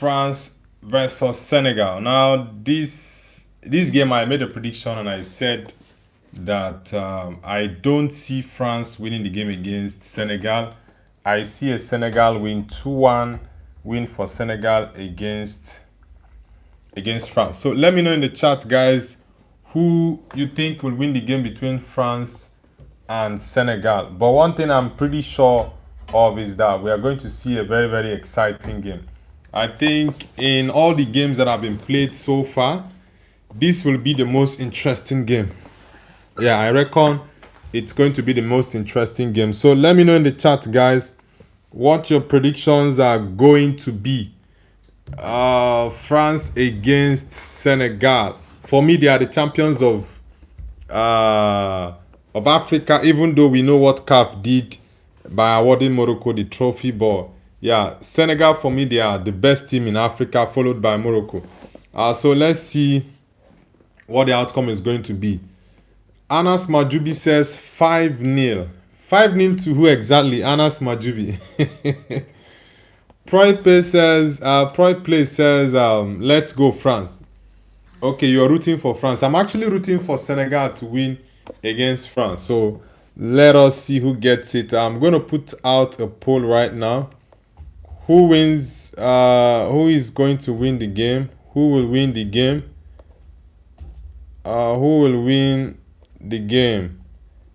France versus Senegal. Now, this game, I made a prediction and I said that I don't see France winning the game against Senegal. I see a Senegal win 2-1 win for Senegal against France. So let me know in the chat, guys, who you think will win the game between France and Senegal. But one thing I'm pretty sure of is that we are going to see a very, very exciting game. I think in all the games that have been played so far, this will be the most interesting game. Yeah, I reckon it's going to be the most interesting game. So let me know in the chat, guys, what your predictions are going to be. France against Senegal. For me, they are the champions of Africa, even though we know what CAF did by awarding Morocco the trophy. But yeah, Senegal, for me, they are the best team in Africa, followed by Morocco. So let's see what the outcome is going to be. Anas Majubi says 5-0. 5-0 to who exactly? Anas Majubi. Pride Play says, let's go France. Okay, you're rooting for France. I'm actually rooting for Senegal to win against France. So let us see who gets it. I'm going to put out a poll right now. Who wins? Who is going to win the game? Who will win the game? Who will win the game?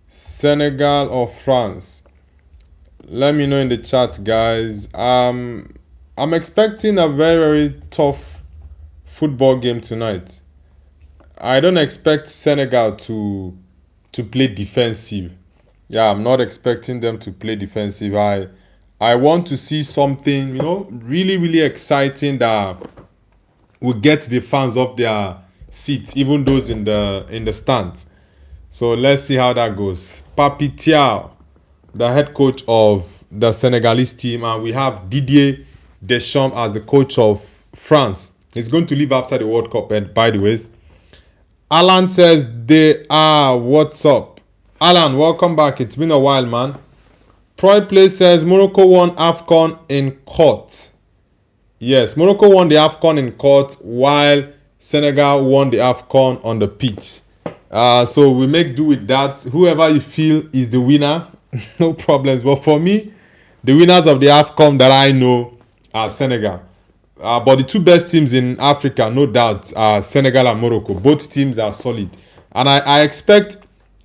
Senegal or France? Let me know in the chat, guys. I'm expecting a very, very tough football game tonight. I don't expect Senegal to play defensive. Yeah, I'm not expecting them to play defensive. I want to see something, really, really exciting that will get the fans off their seats, even those in the stands. So let's see how that goes. Papi Thiaw, the head coach of the Senegalese team, and we have Didier Deschamps as the coach of France. He's going to leave after the World Cup, and by the way. Alan says they are. What's up? Alan, welcome back. It's been a while, man. Pride Play says Morocco won AFCON in court. Yes, Morocco won the AFCON in court while Senegal won the AFCON on the pitch. So we make do with that. Whoever you feel is the winner, no problems. But for me, the winners of the AFCON that I know are Senegal. But the two best teams in Africa, no doubt, are Senegal and Morocco. Both teams are solid. And I expect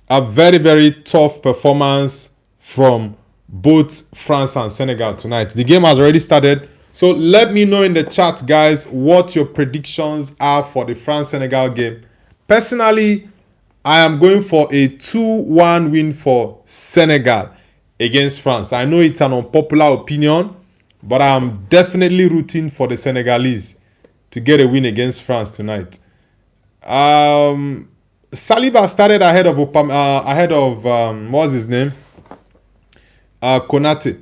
a very, very tough performance from both France and Senegal tonight. The game has already started. So let me know in the chat, guys, what your predictions are for the France-Senegal game. Personally, I am going for a 2-1 win for Senegal against France. I know it's an unpopular opinion, but I'm definitely rooting for the Senegalese to get a win against France tonight. Saliba started ahead of what's his name? Konate.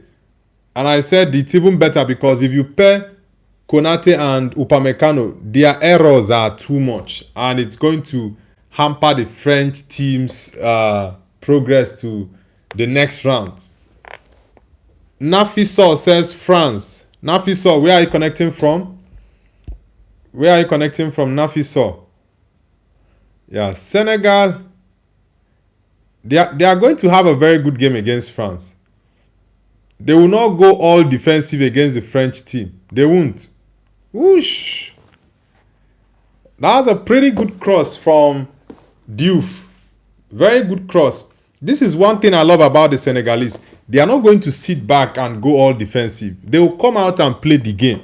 And I said it's even better because if you pair Konate and Upamecano, their errors are too much. And it's going to hamper the French team's progress to the next round. Nafiso says France. Nafiso, where are you connecting from? Where are you connecting from, Nafiso? Yeah, Senegal. They are going to have a very good game against France. They will not go all defensive against the French team. They won't. Whoosh. That was a pretty good cross from Diouf. Very good cross. This is one thing I love about the Senegalese. They are not going to sit back and go all defensive. They will come out and play the game.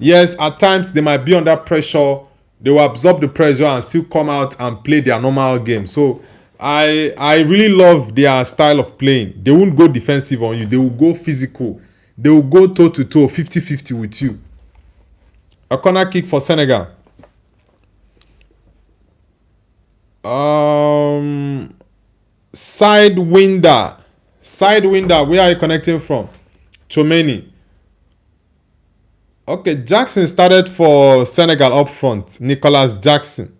Yes, at times they might be under pressure. They will absorb the pressure and still come out and play their normal game. So I really love their style of playing. They won't go defensive on you. They will go physical. They will go toe-to-toe, 50-50 with you. A corner kick for Senegal. Sidewinder. Sidewinder, where are you connecting from? Chomeni. Okay, Jackson started for Senegal up front. Nicolas Jackson.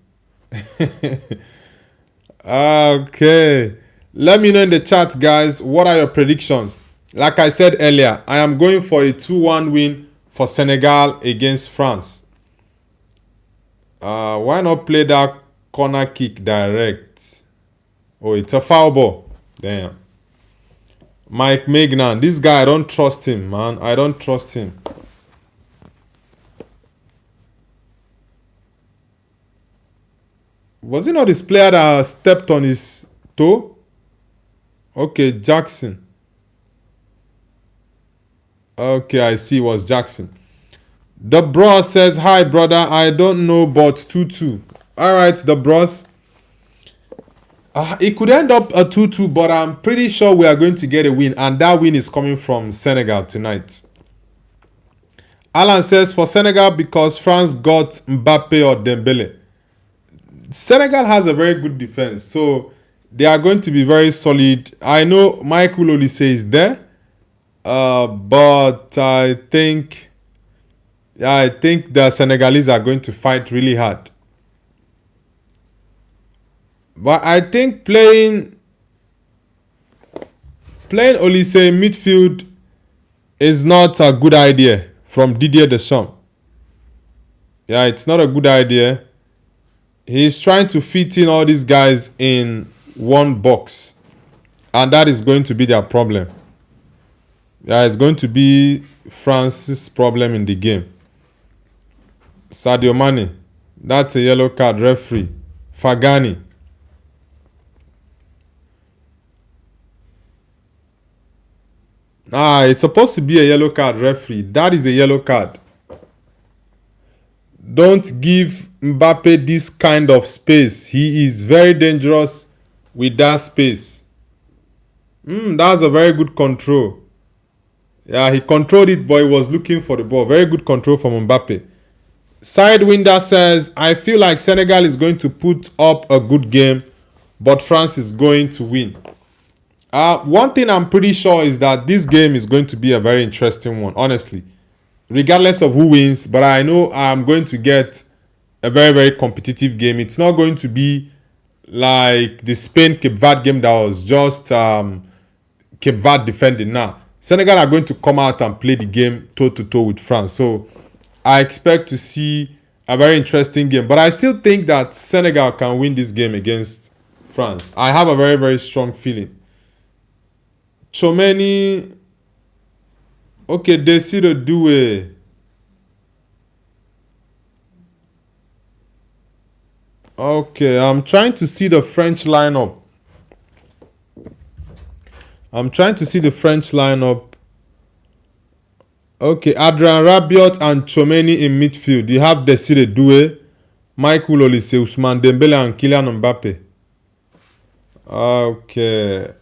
Okay. Let me know in the chat, guys, what are your predictions? Like I said earlier, I am going for a 2-1 win for for Senegal against France. Why not play that corner kick direct? Oh, it's a foul ball. Damn. Mike Magnan. This guy, I don't trust him, man. I don't trust him. Was it not this player that stepped on his toe? Okay, Jackson. Okay, I see. It was Jackson. The bro says, hi, brother. I don't know, but 2-2. All right, the bros. It could end up a 2-2, but I'm pretty sure we are going to get a win. And that win is coming from Senegal tonight. Alan says, for Senegal, because France got Mbappe or Dembele. Senegal has a very good defense, so they are going to be very solid. I know Michael Olise is there, but I think the Senegalese are going to fight really hard. But I think playing Olise in midfield is not a good idea from Didier Deschamps. Yeah, it's not a good idea. He's trying to fit in all these guys in one box. And that is going to be their problem. Yeah, it's going to be France's problem in the game. Sadio Mane. That's a yellow card. Referee. Fagani. It's supposed to be a yellow card. Referee. That is a yellow card. Don't give Mbappe this kind of space. He is very dangerous with that space. That's a very good control. Yeah, he controlled it, but he was looking for the ball. Very good control from Mbappe. Sidewinder says, I feel like Senegal is going to put up a good game, but France is going to win. One thing I'm pretty sure is that this game is going to be a very interesting one, honestly. Regardless of who wins, but I know I'm going to get a very, very competitive game. It's not going to be like the Spain-Cape Verde game that was just Cape Verde defending. Now, Senegal are going to come out and play the game toe-to-toe with France. So, I expect to see a very interesting game. But I still think that Senegal can win this game against France. I have a very, very strong feeling. Chomeni... Okay, Desire Doué. Okay, I'm trying to see the French lineup. Okay, Adrian Rabiot and Chomeni in midfield. You have Desire Doué, Michael Olise, Ousmane Dembele and Kylian Mbappe. Okay.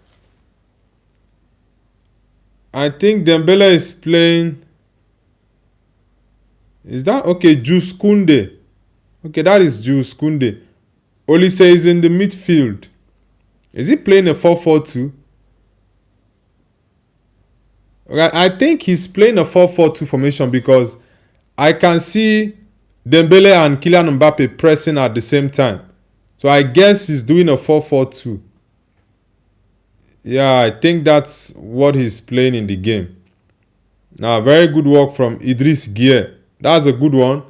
I think Dembele is playing. Is that okay? Jules Koundé. Okay, that is Jules Koundé. Olise is in the midfield. Is he playing a 4-4-2? Okay, I think he's playing a 4-4-2 formation because I can see Dembele and Kylian Mbappe pressing at the same time. So I guess he's doing a 4-4-2. Yeah, I think that's what he's playing in the game. Now, very good work from Idriss Gueye. That's a good one.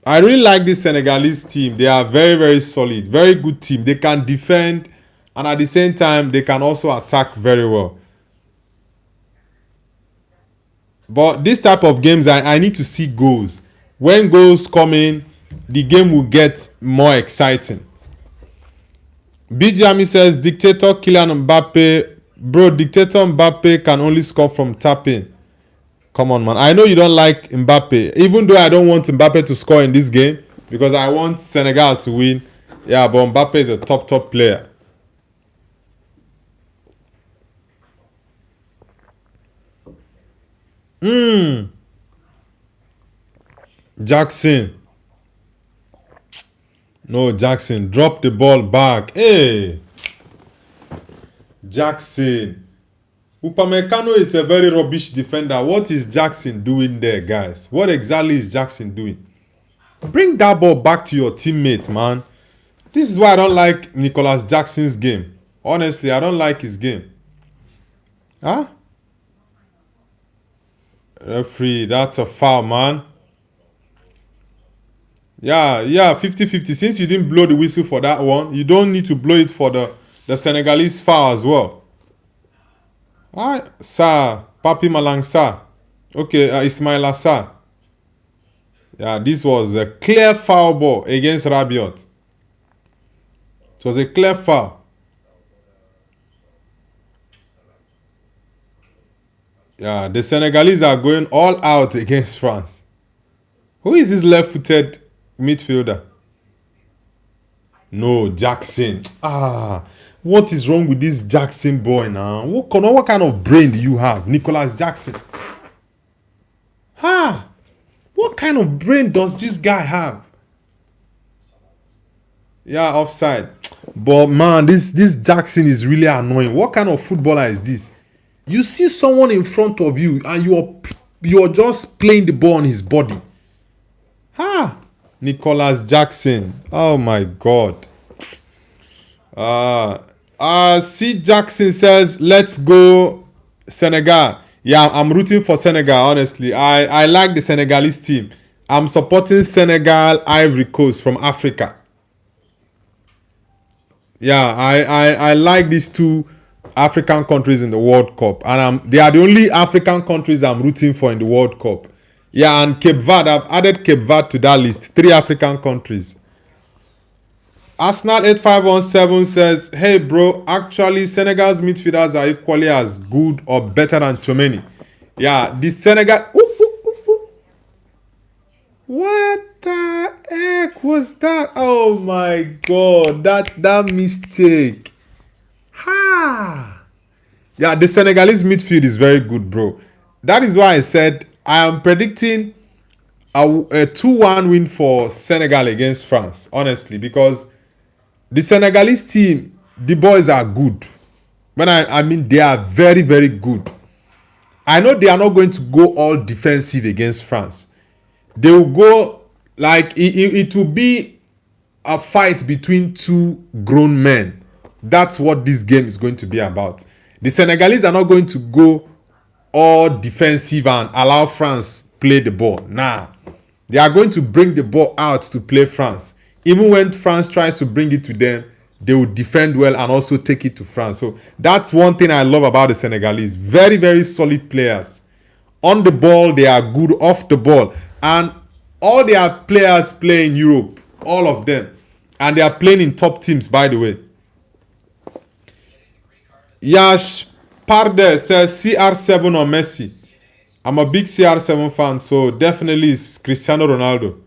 I really like this Senegalese team. They are very, very solid. Very good team. They can defend. And at the same time, they can also attack very well. But this type of games, I need to see goals. When goals come in, the game will get more exciting. BGMI says, Dictator Kylian Mbappe. Bro, Dictator Mbappe can only score from tapping. Come on, man. I know you don't like Mbappe. Even though I don't want Mbappe to score in this game. Because I want Senegal to win. Yeah, but Mbappe is a top player. Jackson. No, Jackson. Drop the ball back. Hey. Jackson. Upamecano is a very rubbish defender. What is Jackson doing there, guys? What exactly is Jackson doing? Bring that ball back to your teammates, man. This is why I don't like Nicholas Jackson's game. Honestly, I don't like his game. Huh? Referee, that's a foul, man. Yeah, 50-50. Since you didn't blow the whistle for that one, you don't need to blow it for the Senegalese foul as well. Alright, Sir, Papi Malang Sir. Okay, Ismaila Sir. Yeah, this was a clear foul ball against Rabiot. It was a clear foul. Yeah, the Senegalese are going all out against France. Who is this left-footed midfielder? No, Jackson. What is wrong with this Jackson boy now? What kind of brain do you have, Nicholas Jackson? What kind of brain does this guy have? Yeah, offside. But man, this Jackson is really annoying. What kind of footballer is this? You see someone in front of you and you're just playing the ball on his body. Nicholas Jackson. Oh my god. C. Jackson says, let's go Senegal. Yeah, I'm rooting for Senegal, honestly. I like the Senegalese team. I'm supporting Senegal, Ivory Coast from Africa. Yeah, I like these two African countries in the World Cup. And they are the only African countries I'm rooting for in the World Cup. Yeah, and Cape Verde, I've added Cape Verde to that list. 3 African countries. Arsenal 8517 says, hey bro, actually Senegal's midfielders are equally as good or better than Chomeni. Yeah, the Senegal... What the heck was that? Oh my god, that mistake. Yeah, the Senegalese midfield is very good, bro. That is why I said I am predicting a 2-1 win for Senegal against France, honestly, because the Senegalese team, the boys are good. When I mean they are very, very good. I know they are not going to go all defensive against France. They will go like it will be a fight between two grown men. That's what this game is going to be about. The Senegalese are not going to go all defensive and allow France play the ball. Nah. They are going to bring the ball out to play France. Even when France tries to bring it to them, they will defend well and also take it to France. So that's one thing I love about the Senegalese. Very, very solid players. On the ball, they are good. Off the ball. And all their players play in Europe. All of them. And they are playing in top teams, by the way. Yash Parde says CR7 or Messi. I'm a big CR7 fan, so definitely it's Cristiano Ronaldo.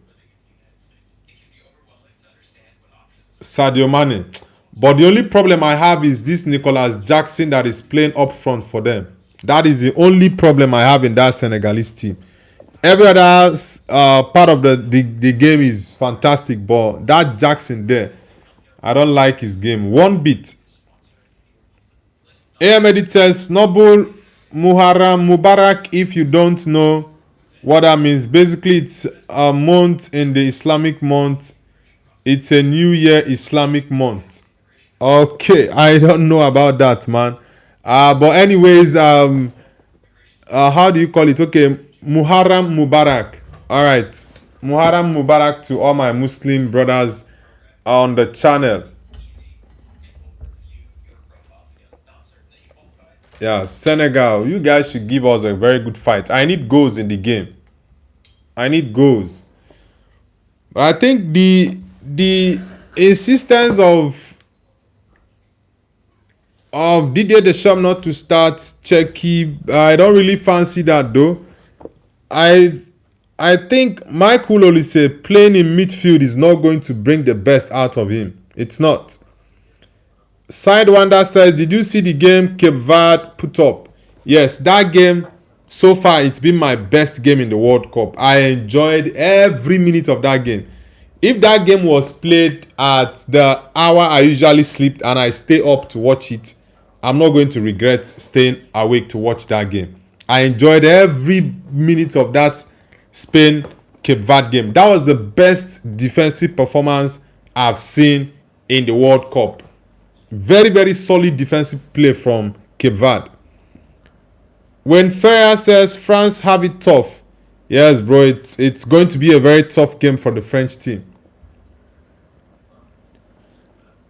Sadio Mane. But the only problem I have is this Nicholas Jackson that is playing up front for them. That is the only problem I have in that Senegalese team. Every other part of the game is fantastic, but that Jackson there, I don't like his game one bit. Ahmed says, Noble Muharram Mubarak, if you don't know what that means. Basically, it's a month in the Islamic month. It's a New Year Islamic month. Okay, I don't know about that, man. But anyways, how do you call it? Okay, Muharram Mubarak. All right, Muharram Mubarak to all my Muslim brothers on the channel. Yeah, Senegal, you guys should give us a very good fight. I need goals in the game. I need goals. But I think the insistence of Didier Deschamps not to start Cherki, I don't really fancy that though. I think Mike Olise playing in midfield is not going to bring the best out of him. It's not. Sidewinder says, did you see the game Cape Verde put up? Yes, that game, so far, it's been my best game in the World Cup. I enjoyed every minute of that game. If that game was played at the hour I usually sleep and I stay up to watch it, I'm not going to regret staying awake to watch that game. I enjoyed every minute of that Spain-Cape Verde game. That was the best defensive performance I've seen in the World Cup. Very, very solid defensive play from Cape Verde. When Ferrer says France have it tough, yes, bro, it's going to be a very tough game for the French team.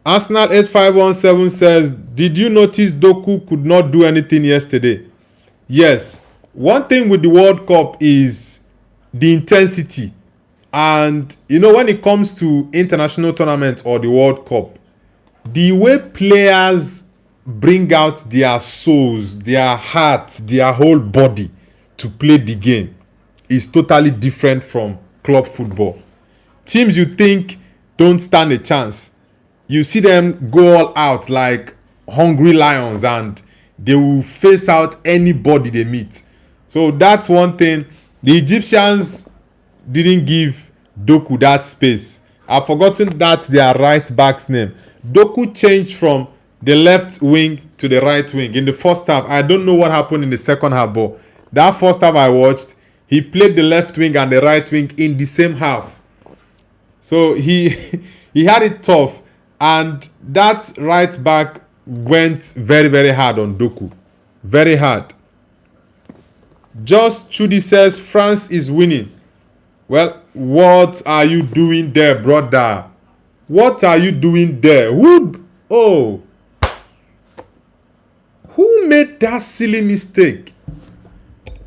Arsenal 8517 says, did you notice Doku could not do anything yesterday? Yes. One thing with the World Cup is the intensity. And, you know, when it comes to international tournaments or the World Cup, the way players bring out their souls, their heart, their whole body to play the game is totally different from club football. Teams you think don't stand a chance, you see them go all out like hungry lions and they will face out anybody they meet. So that's one thing. The Egyptians didn't give Doku that space. I've forgotten that their right back's name. Doku changed from the left wing to the right wing in the first half. I don't know what happened in the second half, but that first half I watched, he played the left wing and the right wing in the same half. So he had it tough, and that right back went very, very hard on Doku. Very hard. Just Chudi says France is winning. Well, what are you doing there, brother? What are you doing there? Who made that silly mistake?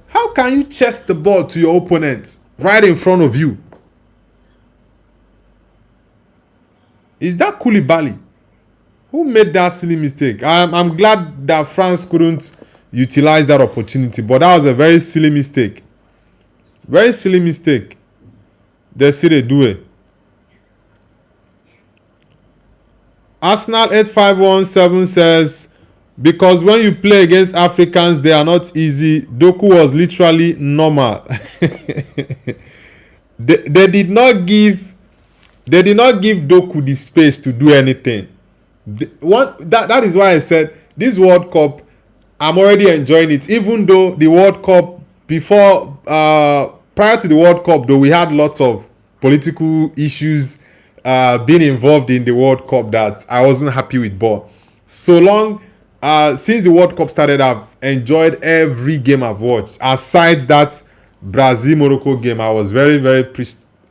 How can you chest the ball to your opponent right in front of you? Is that Koulibaly? Who made that silly mistake? I'm glad that France couldn't utilize that opportunity, but that was a very silly mistake. Very silly mistake. Desire Doué. Arsenal 8517 says, because when you play against Africans, they are not easy. Doku was literally normal. they did not give Doku the space to do anything. That is why I said this World Cup, I'm already enjoying it. Even though the World Cup before, prior to the World Cup, though, we had lots of political issues being involved in the World Cup that I wasn't happy with. But so long, since the World Cup started, I've enjoyed every game I've watched. Aside that Brazil-Morocco game, I was very, very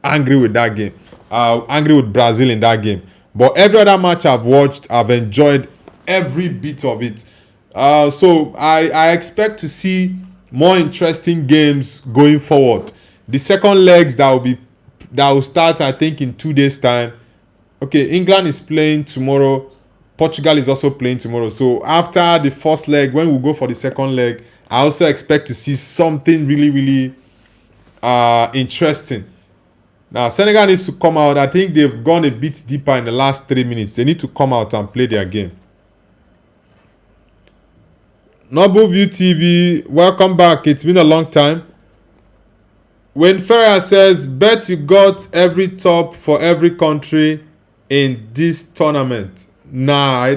angry with that game. Angry with Brazil in that game. But every other match I've watched, I've enjoyed every bit of it. So I expect to see more interesting games going forward. The second legs that will start, I think, in 2 days' time. Okay, England is playing tomorrow. Portugal is also playing tomorrow. So after the first leg, when we go for the second leg, I also expect to see something really, really interesting. Now, Senegal needs to come out. I think they've gone a bit deeper in the last 3 minutes. They need to come out and play their game. Noble View TV, welcome back. It's been a long time. When Ferrer says, bet you got every top for every country in this tournament. Nah,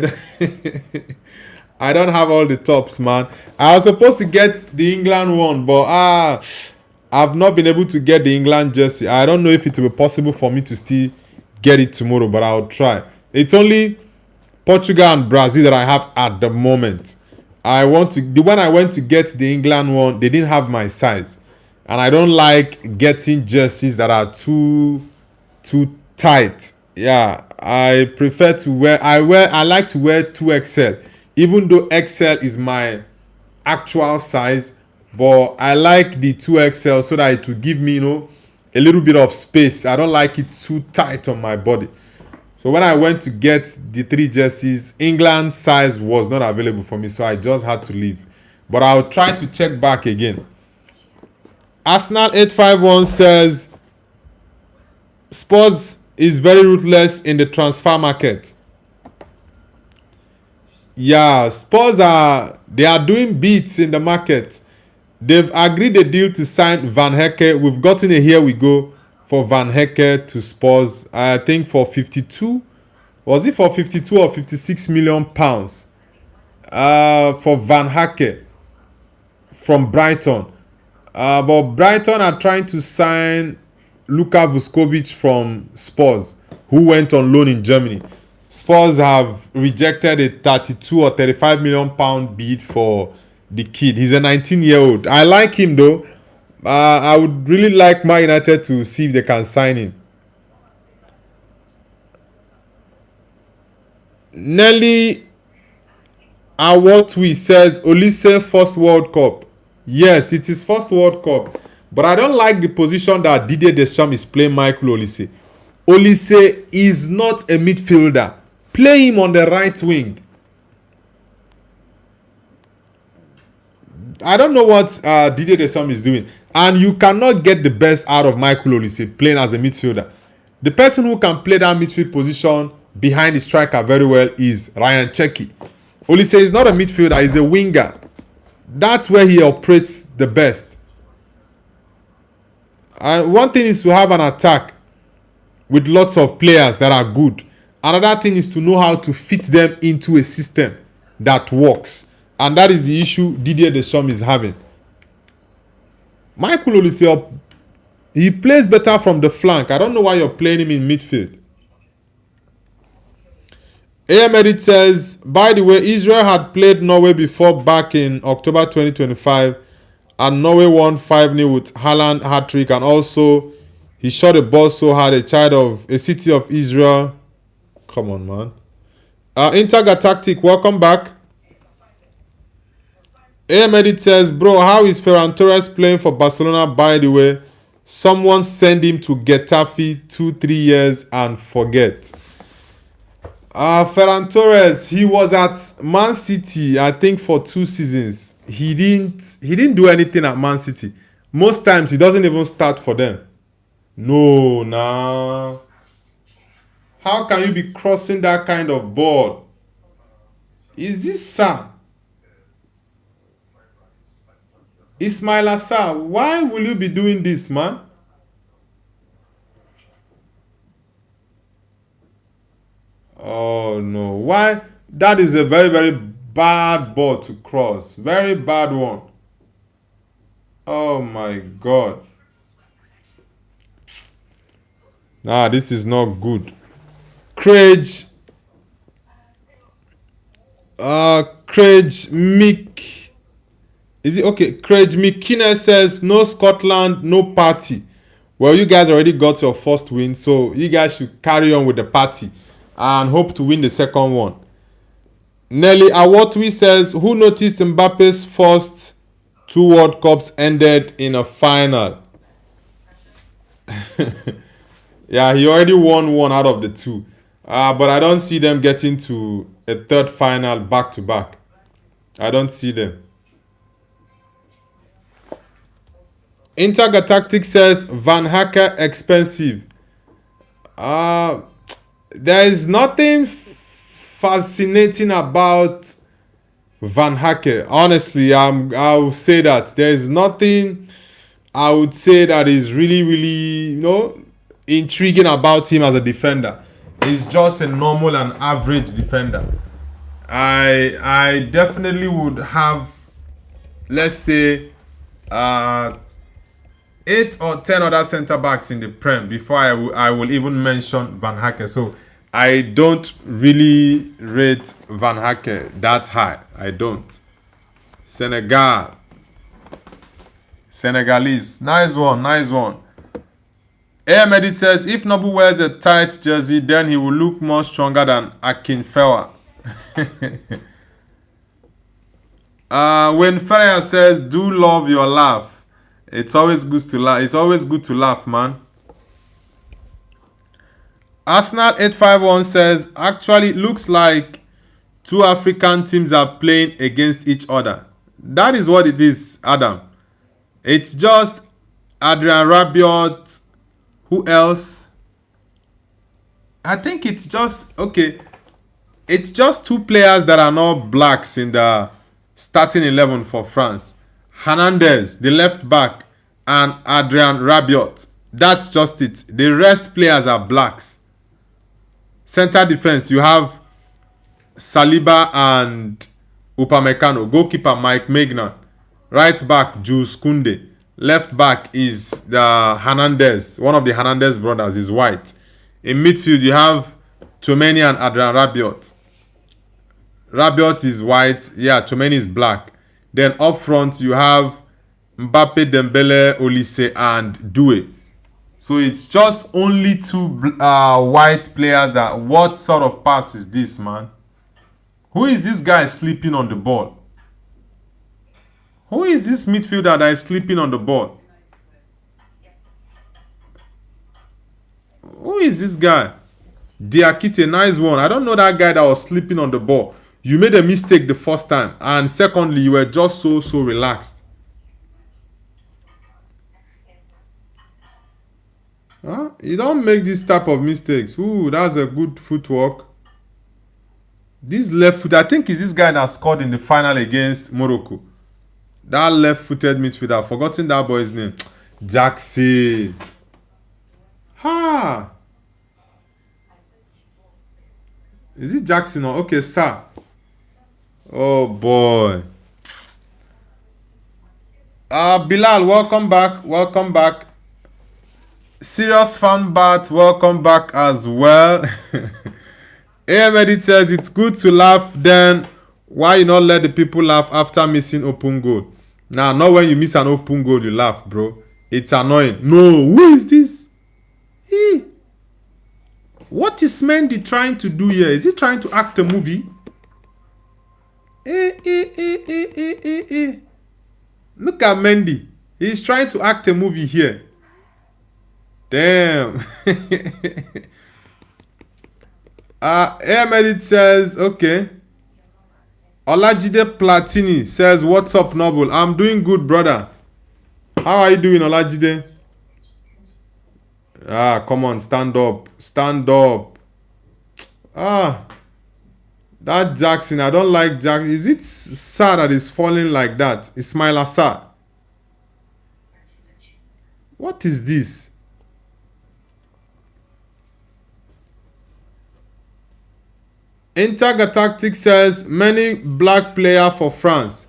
I don't have all the tops, man. I was supposed to get the England one, but I've not been able to get the England jersey. I don't know if it will be possible for me to still get it tomorrow, but I'll try. It's only Portugal and Brazil that I have at the moment. When I went to get the England one, they didn't have my size. And I don't like getting jerseys that are too tight. Yeah, I prefer to wear. I like to wear 2XL, even though XL is my actual size. But I like the 2XL so that it will give me, a little bit of space. I don't like it too tight on my body. So when I went to get the 3 jerseys, England size was not available for me, so I just had to leave. But I'll try to check back again. Arsenal 851 says Spurs is very ruthless in the transfer market. Yeah, Spurs are doing beats in the market. They've agreed a deal to sign Van Hecke. We've gotten a here we go for Van Hecke to Spurs. I think for 52. Was it for 52 or 56 million pounds? For Van Hecke from Brighton. But Brighton are trying to sign Luka Vuskovic from Spurs, who went on loan in Germany. Spurs have rejected a 32 or 35 million pound bid for the kid. He's a 19-year-old. I like him though. I would really like Man United to see if they can sign him. Nelly Awotwi says Olise first World Cup. Yes, it is first World Cup. But I don't like the position that Didier Deschamps is playing Michael Olise. Olise is not a midfielder. Play him on the right wing. I don't know what Didier Deschamps is doing. And you cannot get the best out of Michael Olise playing as a midfielder. The person who can play that midfield position behind the striker very well is Ryan Cherki. Olise is not a midfielder, he's a winger. That's where he operates the best. And one thing is to have an attack with lots of players that are good. Another thing is to know how to fit them into a system that works. And that is the issue Didier Deschamps is having. Michael Olise, he plays better from the flank. I don't know why you're playing him in midfield. AM Edit says, by the way, Israel had played Norway before back in October 2025 and Norway won 5-0 with Haaland hat-trick, and also he shot a ball so hard a child of a city of Israel. Come on, man. Intergalactic, welcome back. AM Edit says, bro, how is Ferran Torres playing for Barcelona, by the way? Someone send him to Getafe 2-3 years and forget. Ferran Torres, he was at Man City, I think, for 2 seasons. He didn't do anything at Man City. Most times he doesn't even start for them. No, nah. How can you be crossing that kind of ball? Is this Sir? Ismail Assar, why will you be doing this, man? Oh no, why? That is a very, very bad ball to cross. Very bad one. Oh my God. Nah, this is not good. Craig Mick. Is it okay? Craig McKinnon says no Scotland, no party. Well, you guys already got your first win, so you guys should carry on with the party and hope to win the second one. Nelly Awotwi says, who noticed Mbappe's first 2 World Cups ended in a final? Yeah, he already won 1 out of the 2. But I don't see them getting to a 3rd final back to back. I don't see them. Intergalactic says Van Hacker expensive. There is nothing fascinating about Van Hacker. Honestly, I'll say that there is nothing I would say that is really, intriguing about him as a defender. He's just a normal and average defender. I definitely would have, let's say, 8 or 10 other centre backs in the Prem before I will even mention Van Hacker. So I don't really rate Van Hacker that high. I don't. Senegalese. Nice one. Ahmed says, if Nobu wears a tight jersey, then he will look more stronger than Akinfewa. When Ferreira says, do love your laugh. It's always good to laugh. It's always good to laugh, man. Arsenal 851 says, actually, it looks like 2 African teams are playing against each other. That is what it is, Adam. It's just Adrian Rabiot. Who else? I think it's just, okay. It's just 2 players that are not blacks in the starting 11 for France. Hernandez, the left back, and Adrian Rabiot. That's just it. The rest players are blacks. Center defense, you have Saliba and Upamecano. Goalkeeper, Mike Maignan. Right back, Jules Koundé. Left back is the Hernandez. One of the Hernandez brothers is white. In midfield, you have Tchouameni and Adrian Rabiot. Rabiot is white. Yeah, Tchouameni is black. Then up front, you have Mbappe, Dembele, Olise, and Due. So it's just only two white players. That what sort of pass is this, man? Who is this guy sleeping on the ball? Who is this midfielder that is sleeping on the ball? Who is this guy? Diakite, nice one. I don't know that guy that was sleeping on the ball. You made a mistake the first time. And secondly, you were just so relaxed. Huh? You don't make this type of mistakes. Ooh, that's a good footwork. This left foot, I think is this guy that scored in the final against Morocco. That left-footed midfielder. I've forgotten that boy's name. Jackson. Ha! Is it Jackson or okay, sir? Oh boy. Bilal, welcome back. Welcome back. Serious fan bat, welcome back as well. AM Edit says it's good to laugh, then why you not let the people laugh after missing open goal? Nah, not when you miss an open goal you laugh, bro. It's annoying. No, who is this? He. What is Mendy trying to do here? Is he trying to act a movie? Look at Mendy. He's trying to act a movie here. Damn. Ahmed says, okay. Olajide Platini says, what's up, Noble? I'm doing good, brother. How are you doing, Olajide? Come on, stand up. Stand up. That Jackson, I don't like Jackson. Is it Sa that is falling like that? Ismail Assar. What is this? Intergalactic says, many black player for France.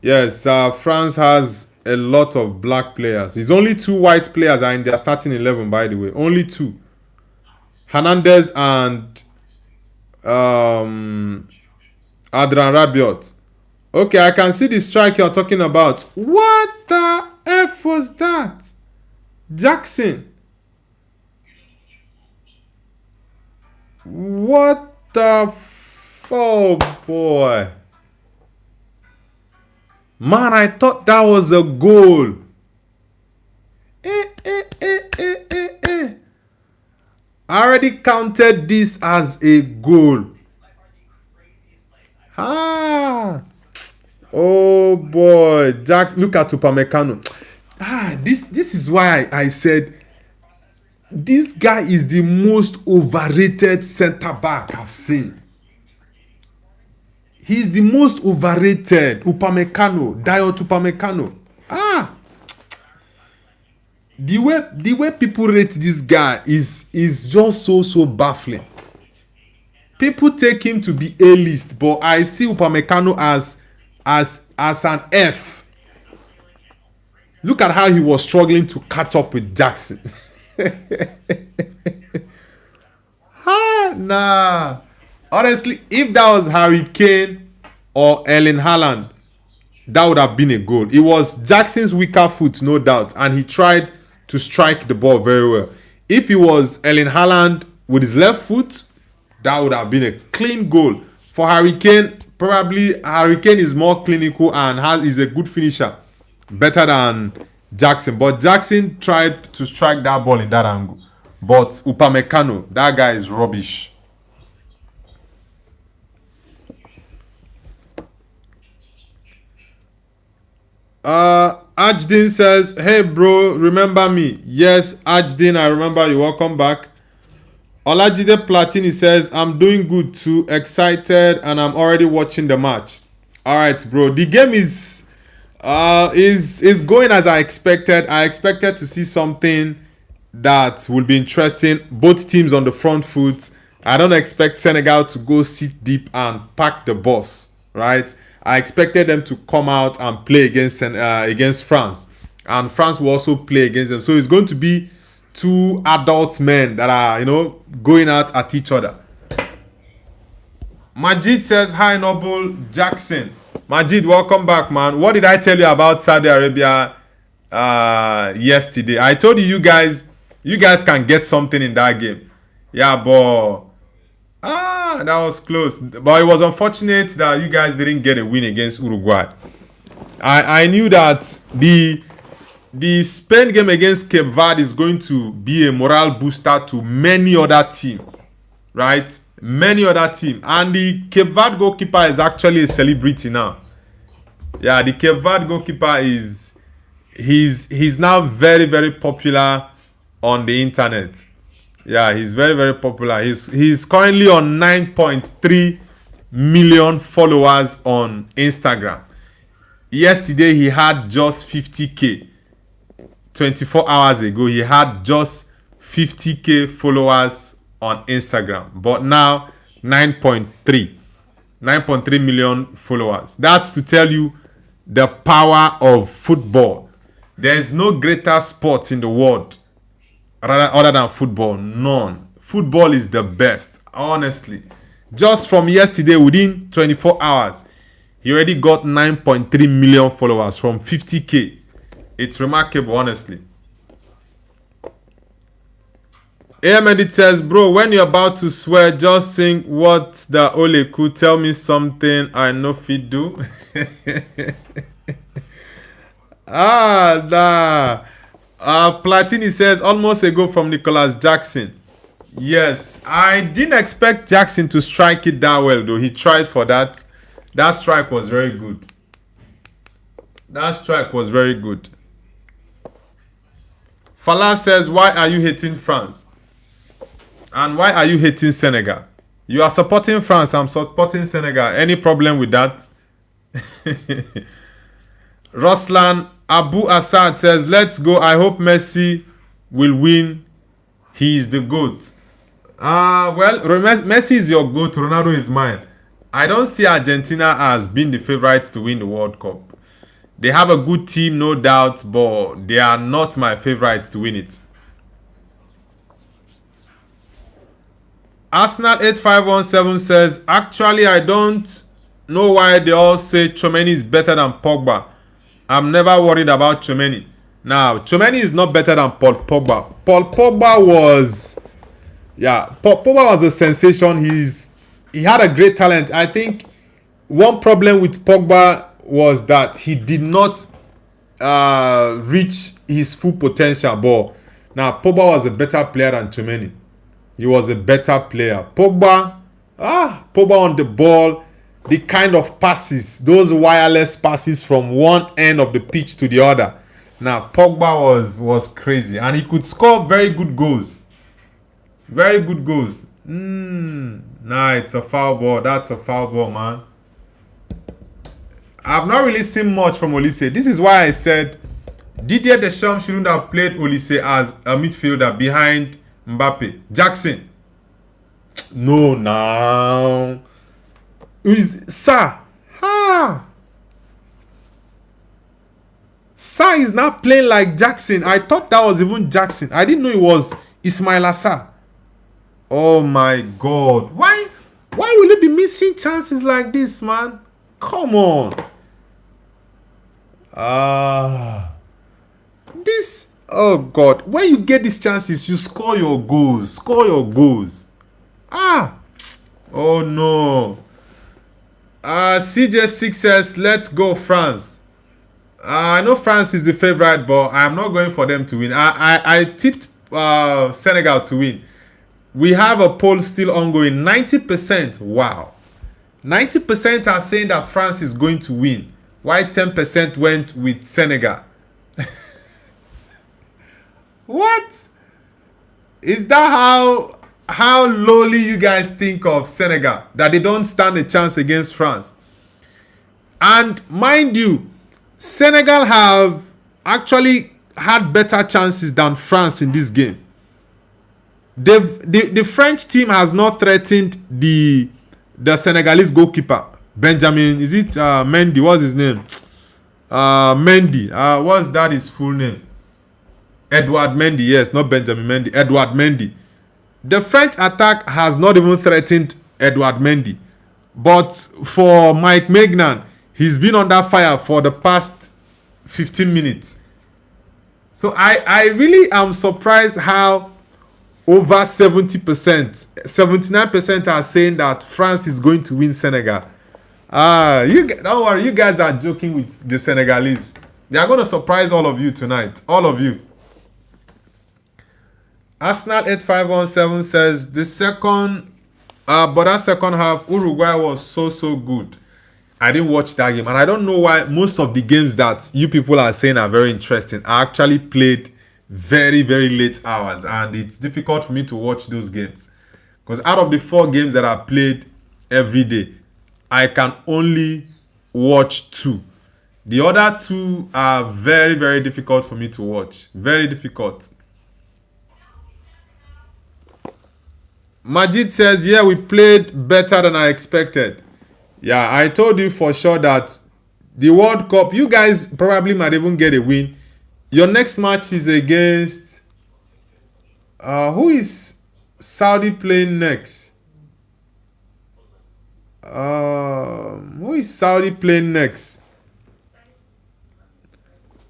Yes, France has a lot of black players. It's only two white players are in their starting 11, by the way. Only two. Hernandez and Adrian Rabiot. Okay, I can see the strike you're talking about. What the F was that? Jackson. What the oh boy. Man, I thought that was a goal. I already counted this as a goal. Oh boy. Jack, look at Upamecano. This is why I said this guy is the most overrated center back I've seen. He's the most overrated. Upamecano, Dayot Upamecano. The way people rate this guy is just so baffling. People take him to be A-list, but I see Upamecano as an F. Look at how he was struggling to catch up with Jackson. Nah. Honestly, if that was Harry Kane or Erling Haaland, that would have been a goal. It was Jackson's weaker foot, no doubt, and he tried to strike the ball very well. If it was Erling Haaland with his left foot, that would have been a clean goal. For Harry Kane, probably Harry Kane is more clinical and is a good finisher, better than Jackson. But Jackson tried to strike that ball in that angle. But Upamecano, that guy is rubbish. Ajdin says, hey bro, remember me? Yes, Ajdin, I remember you. Welcome back. Olajide Platini says, I'm doing good too, excited, and I'm already watching the match. Alright, bro. The game is going as I expected. I expected to see something that will be interesting. Both teams on the front foot. I don't expect Senegal to go sit deep and pack the bus, right? I expected them to come out and play against France, and France will also play against them. So it's going to be two adult men that are, going out at each other. Majid says, hi Noble Jackson. Majid, welcome back, man. What did I tell you about Saudi Arabia yesterday? I told you guys can get something in that game. Yeah, but that was close. But it was unfortunate that you guys didn't get a win against Uruguay. I knew that the Spain game against Cape Verde is going to be a morale booster to many other teams, right? Many other teams. And the Cape Verde goalkeeper is actually a celebrity now. Yeah, the Cape Verde goalkeeper he's now very, very popular on the internet. Yeah, he's very, very popular. He's currently on 9.3 million followers on Instagram. Yesterday he had just 50k. 24 hours ago he had just 50k followers on Instagram, but now 9.3 million followers. That's to tell you the power of football. There is no greater sport in the world other than football. None. Football is the best, honestly. Just from yesterday, within 24 hours, he already got 9.3 million followers from 50k. It's remarkable, honestly. Ahmed says, bro, when you're about to swear, just sing what the Ole could tell me something I know fit do. Platini says, almost a goal from Nicholas Jackson. Yes, I didn't expect Jackson to strike it that well, though. He tried for that. That strike was very good. Fala says, why are you hating France? And why are you hating Senegal? You are supporting France, I'm supporting Senegal. Any problem with that? Roslan Abu Assad says, let's go. I hope Messi will win. He is the GOAT. Well, Messi is your GOAT. Ronaldo is mine. I don't see Argentina as being the favorites to win the World Cup. They have a good team, no doubt, but they are not my favorites to win it. Arsenal 8517 says, actually, I don't know why they all say Tchouaméni is better than Pogba. I'm never worried about Tchouaméni. Now, Tchouaméni is not better than Paul Pogba. Paul Pogba was a sensation. He had a great talent. I think one problem with Pogba was that he did not reach his full potential. But now Pogba was a better player than Tchouaméni. He was a better player. Pogba on the ball, the kind of passes, those wireless passes from one end of the pitch to the other. Now Pogba was crazy, and he could score very good goals. Very good goals. Nah, it's a foul ball. That's a foul ball, man. I've not really seen much from Olise. This is why I said Didier Deschamps shouldn't have played Olise as a midfielder behind Mbappe. Jackson. No, now. Who is Sa? Sa is not playing like Jackson. I thought that was even Jackson. I didn't know it was Ismail Assar. Oh my God. Why will you be missing chances like this, man? Come on. Oh God. When you get these chances, you score your goals. Oh no. CJ6 says, let's go France. I know France is the favorite, but I'm not going for them to win. I tipped Senegal to win. We have a poll still ongoing. 90%. Wow. 90% are saying that France is going to win. Why 10% went with Senegal? What? Is that how lowly you guys think of Senegal? That they don't stand a chance against France? And mind you, Senegal have actually had better chances than France in this game. The French team has not threatened the Senegalese goalkeeper. Benjamin, is it Mendy? What's his name? Mendy. What's that his full name? Edouard Mendy. Yes, not Benjamin Mendy. Edouard Mendy. The French attack has not even threatened Edouard Mendy. But for Mike Maignan, He's been under fire for the past 15 minutes. So I really am surprised how over 70%, 79% are saying that France is going to win Senegal. You don't worry, you guys are joking with the Senegalese. They are going to surprise all of you tonight. All of you. Arsenal 8517 says the second, but that second half, Uruguay was so good. I didn't watch that game, and I don't know why most of the games that you people are saying are very interesting are actually played very late hours, and it's difficult for me to watch those games because out of the 4 games that are played every day, I can only watch 2. The other 2 are very difficult for me to watch. Very difficult. Majid says, yeah, we played better than I expected. Yeah, I told you for sure that the World Cup, you guys probably might even get a win. Your next match is against... who is Saudi playing next? Who is Saudi playing next?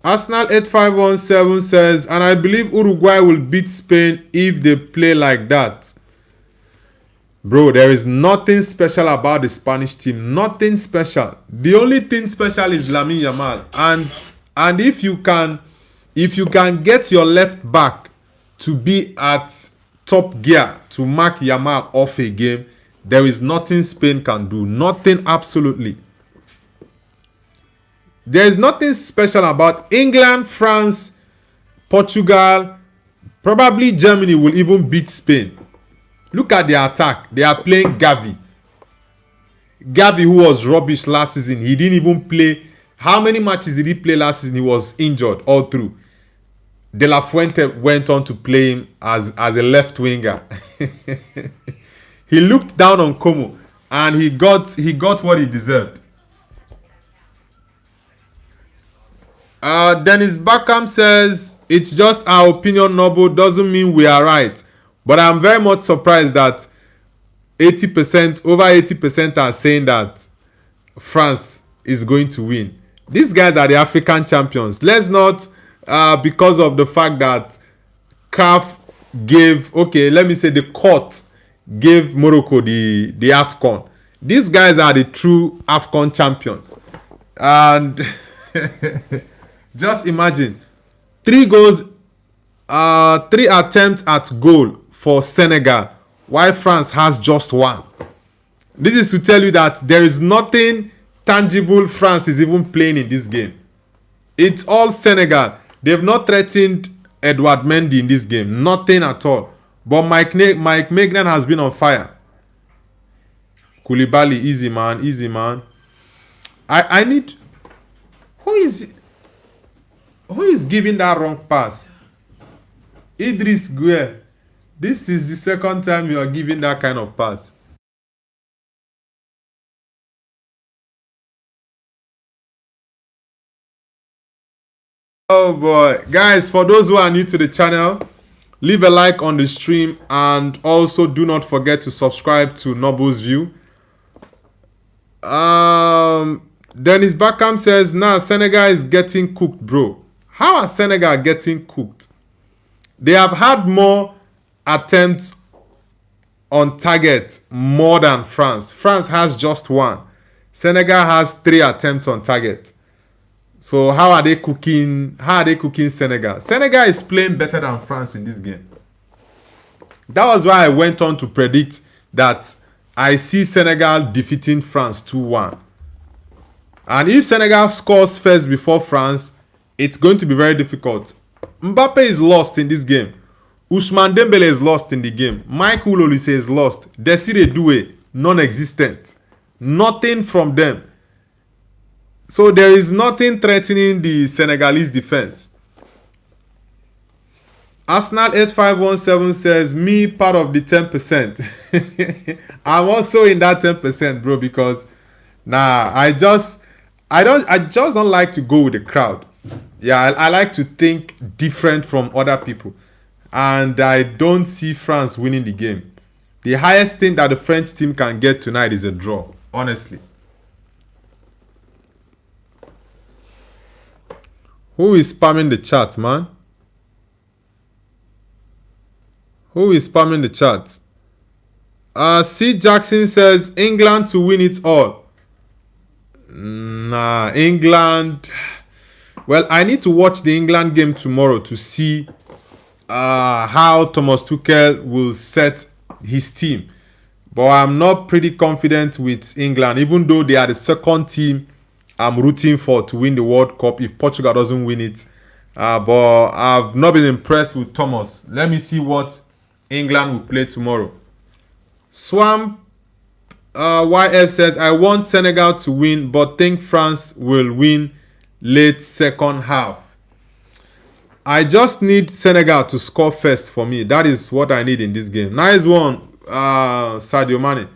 Arsenal 8517 says, and I believe Uruguay will beat Spain if they play like that. Bro, there is nothing special about the Spanish team. Nothing special. The only thing special is Lamine Yamal. And if you can get your left back to be at top gear to mark Yamal off a game, there is nothing Spain can do. Nothing, absolutely. There is nothing special about England, France, Portugal. Probably Germany will even beat Spain. Look at their attack. They are playing Gavi. Gavi, who was rubbish last season. He didn't even play. How many matches did he play last season? He was injured all through. De La Fuente went on to play him as a left winger. He looked down on Como and he got what he deserved. Dennis Beckham says, it's just our opinion, Noble. Doesn't mean we are right. But I'm very much surprised that 80%, over 80% are saying that France is going to win. These guys are the African champions. Let's not, because of the fact that CAF gave, okay, let me say the court gave Morocco the AFCON. These guys are the true AFCON champions. And just imagine, 3 goals, 3 attempts at goal for Senegal, while France has just 1. This is to tell you that there is nothing tangible France is even playing in this game. It's all Senegal. They've not threatened Edouard Mendy in this game. Nothing at all. But Mike Maignan has been on fire. Koulibaly, easy man, easy man. I need... Who is giving that wrong pass? Idris Gueye. This is the second time you are giving that kind of pass. Oh boy. Guys, for those who are new to the channel, leave a like on the stream and also do not forget to subscribe to Noble's View. Dennis Beckham says, nah, Senegal is getting cooked, bro. How are Senegal getting cooked? They have had more attempts on target more than France. France has just 1. Senegal has 3 attempts on target. So how are they cooking? How are they cooking Senegal? Senegal is playing better than France in this game. That was why I went on to predict that I see Senegal defeating France 2-1. And if Senegal scores first before France, it's going to be very difficult. Mbappe is lost in this game. Ousmane Dembele is lost in the game. Michael Olise is lost. Desire Doué, non-existent. Nothing from them. So there is nothing threatening the Senegalese defense. Arsenal 8517 says, me part of the 10%. I'm also in that 10%, bro, because I just don't like to go with the crowd. Yeah, I like to think different from other people. And I don't see France winning the game. The highest thing that the French team can get tonight is a draw, honestly. Who is spamming the chat, man? Who is spamming the chat? C. Jackson says England to win it all. Nah, England. Well, I need to watch the England game tomorrow to see how Thomas Tuchel will set his team. But I'm not pretty confident with England, even though they are the second team I'm rooting for to win the World Cup if Portugal doesn't win it. But I've not been impressed with Thomas. Let me see what England will play tomorrow. Swamp YF says, I want Senegal to win, but think France will win late second half. I just need Senegal to score first for me. That is what I need in this game. Nice one, Sadio Mane.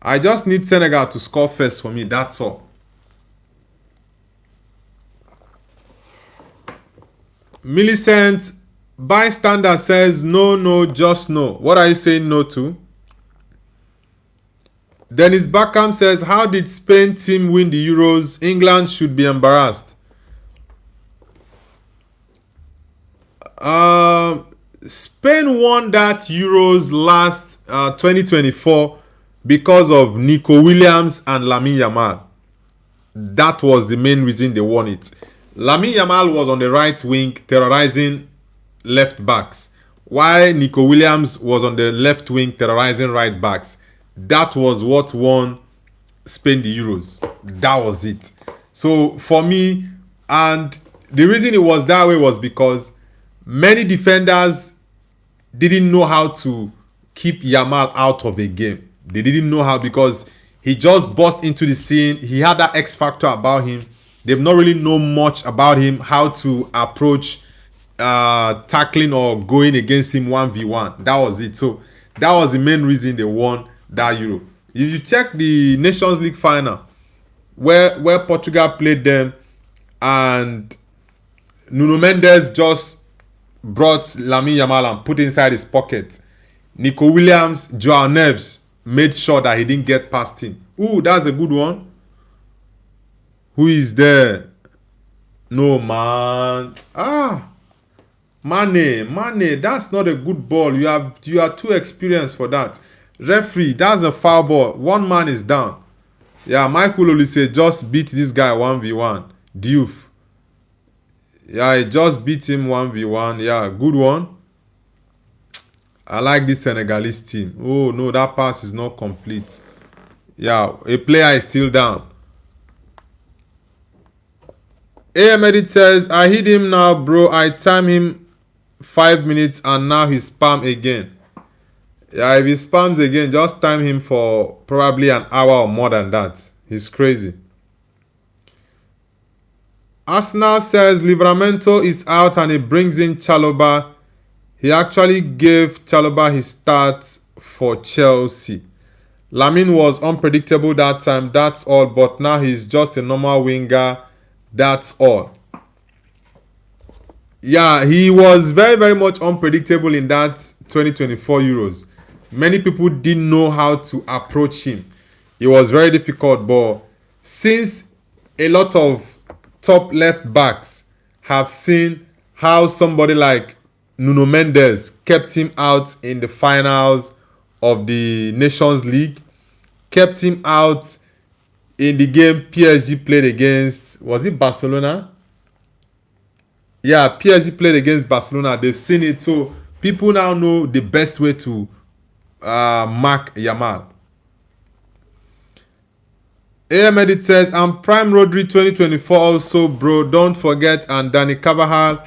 I just need Senegal to score first for me. That's all. Millicent Bystander says, no, just no. What are you saying no to? Dennis Beckham says, how did Spain team win the Euros? England should be embarrassed. Spain won that Euros last 2024 because of Nico Williams and Lamine Yamal. That was the main reason they won it. Lamine Yamal was on the right wing terrorizing left backs, while Nico Williams was on the left wing terrorizing right backs. That was what won Spain the Euros. That was it. So for me, and the reason it was that way was because many defenders didn't know how to keep Yamal out of a game. They didn't know how, because he just burst into the scene. He had that X factor about him. They've not really known much about him, how to approach tackling or going against him 1v1. That was it. So that was the main reason they won that Euro. If you check the Nations League final where Portugal played them, and Nuno Mendes just brought Lamine Yamal and put inside his pocket. Nico Williams, Joao Neves made sure that he didn't get past him. Ooh, that's a good one. Who is there? No, man. Mane, that's not a good ball. You are too experienced for that. Referee, that's a foul ball. One man is down. Yeah, Michael Olise just beat this guy 1v1. Diouf. Yeah, he just beat him 1v1. Yeah, good one. I like this Senegalese team. Oh, no, that pass is not complete. Yeah, a player is still down. AM Edit says, I hit him now, bro. I time him 5 minutes and now he spam again. Yeah, if he spams again, just time him for probably an hour or more than that. He's crazy. Arsenal says Livramento is out and he brings in Chalobah. He actually gave Chalobah his start for Chelsea. Lamine was unpredictable that time, that's all. But now he's just a normal winger. That's all. Yeah, he was very, very much unpredictable in that 2024 Euros. Many people didn't know how to approach him. It was very difficult, but since a lot of top left backs have seen how somebody like Nuno Mendes kept him out in the finals of the Nations League, kept him out in the game PSG played against, was it Barcelona? Yeah, PSG played against Barcelona. They've seen it, so people now know the best way to mark Yamal. AM Edit says, I'm Prime Rodri 2024 also, bro. Don't forget, and Danny Carvajal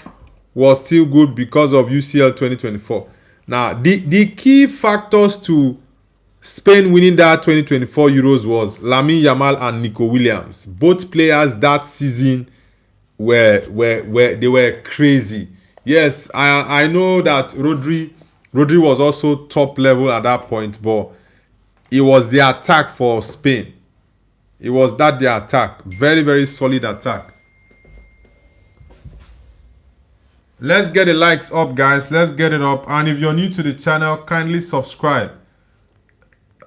was still good because of UCL 2024. Now, the key factors to Spain winning that 2024 Euros was Lamine Yamal and Nico Williams. Both players that season were crazy. Yes, I know that Rodri was also top level at that point, but it was the attack for Spain. It was the attack. Very, very solid attack. Let's get the likes up, guys. Let's get it up. And if you're new to the channel, kindly subscribe.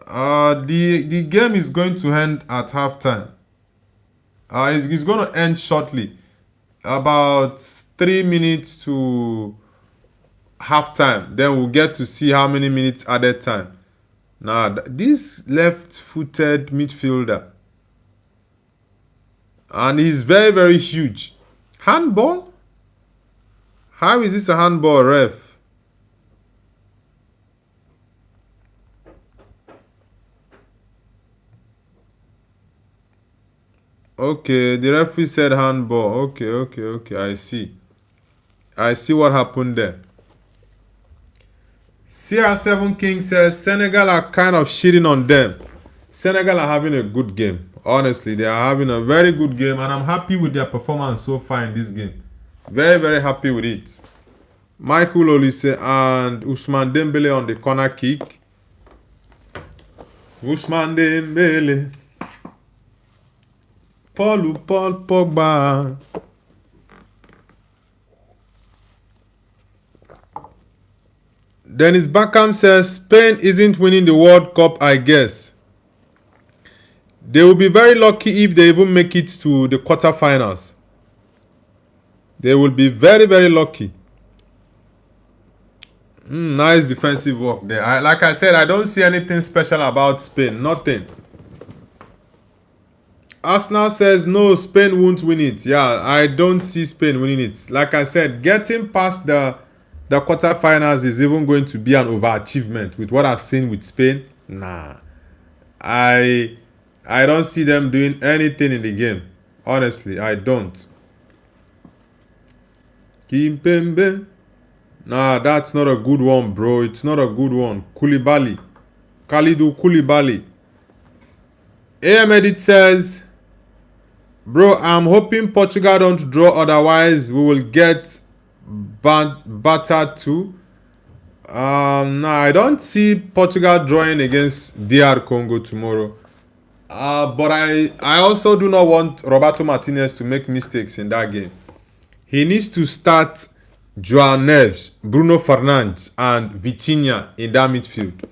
The game is going to end at halftime. It's going to end shortly. about 3 minutes to halftime. Then we'll get to see how many minutes added time. Now, this left-footed midfielder, and he's very, very huge. Handball? How is this a handball, ref? Okay, the referee said handball. Okay. I see what happened there. CR7 King says Senegal are kind of shitting on them. Senegal are having a good game. Honestly, they are having a very good game, and I'm happy with their performance so far in this game. Very, very happy with it. Michael Olise and Ousmane Dembele on the corner kick. Ousmane Dembele. Paul Pogba. Dennis Beckham says Spain isn't winning the World Cup, I guess. They will be very lucky if they even make it to the quarterfinals. They will be very, very lucky. Nice defensive work there. Like I said, I don't see anything special about Spain. Nothing. Arsenal says no, Spain won't win it. Yeah, I don't see Spain winning it. Like I said, getting past the quarterfinals is even going to be an overachievement with what I've seen with Spain. Nah. I don't see them doing anything in the game. Honestly, I don't. Kimpembe. Nah, that's not a good one, bro. It's not a good one. Koulibaly. Kalidou Koulibaly. AM Edit says, bro, I'm hoping Portugal don't draw, otherwise we will get battered too. Nah, I don't see Portugal drawing against DR Congo tomorrow. But I also do not want Roberto Martinez to make mistakes in that game. He needs to start João Neves, Bruno Fernandes, and Vitinha in that midfield.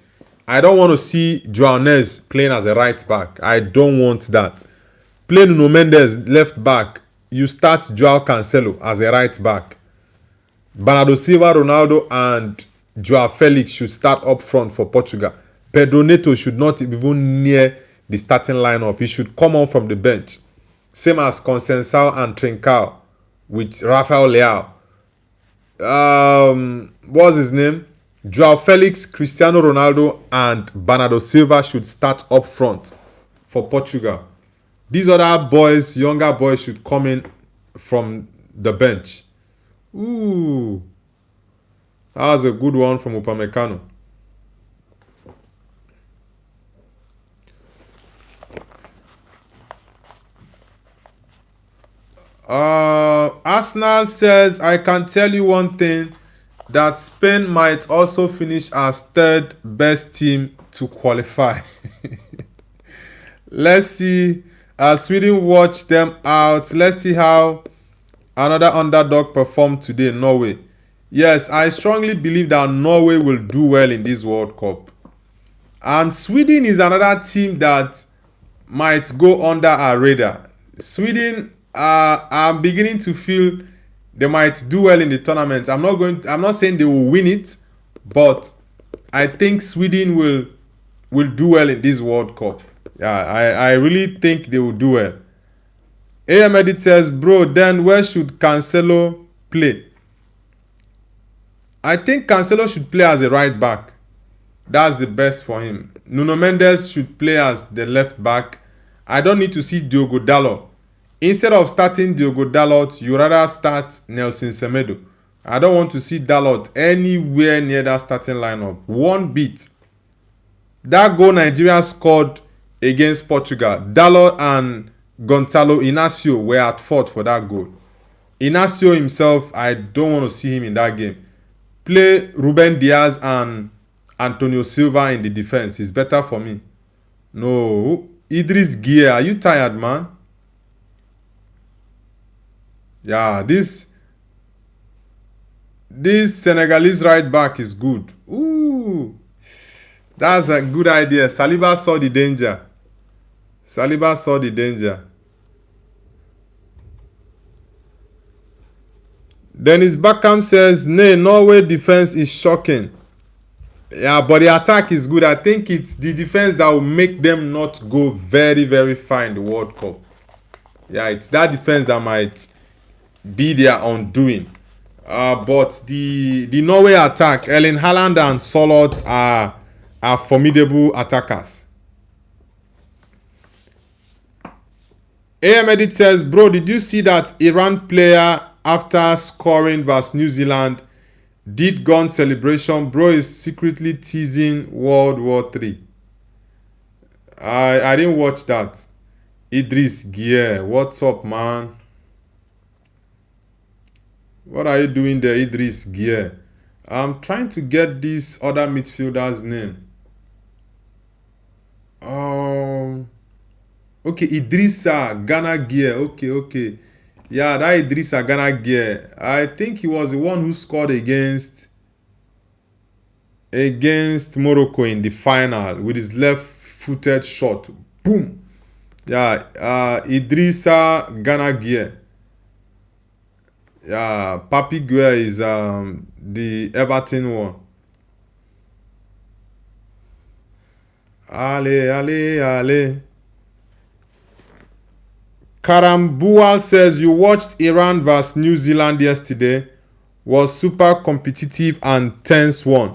I don't want to see João Neves playing as a right back. I don't want that. Play Nuno Mendes left back. You start João Cancelo as a right back. Bernardo Silva, Ronaldo, and João Felix should start up front for Portugal. Pedro Neto should not even near the starting lineup. He should come on from the bench. Same as Conceição and Trincao with Rafael Leao. What's his name? João Felix, Cristiano Ronaldo, and Bernardo Silva should start up front for Portugal. These other boys, younger boys, should come in from the bench. Ooh. That was a good one from Upamecano. Arsenal says, I can tell you one thing, that Spain might also finish as third best team to qualify. Let's see. Sweden watch them out. Let's see how another underdog performed today, Norway. Yes, I strongly believe that Norway will do well in this World Cup. And Sweden is another team that might go under our radar. Sweden, I'm beginning to feel they might do well in the tournament. I'm not saying they will win it, but I think Sweden will do well in this World Cup. Yeah, I really think they will do well. AM Edit says, bro, then where should Cancelo play? I think Cancelo should play as a right back. That's the best for him. Nuno Mendes should play as the left back. I don't need to see Diogo Dalot. Instead of starting Diogo Dalot, you rather start Nelson Semedo. I don't want to see Dalot anywhere near that starting lineup. One bit. That goal Nigeria scored against Portugal, Dalot and Gonzalo Inacio were at fault for that goal. Inacio himself, I don't want to see him in that game. Play Ruben Diaz and Antonio Silva in the defense. It's better for me. No. Idris Gueye, are you tired, man? Yeah, this Senegalese right back is good. Ooh. That's a good idea. Saliba saw the danger. Saliba saw the danger. Dennis Beckham says, "Nay, Norway defense is shocking." Yeah, but the attack is good. I think it's the defense that will make them not go very, very far in the World Cup. Yeah, it's that defense that might be their undoing. But the Norway attack, Erling Haaland and Solot are formidable attackers. AM Edit says, "Bro, did you see that Iran player after scoring vs New Zealand did gun celebration? Bro is secretly teasing World War III." I didn't watch that. Idris Gier, what's up, man? What are you doing there, Idris Gier? I'm trying to get this other midfielder's name. Okay, Idrissa Gana Gier. Okay. Yeah, that Idrissa Gana Gier. I think he was the one who scored against Morocco in the final with his left-footed shot. Boom. Yeah, Idrissa Gana Gier. Yeah, Papi Gueye is the Everton one. Ale. Karambual says, "You watched Iran vs New Zealand yesterday. Was super competitive and tense one."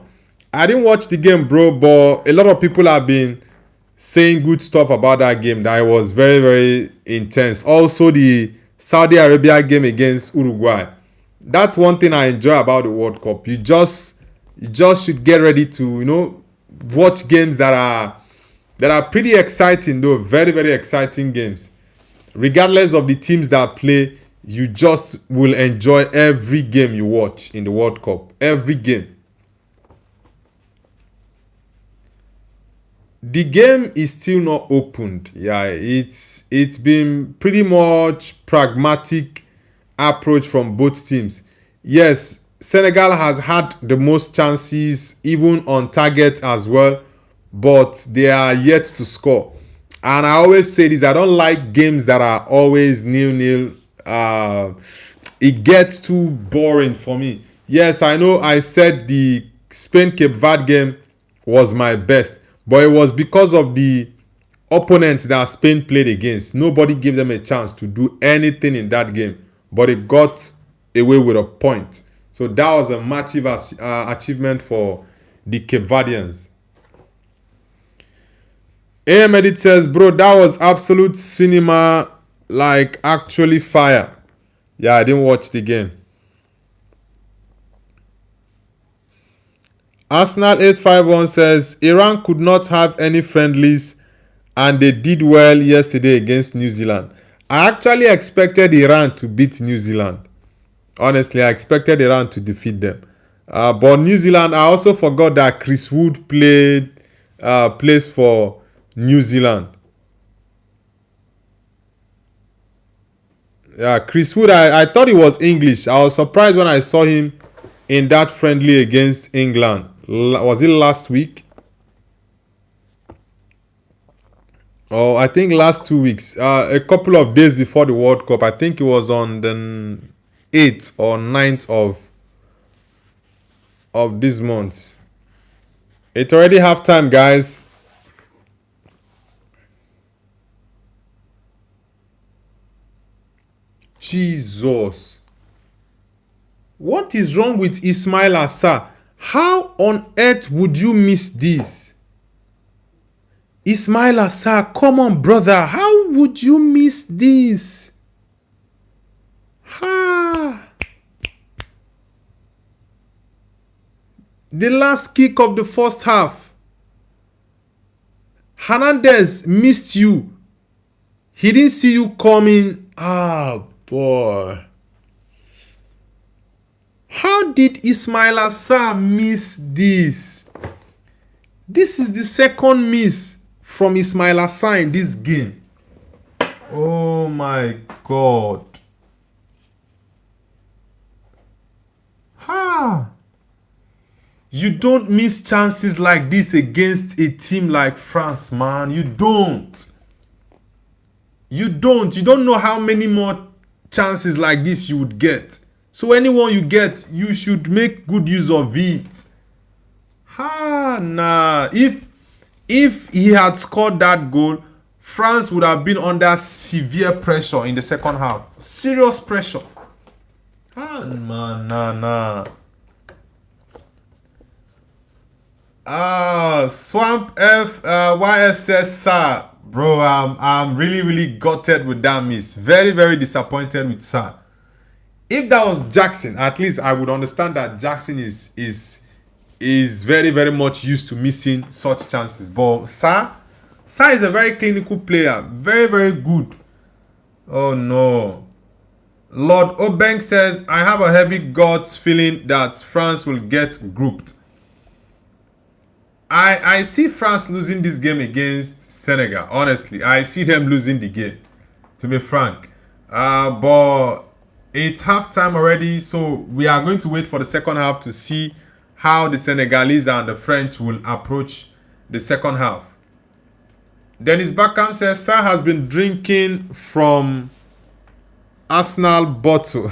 I didn't watch the game, bro, but a lot of people have been saying good stuff about that game. That it was very, very intense. Also, the Saudi Arabia game against Uruguay. That's one thing I enjoy about the World Cup. You just should get ready to watch games that are pretty exciting, though. Very, very exciting games. Regardless of the teams that play, you just will enjoy every game you watch in the World Cup. Every game. The game is still not opened. Yeah, it's been pretty much pragmatic approach from both teams. Yes, Senegal has had the most chances, even on target as well, but they are yet to score. And I always say this, I don't like games that are always 0-0. It gets too boring for me. Yes, I know I said the Spain-Cape Verde game was my best, but it was because of the opponents that Spain played against. Nobody gave them a chance to do anything in that game, but it got away with a point. So that was a massive achievement for the Cape Verdeans. AM Edit says, "Bro, that was absolute cinema, like actually fire." Yeah, I didn't watch the game. Arsenal 851 says, "Iran could not have any friendlies and they did well yesterday against New Zealand." I actually expected Iran to beat New Zealand. Honestly, I expected Iran to defeat them. But New Zealand, I also forgot that Chris Wood plays for New Zealand. Yeah, Chris Wood, I thought he was English. I was surprised when I saw him in that friendly against England. Was it last week? Oh, I think last 2 weeks. A couple of days before the World Cup. I think it was on the 8th or 9th of this month. It's already halftime, guys. Jesus. What is wrong with Ismail Assar? How on earth would you miss this? Ismail Assar, come on, brother. How would you miss this? The last kick of the first half. Hernandez missed you. He didn't see you coming. Boy. How did Ismail Assar miss this? This is the second miss from Ismail Assar in this game. Oh my God. You don't miss chances like this against a team like France, man. You don't. You don't know how many more chances like this you would get. So anyone you get, you should make good use of it. Nah. If he had scored that goal, France would have been under severe pressure in the second half. Serious pressure. Man, nah. Swamp YF says, sir, bro, I'm really gutted with that miss. Very disappointed with sir. If that was Jackson, at least I would understand that Jackson is very much used to missing such chances. But sir is a very clinical player, very good. Oh no. Lord Obank says, I have a heavy gut feeling that France will get grouped. I see France losing this game against Senegal. Honestly, I see them losing the game, to be frank. But it's halftime already, so we are going to wait for the second half to see how the Senegalese and the French will approach the second half. Dennis Bakam says, Sir has been drinking from Arsenal bottle.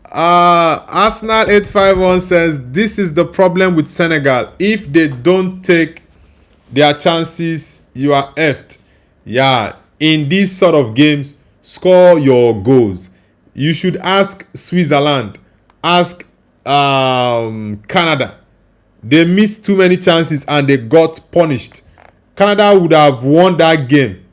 Arsenal 851 says, this is the problem with Senegal. If they don't take their chances, you are effed. Yeah, in these sort of games, score your goals. You should ask Switzerland, ask Canada. They missed too many chances and they got punished. Canada would have won that game,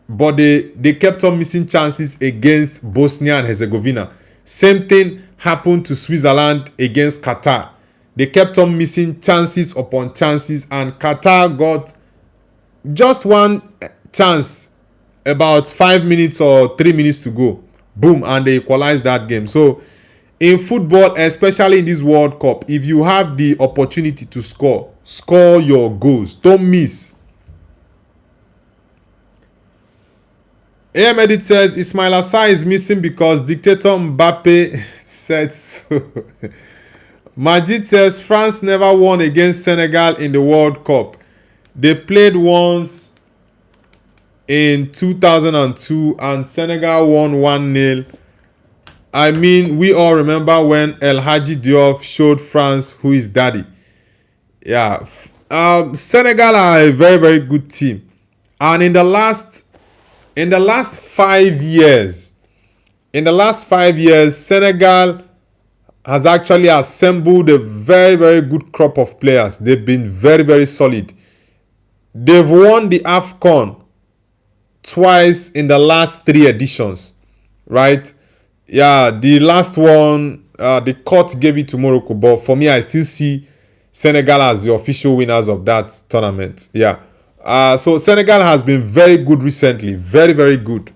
but they kept on missing chances against Bosnia and Herzegovina. Same thing happened to Switzerland against Qatar. They kept on missing chances upon chances, and Qatar got just one chance about 5 minutes or 3 minutes to go. Boom, and they equalized that game. So in football, especially in this World Cup, if you have the opportunity to score your goals. Don't miss. AM Edit says Ismail Assar is missing because dictator Mbappe said so. Majid says France never won against Senegal in the World Cup. They played once in 2002 and Senegal won 1-0. I mean, we all remember when El Hadji Diouf showed France who is daddy. Yeah. Senegal are a very good team. And in the last 5 years, Senegal has actually assembled a very good crop of players. They've been very solid. They've won the AFCON twice in the last 3 editions, right? Yeah, the last one, the court gave it to Morocco, but for me, I still see Senegal as the official winners of that tournament. Yeah. So Senegal has been very good recently. Very good.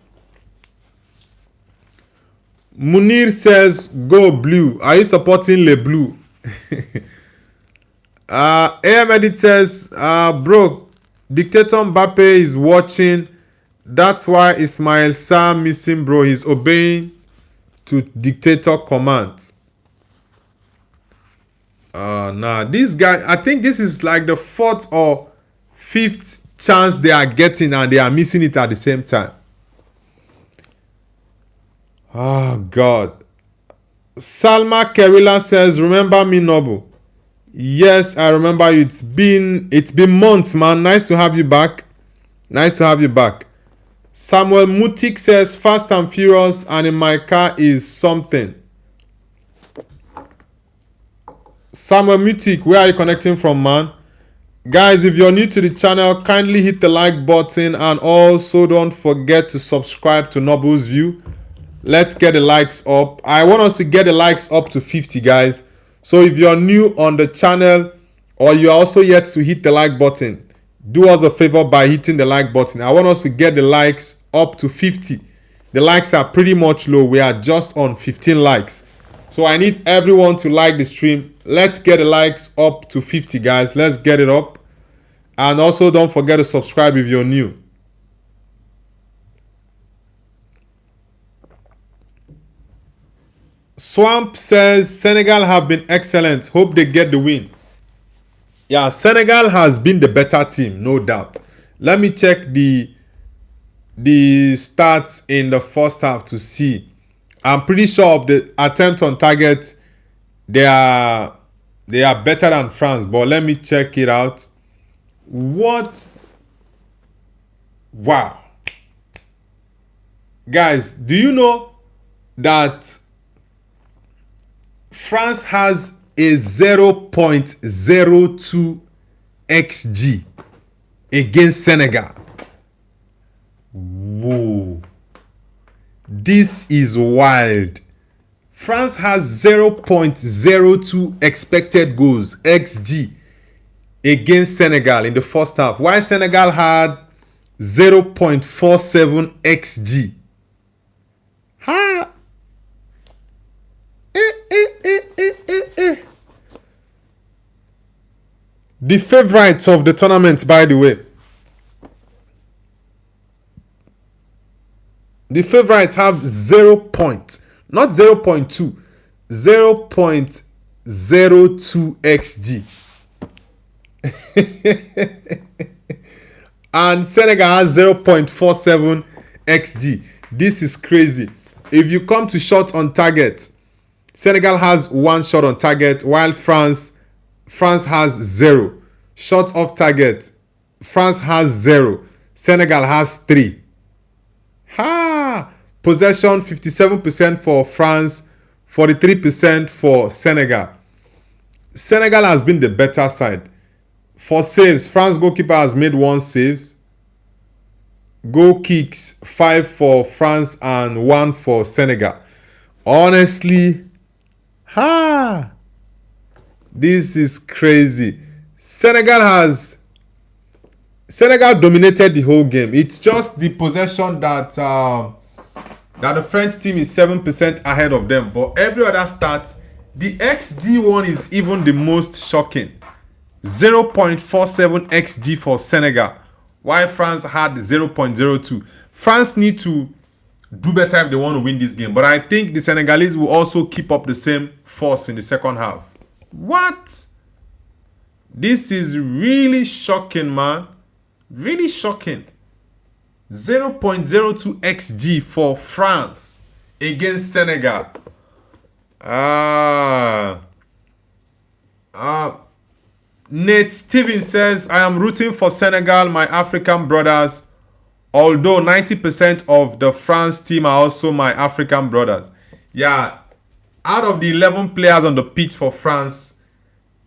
Munir says, go blue. Are you supporting Le Blue? AM Edit says, bro, Dictator Mbappe is watching. That's why Ismail Sarr missing, bro. He's obeying to dictator commands. Nah, this guy, I think this is like the 4th or 5th chance they are getting and they are missing it at the same time. Oh God. Salma Kerila says, remember me, Nobu? Yes, I remember you. It's been months, man. Nice to have you back. Samuel Mutik says, Fast and Furious and in my car is something. Samuel Mutik, where are you connecting from, man? Guys, if you're new to the channel, kindly hit the like button and also don't forget to subscribe to Noble's View. Let's get the likes up. I want us to get the likes up to 50, guys. So if you're new on the channel or you're also yet to hit the like button, do us a favor by hitting the like button. I want us to get the likes up to 50. The likes are pretty much low. We are just on 15 likes. So I need everyone to like the stream. Let's get the likes up to 50, guys. Let's get it up. And also don't forget to subscribe if you're new. Swamp says Senegal have been excellent. Hope they get the win. Yeah, Senegal has been the better team, no doubt. Let me check the the stats in the first half to see. I'm pretty sure of the attempt on target, they are better than France, but let me check it out. What? Wow. Guys, do you know that France has a 0.02 xg against Senegal? Whoa. This is wild. France has 0.02 expected goals, xg, against Senegal in the first half, while Senegal had 0.47 xg. Ha! The favorites of the tournament, by the way. The favorites have 0 point, not 0.2, 0.02 xg. And Senegal has 0.47 xg. This is crazy. If you come to shot on target, Senegal has 1 shot on target, while France has 0. Shot off target, France has 0. Senegal has 3. Ha! Possession 57% for France, 43% for Senegal. Senegal has been the better side. For saves, France goalkeeper has made 1 save. Goal kicks 5 for France and 1 for Senegal. Honestly, this is crazy. Senegal dominated the whole game. It's just the possession that the French team is 7% ahead of them. But every other stat, the XG one is even the most shocking. 0.47 XG for Senegal, while France had 0.02. France need to do better if they want to win this game. But I think the Senegalese will also keep up the same force in the second half. What? This is really shocking, man. Really shocking. 0.02 xg for France against Senegal. Nate Steven says, I am rooting for Senegal, my African brothers, although 90% of the France team are also my African brothers. Yeah, out of the 11 players on the pitch for France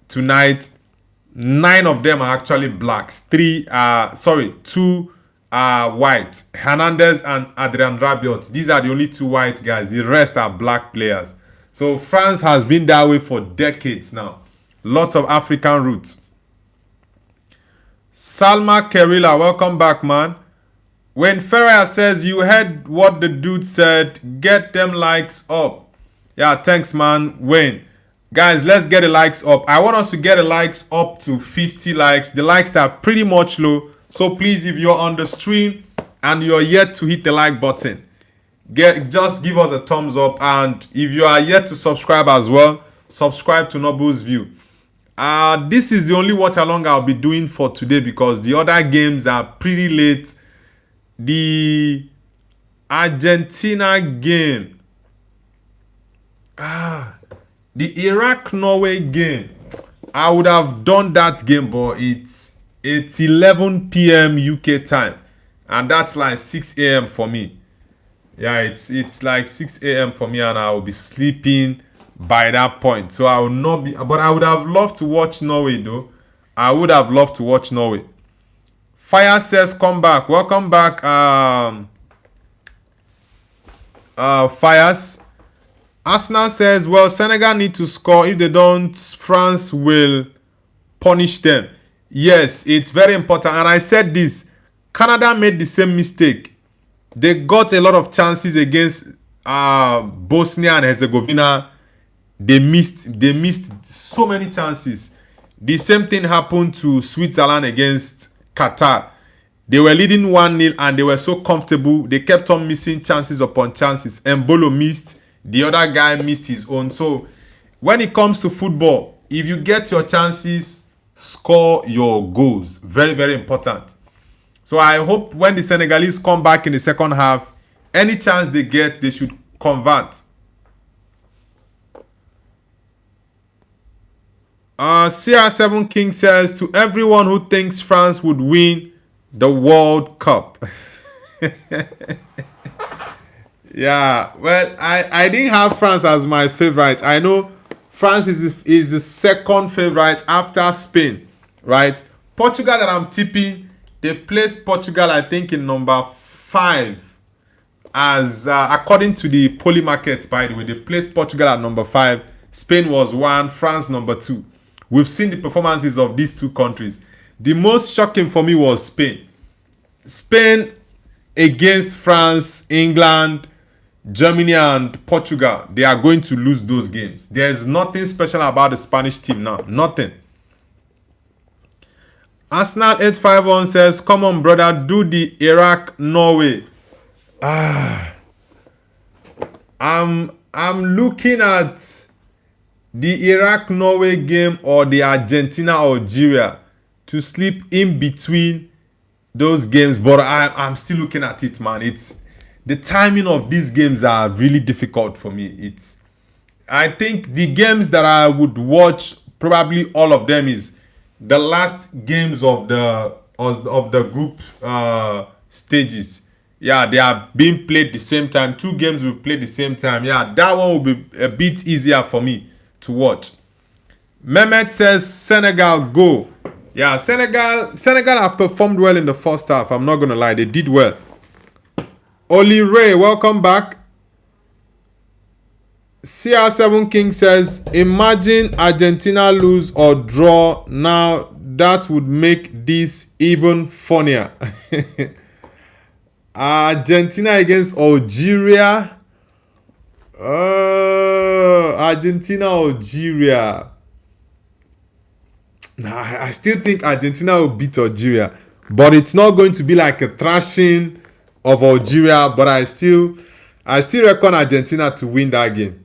tonight, 9 of them are actually blacks. 2 are white. Hernandez and Adrien Rabiot. These are the only 2 white guys. The rest are black players. So France has been that way for decades now. Lots of African roots. Salma Kerila, welcome back, man. When Ferrer says, you heard what the dude said, get them likes up. Yeah, thanks, man. Wayne. Guys, let's get the likes up. I want us to get the likes up to 50 likes. The likes are pretty much low. So please, if you're on the stream and you're yet to hit the like button, just give us a thumbs up. And if you are yet to subscribe as well, subscribe to Nobu's View. This is the only watch along I'll be doing for today because the other games are pretty late. The Argentina game. The Iraq-Norway game. I would have done that game, but it's 11 p.m. UK time. And that's like 6 a.m. for me. Yeah, it's like 6 a.m. for me, and I will be sleeping by that point. So I will not be, but I would have loved to watch Norway though. I would have loved to watch Norway. Fire says, come back. Welcome back, Fires. Arsenal says, well, Senegal need to score. If they don't, France will punish them. Yes, it's very important. And I said this. Canada made the same mistake. They got a lot of chances against Bosnia and Herzegovina. They missed so many chances. The same thing happened to Switzerland against Qatar. They were leading 1-0 and they were so comfortable. They kept on missing chances upon chances. Mbolo missed. The other guy missed his own. So when it comes to football, if you get your chances, score your goals. Very, very important. So I hope when the Senegalese come back in the second half, any chance they get, they should convert. CR7 King says, to everyone who thinks France would win the World Cup. Yeah, well, I didn't have France as my favorite. I know France is the second favorite after Spain, right? Portugal that I'm tipping, they placed Portugal, I think, in number 5. As according to the poly markets, by the way, they placed Portugal at number 5. Spain was 1, France number 2. We've seen the performances of these two countries. The most shocking for me was Spain. Spain against France, England, Germany and Portugal. They are going to lose those games. There's nothing special about the Spanish team now. Nothing. Arsenal 851 says, come on, brother, do the Iraq-Norway. I'm looking at the Iraq-Norway game or the Argentina-Algeria to sleep in between those games, but I'm still looking at it, man. It's the timing of these games are really difficult for me. I think the games that I would watch, probably all of them, is the last games of the group stages. Yeah, they are being played the same time. 2 games will play the same time. Yeah, that one will be a bit easier for me to watch. Mehmet says Senegal go. Yeah, Senegal have performed well in the first half. I'm not gonna lie, they did well. Oli Ray, welcome back. CR7 King says, imagine Argentina lose or draw now. That would make this even funnier. Argentina against Algeria. Argentina, Algeria. I still think Argentina will beat Algeria. But it's not going to be like a thrashing of Algeria. But I still reckon Argentina to win that game.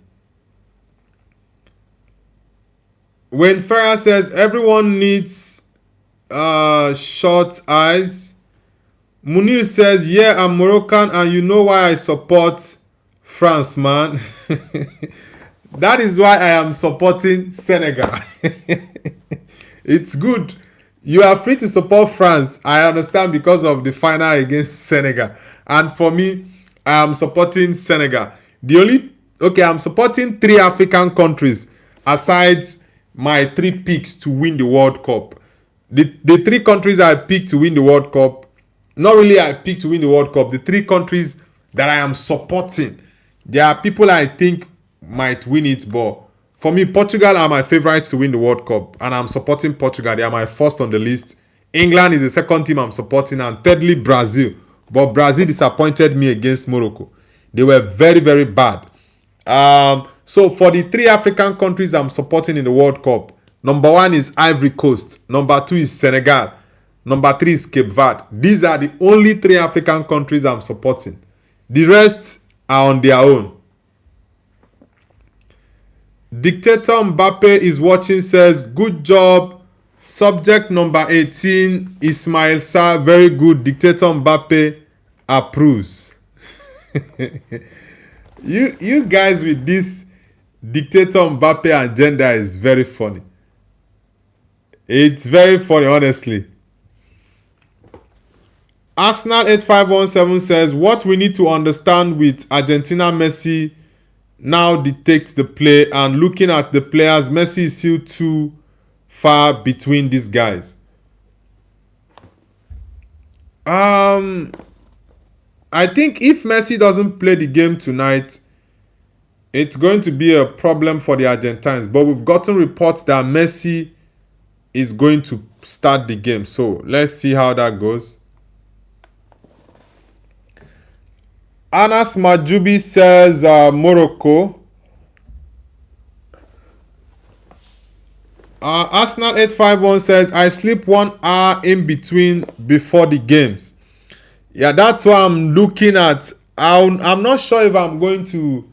When Farah says everyone needs short eyes. Munir says, yeah, I'm Moroccan and you know why I support France, man. That is why I am supporting Senegal. It's good. You are free to support France. I understand because of the final against Senegal. And for me, I am supporting Senegal. I'm supporting 3 African countries aside my 3 picks to win the World Cup. The 3 countries I picked to win the World Cup, not really I picked to win the World Cup, the 3 countries that I am supporting, there are people I think might win it, but for me, Portugal are my favorites to win the World Cup, and I'm supporting Portugal. They are my first on the list. England is the second team I'm supporting, and thirdly, Brazil. But Brazil disappointed me against Morocco. They were very, very bad. So for the 3 African countries I'm supporting in the World Cup, number 1 is Ivory Coast. Number 2 is Senegal. Number 3 is Cape Verde. These are the only 3 African countries I'm supporting. The rest are on their own. Dictator Mbappe is watching, says, good job. Subject number 18, Ismail Sarr, very good. Dictator Mbappe approves. You guys with this Dictator Mbappe agenda is very funny. It's very funny, honestly. Arsenal 8517 says, what we need to understand with Argentina, Messi now dictates the play, and looking at the players, Messi is still too far between these guys. I think if Messi doesn't play the game tonight, it's going to be a problem for the Argentines. But we've gotten reports that Messi is going to start the game. So let's see how that goes. Anas Majubi says Morocco. Arsenal 851 says, I sleep 1 hour in between before the games. Yeah, that's why I'm looking at. I'm not sure if I'm going to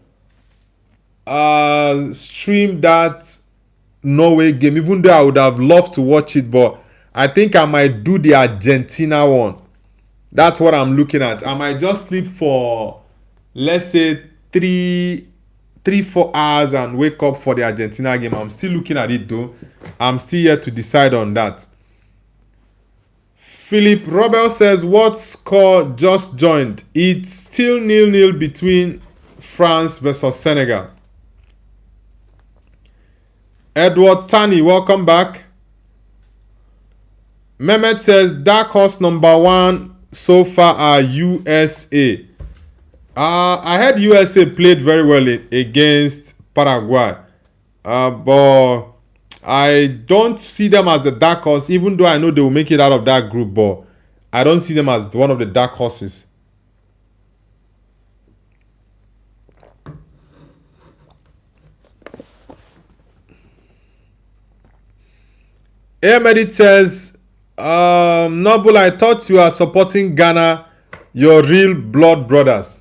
stream that Norway game, even though I would have loved to watch it, but I think I might do the Argentina one. That's what I'm looking at. I might just sleep for, let's say, 4 hours and wake up for the Argentina game. I'm still looking at it though. I'm still yet to decide on that. Philip Robel says, what score just joined? It's still 0-0 between France versus Senegal. Edward Tani, welcome back. Mehmet says, dark horse number 1 so far are USA. I heard USA played very well against Paraguay. But I don't see them as the dark horse, even though I know they will make it out of that group, but I don't see them as one of the dark horses. Ahmed says, Noble, I thought you are supporting Ghana, your real blood brothers.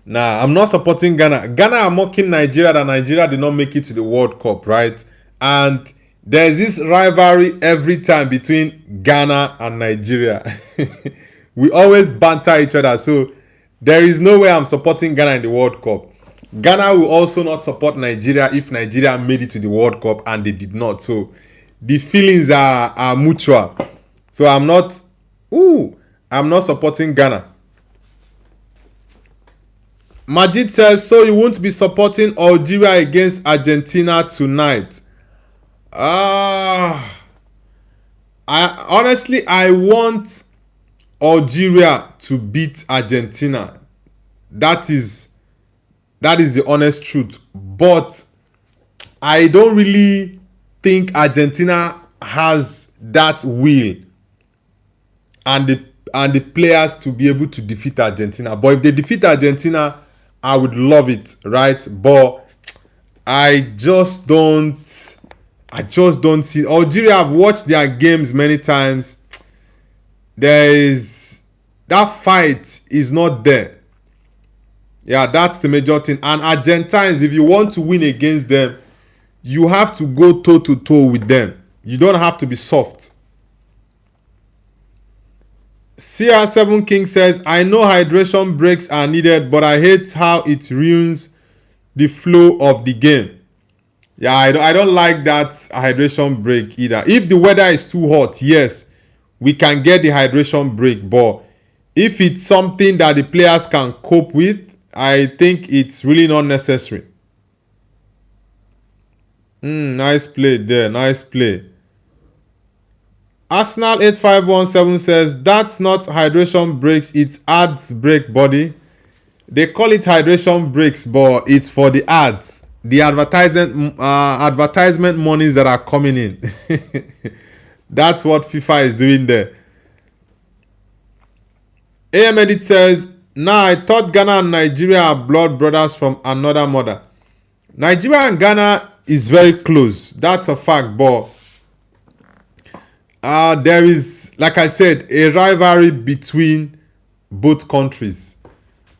Nah, I'm not supporting Ghana. Ghana are mocking Nigeria that Nigeria did not make it to the World Cup, right? And there's this rivalry every time between Ghana and Nigeria. We always banter each other, so there is no way I'm supporting Ghana in the World Cup. Ghana will also not support Nigeria if Nigeria made it to the World Cup and they did not. So the feelings are mutual. So I'm not supporting Ghana. Majid says, so you won't be supporting Algeria against Argentina tonight? I want Algeria to beat Argentina. That is the honest truth. But I don't really think Argentina has that will and the players to be able to defeat Argentina. But if they defeat Argentina, I would love it, right? But I just don't see. Algeria, I've watched their games many times. That fight is not there. Yeah, that's the major thing. And Argentines, if you want to win against them, you have to go toe to toe with them. You don't have to be soft. CR7 King says, I know hydration breaks are needed, but I hate how it ruins the flow of the game. Yeah, I don't like that hydration break either. If the weather is too hot, yes, we can get the hydration break. But if it's something that the players can cope with, I think it's really not necessary. Nice play there. Nice play. Arsenal 8517 says, that's not hydration breaks, it's ads break, buddy. They call it hydration breaks, but it's for the ads. The advertisement monies that are coming in. That's what FIFA is doing there. AM Edit says, I thought Ghana and Nigeria are blood brothers from another mother. Nigeria and Ghana is very close. That's a fact, but there is, like I said, a rivalry between both countries.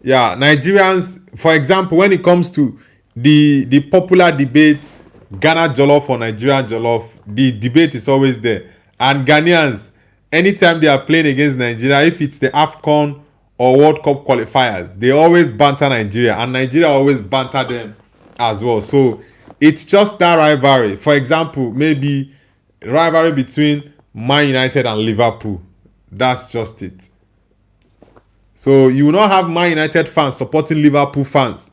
Yeah, Nigerians, for example, when it comes to the popular debate, Ghana Jollof or Nigerian Jollof, the debate is always there. And Ghanaians, anytime they are playing against Nigeria, if it's the AFCON or World Cup qualifiers, they always banter Nigeria, and Nigeria always banter them as well. So it's just that rivalry. For example, maybe rivalry between Man United and Liverpool. That's just it. So you will not have Man United fans supporting Liverpool fans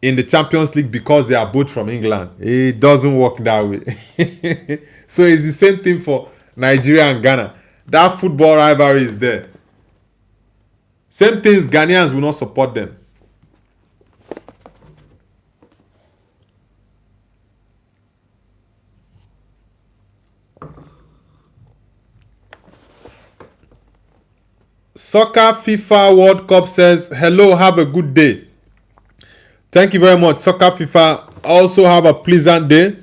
in the Champions League because they are both from England. It doesn't work that way. So it's the same thing for Nigeria and Ghana. That football rivalry is there. Same things, Ghanaians will not support them. Soccer FIFA World Cup says, hello, have a good day. Thank you very much. Soccer FIFA, also have a pleasant day.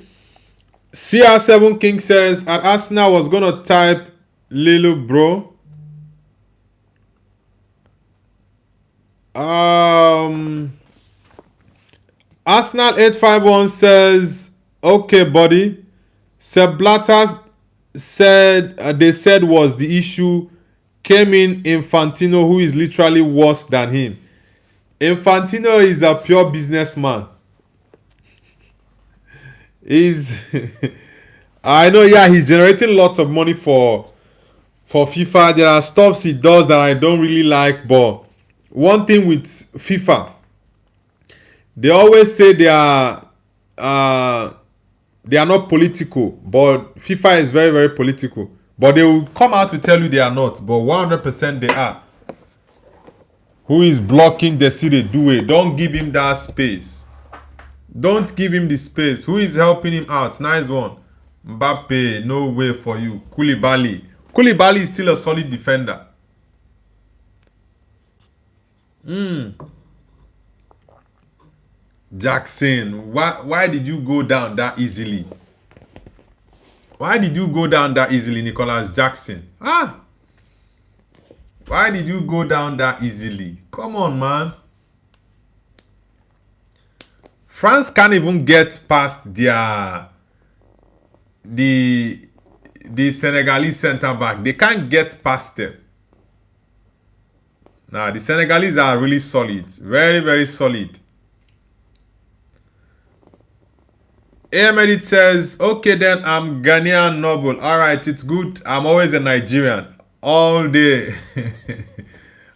CR7 King says, at Arsenal, was going to type little bro. Arsenal 851 says, okay, buddy. Sepp Blatter said, they said was the issue came in Infantino, who is literally worse than him. Infantino is a pure businessman. He's I know, yeah, he's generating lots of money for FIFA. There are stuffs he does that I don't really like, but one thing with FIFA, they always say they are not political, but FIFA is very, very political. But they will come out to tell you they are not, but 100% they are. Who is blocking Desire Doué? Don't give him that space. Don't give him the space. Who is helping him out? Nice one. Mbappe, no way for you. Koulibaly. Koulibaly is still a solid defender. Jackson, why did you go down that easily? Why did you go down that easily, Nicholas Jackson? Why did you go down that easily? Come on, man. France can't even get past the Senegalese centre back. They can't get past them. Nah, the Senegalese are really solid. Very, very solid. Ahmed says, okay then, I'm Ghanaian noble. Alright, it's good. I'm always a Nigerian. All day.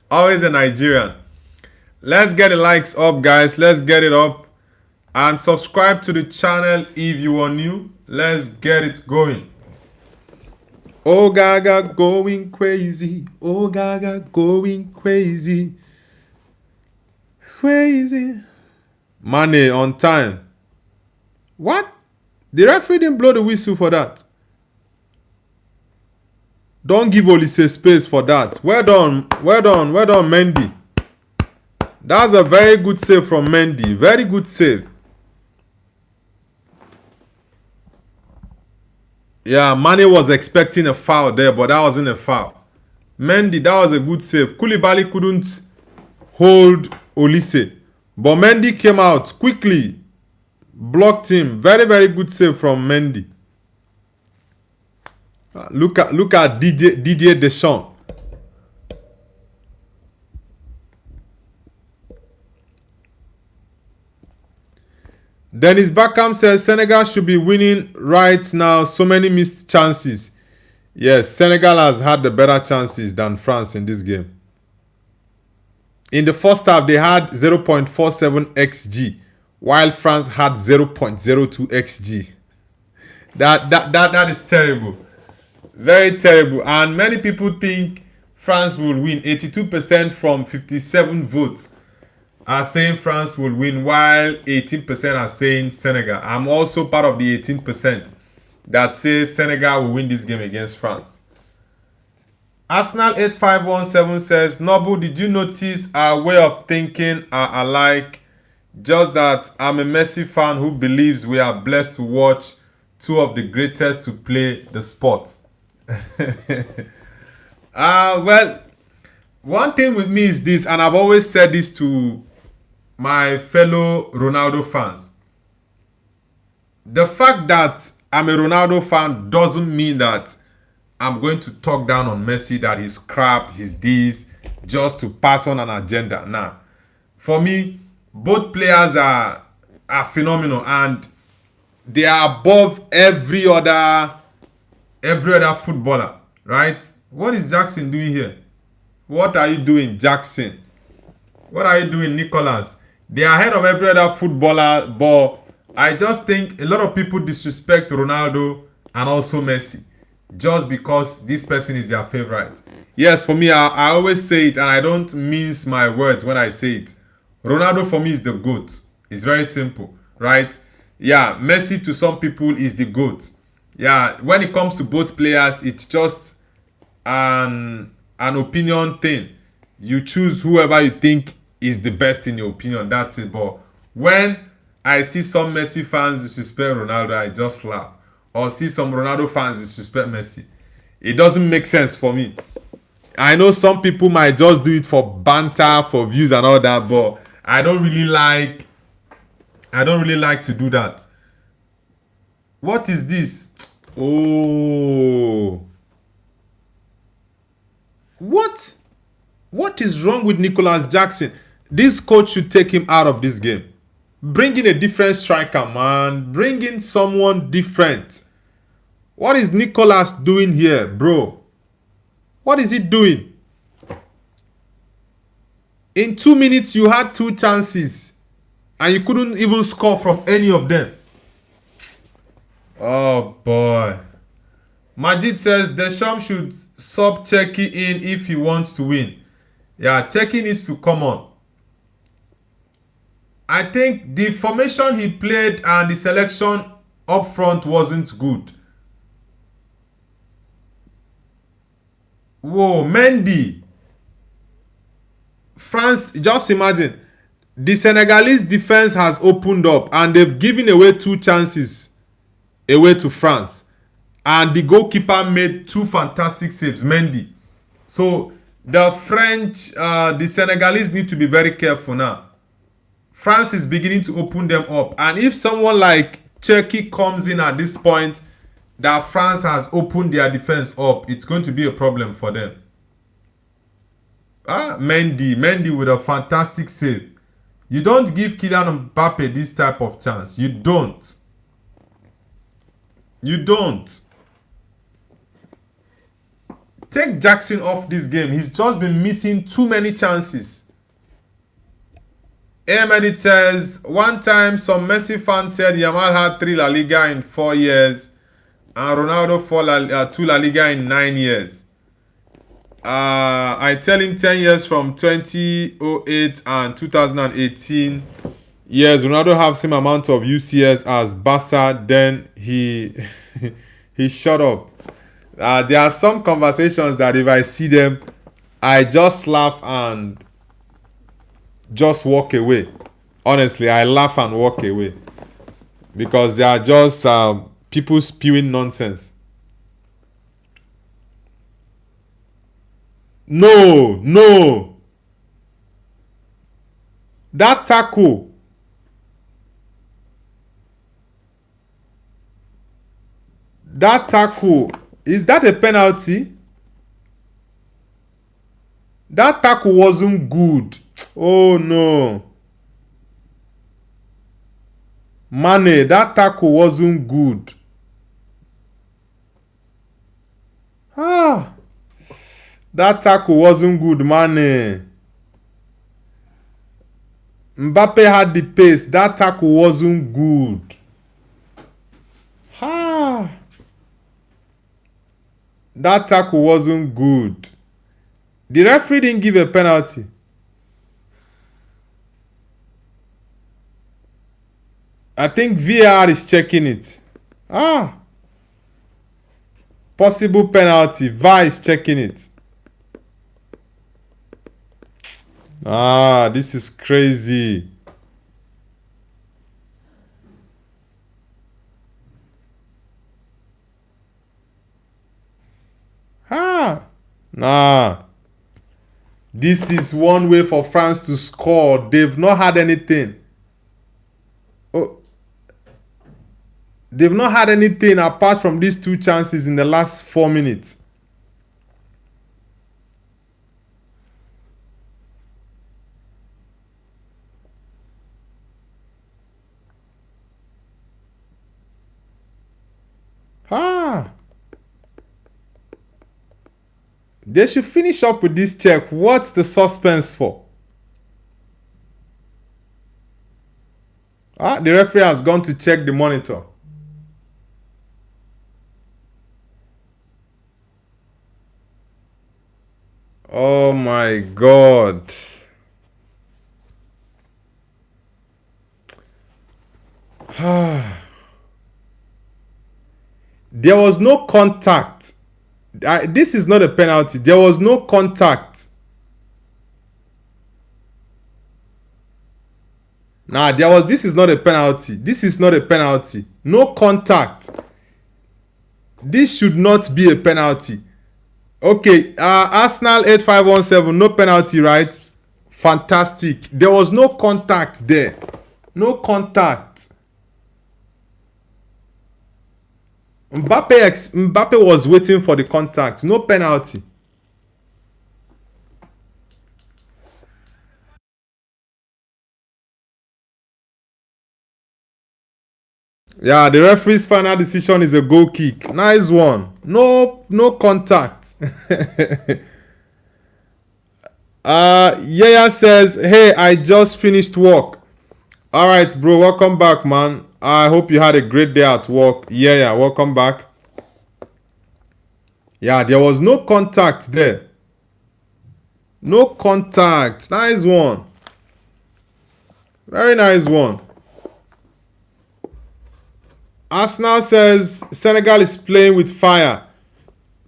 Always a Nigerian. Let's get the likes up, guys. Let's get it up. And subscribe to the channel if you are new. Let's get it going. Oh Gaga going crazy. Oh Gaga going crazy. Crazy. Money on time. What? The referee didn't blow the whistle for that. Don't give Olise space for that. Well done. Well done. Well done, Mendy. That's a very good save from Mendy. Very good save. Yeah, Mane was expecting a foul there, but that wasn't a foul. Mendy, that was a good save. Koulibaly couldn't hold Olise. But Mendy came out quickly. Blocked him. Very, very good save from Mendy. Look at Didier Deschamps. Dennis Beckham says Senegal should be winning right now. So many missed chances. Yes, Senegal has had the better chances than France in this game. In the first half, they had 0.47 XG, while France had 0.02 XG. That is terrible. Very terrible. And many people think France will win. 82% from 57 votes are saying France will win, while 18% are saying Senegal. I'm also part of the 18% that says Senegal will win this game against France. Arsenal 8517 says, Noble, did you notice our way of thinking are alike? Just that I'm a Messi fan who believes we are blessed to watch two of the greatest to play the sport. Well, one thing with me is this, and I've always said this to my fellow Ronaldo fans. The fact that I'm a Ronaldo fan doesn't mean that I'm going to talk down on Messi, that he's crap, he's this, just to pass on an agenda. Nah. For me, both players are phenomenal, and they are above every other footballer, right? What is Jackson doing here? What are you doing, Jackson? What are you doing, Nicholas? They are ahead of every other footballer, but I just think a lot of people disrespect Ronaldo and also Messi just because this person is their favorite. Yes, for me, I always say it, and I don't mince my words when I say it. Ronaldo for me is the GOAT. It's very simple, right? Yeah, Messi to some people is the GOAT. Yeah, when it comes to both players, it's just an opinion thing. You choose whoever you think is the best in your opinion. That's it. But when I see some Messi fans disrespect Ronaldo, I just laugh. Or see some Ronaldo fans disrespect Messi. It doesn't make sense for me. I know some people might just do it for banter, for views and all that, but I don't really like to do that. What is this? Oh. What? What is wrong with Nicholas Jackson? This coach should take him out of this game. Bring in a different striker, man. Bring in someone different. What is Nicholas doing here, bro? What is he doing? In 2 minutes, you had 2 chances. And you couldn't even score from any of them. Oh, boy. Majid says Deschamps should sub Cherki in if he wants to win. Yeah, Cherki needs to come on. I think the formation he played and the selection up front wasn't good. Whoa, Mendy. France, just imagine. The Senegalese defense has opened up and they've given away 2 chances away to France. And the goalkeeper made 2 fantastic saves, Mendy. So the French, the Senegalese need to be very careful now. France is beginning to open them up. And if someone like Cherki comes in at this point, that France has opened their defense up, it's going to be a problem for them. Mendy with a fantastic save. You don't give Kylian Mbappe this type of chance. You don't. You don't. Take Jackson off this game. He's just been missing too many chances. Ahmed says, one time some Messi fans said Yamal had 3 La Liga in 4 years and Ronaldo 2 La Liga in 9 years. I tell him 10 years from 2008 and 2018 years. Ronaldo have same amount of UCS as Barca. Then he he shut up. There are some conversations that if I see them, I just laugh and just walk away. Honestly, I laugh and walk away because they are just people spewing nonsense. No. That tackle. Is that a penalty? That tackle wasn't good. Oh no. Mane, that tackle wasn't good. That tackle wasn't good, Mane. Mbappe had the pace. That tackle wasn't good. That tackle wasn't good. The referee didn't give a penalty. I think VAR is checking it. Possible penalty. VAR is checking it. This is crazy. Nah. This is one way for France to score. They've not had anything. They've not had anything apart from these 2 chances in the last 4 minutes. They should finish up with this check. What's the suspense for? The referee has gone to check the monitor. Oh my God. There was no contact. This is not a penalty. There was no contact. This is not a penalty. This is not a penalty. No contact. This should not be a penalty. Okay, Arsenal 8517, no penalty, right? Fantastic. There was no contact there. No contact. Mbappe was waiting for the contact. No penalty. Yeah, the referee's final decision is a goal kick. Nice one. No contact. Yaya says, hey, I just finished work. All right, bro, welcome back, man. I hope you had a great day at work. Yeah, welcome back. Yeah, there was no contact there. No contact. Nice one. Very nice one. Arsenal says Senegal is playing with fire.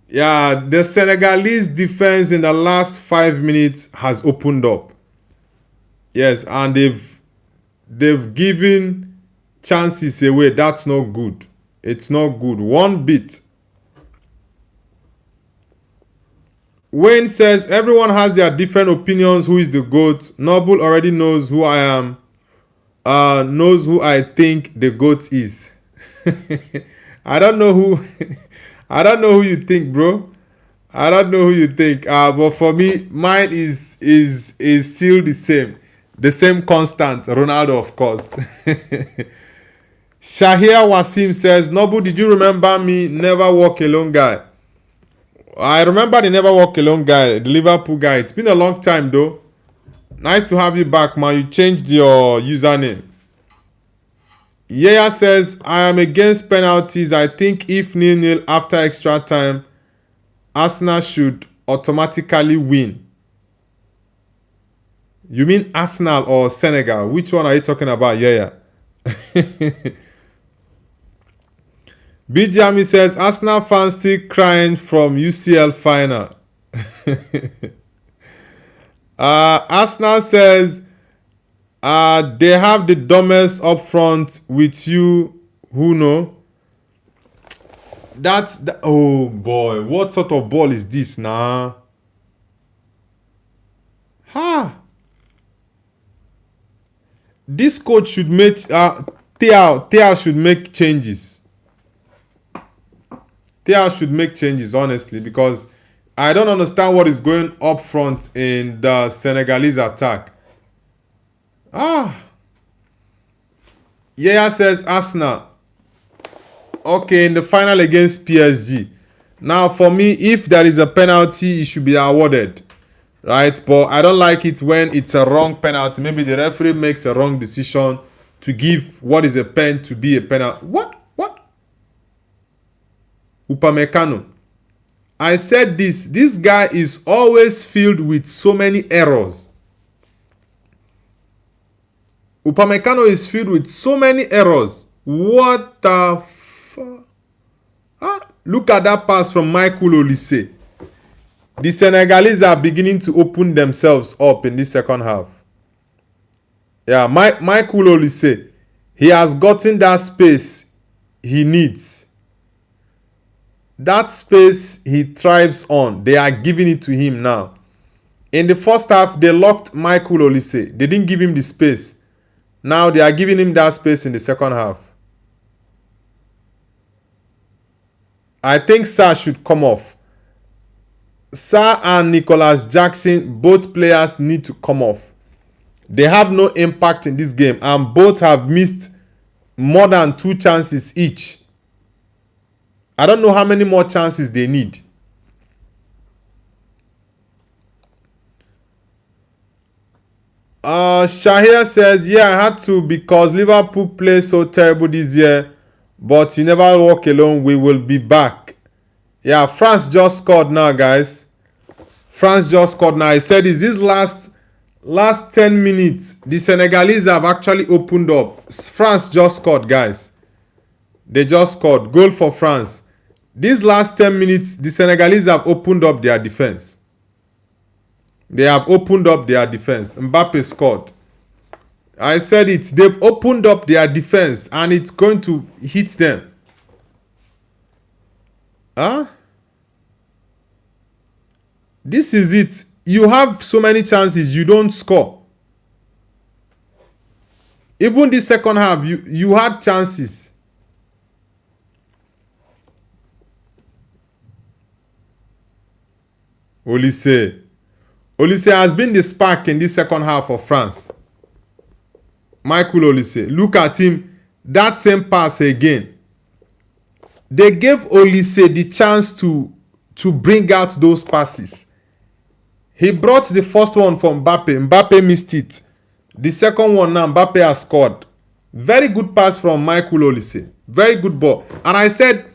Yeah, the Senegalese defense in the last 5 minutes has opened up. Yes, and they've given chances away. That's not good. It's not good. One bit. Wayne says everyone has their different opinions. Who is the GOAT? Noble already knows who I am. Knows who I think the GOAT is. I don't know who. I don't know who you think, bro. I don't know who you think. But for me, mine is still the same. The same constant. Ronaldo, of course. Shahir Wasim says, Nobu, did you remember me? Never walk alone guy. I remember the Never Walk Alone guy, the Liverpool guy. It's been a long time though. Nice to have you back, man. You changed your username. Yaya says, I am against penalties. I think if 0-0 after extra time, Arsenal should automatically win. You mean Arsenal or Senegal? Which one are you talking about, Yaya? Bijami says, Arsenal fans still crying from UCL final. Arsenal says, they have the dumbest up front with you who know. Oh boy, what sort of ball is this now? This coach should make Theo should make changes. Theo should make changes, honestly, because I don't understand what is going up front in the Senegalese attack. Yaya says Arsenal. Okay, in the final against PSG. Now, for me, if there is a penalty, it should be awarded. Right? But I don't like it when it's a wrong penalty. Maybe the referee makes a wrong decision to give what is a pen to be a penalty. What? Upamecano. I said this guy is always filled with so many errors. Upamecano is filled with so many errors. What the fuck? Look at that pass from Michael Olise. The Senegalese are beginning to open themselves up in this second half. Yeah, Michael Olise, he has gotten that space he needs. That space he thrives on, they are giving it to him now. In the first half, they locked Michael Olise. They didn't give him the space. Now they are giving him that space in the second half. I think Sarr should come off. Sarr and Nicholas Jackson, both players need to come off. They have no impact in this game, and both have missed more than 2 chances each. I don't know how many more chances they need. Shahir says, yeah, I had to because Liverpool play so terrible this year. But you never walk alone. We will be back. Yeah, France just scored now, guys. France just scored now. I said, is this last 10 minutes, the Senegalese have actually opened up. France just scored, guys. They just scored. Goal for France. These last 10 minutes, the Senegalese have opened up their defense. They have opened up their defense. Mbappe scored. I said it. They've opened up their defense and it's going to hit them. This is it. You have so many chances, you don't score. Even the second half, you had chances. Olise has been the spark in this second half of France. Michael Olise. Look at him that same pass again. They gave Olise the chance to bring out those passes. He brought the first one from Mbappe. Mbappe missed it. The second one now, Mbappe has scored. Very good pass from Michael Olise. Very good ball. And I said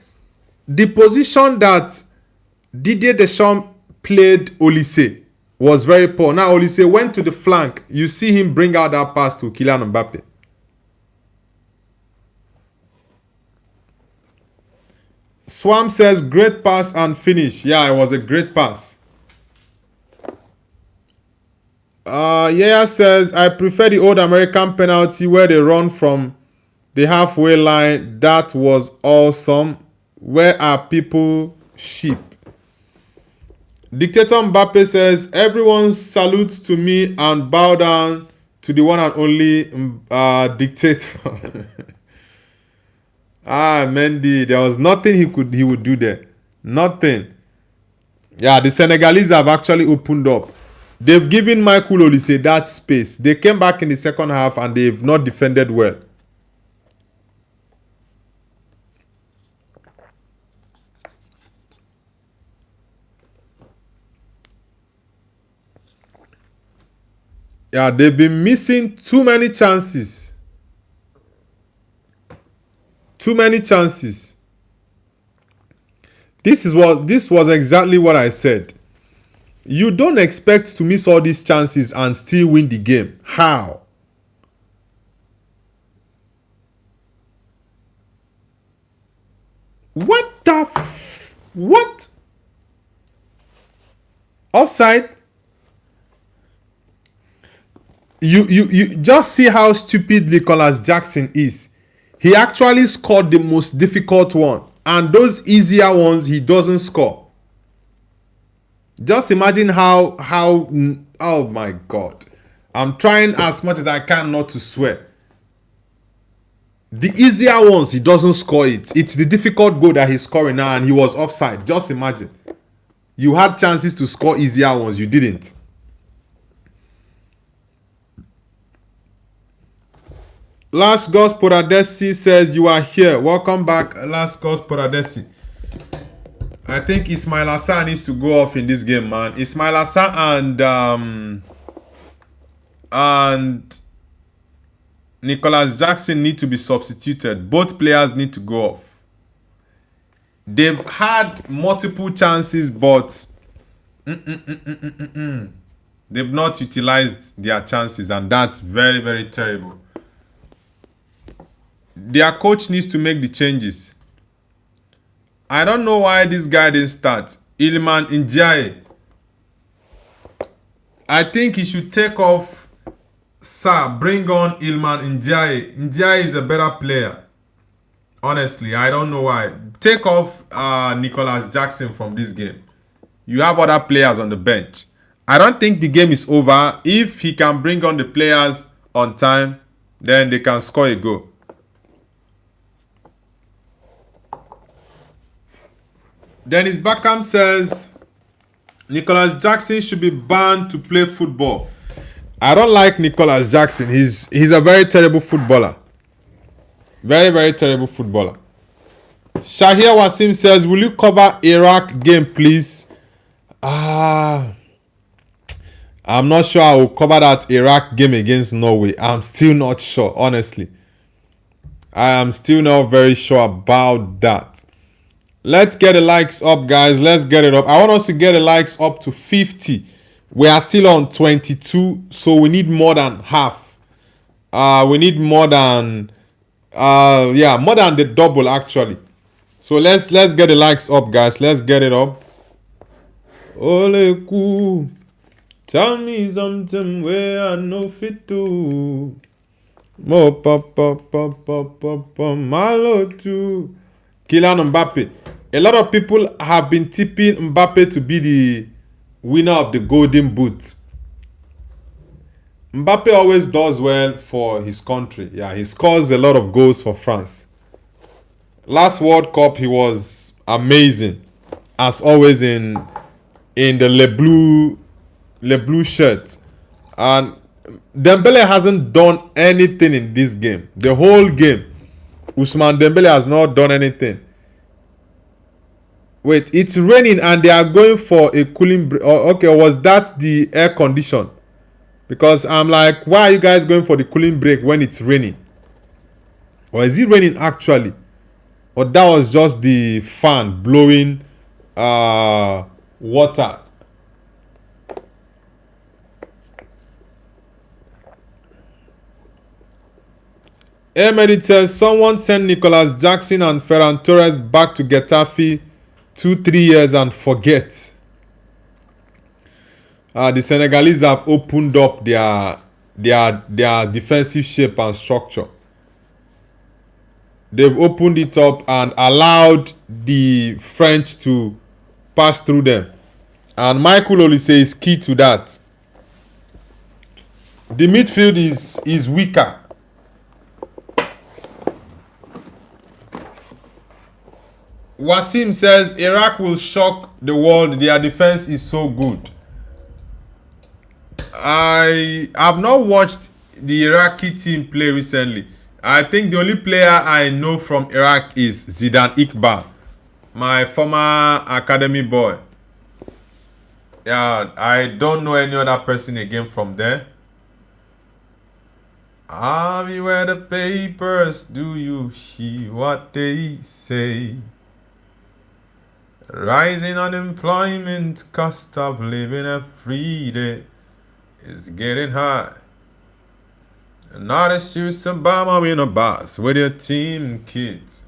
the position that Didier Deschamps played Olise was very poor. Now Olise went to the flank. You see him bring out that pass to Kylian Mbappe. Swam says great pass and finish. Yeah, it was a great pass. Yeah says I prefer the old American penalty where they run from the halfway line. That was awesome. Where are people sheep? Dictator Mbappe says everyone salutes to me and bow down to the one and only dictator. Mendy, there was nothing he would do there. Nothing. Yeah, the Senegalese have actually opened up. They've given Michael Olise that space. They came back in the second half and they've not defended well. Yeah, they've been missing too many chances. Too many chances. This was exactly what I said. You don't expect to miss all these chances and still win the game. How? What the what? Offside? You just see how stupid Nicholas Jackson is. He actually scored the most difficult one, and those easier ones he doesn't score. Just imagine how oh my God. I'm trying as much as I can not to swear. The easier ones he doesn't score it. It's the difficult goal that he's scoring now, and he was offside. Just imagine. You had chances to score easier ones, you didn't. Last Ghost Poradesi says you are here. Welcome back, Last Ghost Poradesi. I think Ismail Assar needs to go off in this game, man. Ismail Assar and Nicholas Jackson need to be substituted. Both players need to go off. They've had multiple chances, but they've not utilized their chances, and that's very, very terrible. Their coach needs to make the changes. I don't know why this guy didn't start. Iliman Ndiaye. I think he should take off Sa. Bring on Iliman Ndiaye. Ndiaye is a better player. Honestly, I don't know why. Take off Nicholas Jackson from this game. You have other players on the bench. I don't think the game is over. If he can bring on the players on time, then they can score a goal. Dennis Beckham says Nicholas Jackson should be banned to play football. I don't like Nicholas Jackson. He's a very terrible footballer. Very, very terrible footballer. Shahir Wasim says, will you cover Iraq game, please? I'm not sure I will cover that Iraq game against Norway. I'm still not sure, honestly. I am still not very sure about that. Let's get the likes up, guys. Let's get it up. I want us to get the likes up to 50. We are still on 22, so we need more than half. We need more than more than the double actually. So let's get the likes up, guys. Let's get it up. Ole ku, tell me something where I know fit to. Mo pa malo too. Kylian Mbappe. A lot of people have been tipping Mbappe to be the winner of the Golden Boot. Mbappe always does well for his country. Yeah, he scores a lot of goals for France. Last World Cup, he was amazing. As always in the Le Bleu shirt. And Dembele hasn't done anything in this game. The whole game. Ousmane Dembele has not done anything. Wait, it's raining and they are going for a cooling break. Oh, okay, was that the air condition? Because I'm like, why are you guys going for the cooling break when it's raining? Or is it raining actually? Or that was just the fan blowing water? Emery says someone sent Nicolas Jackson and Ferran Torres back to Getafe 2-3 years and forget. The Senegalese have opened up their defensive shape and structure. They've opened it up and allowed the French to pass through them. And Michael Olise is key to that. The midfield is weaker. Wasim says Iraq will shock the world. Their defense is so good. I have not watched the Iraqi team play recently. I think the only player I know from Iraq is Zidane Iqbal, my former academy boy. Yeah, I don't know any other person again from there. Have you read the papers? Do you hear what they say? Rising unemployment, cost of living every day is getting high. Not a shoes Obama in a bus with your team kids.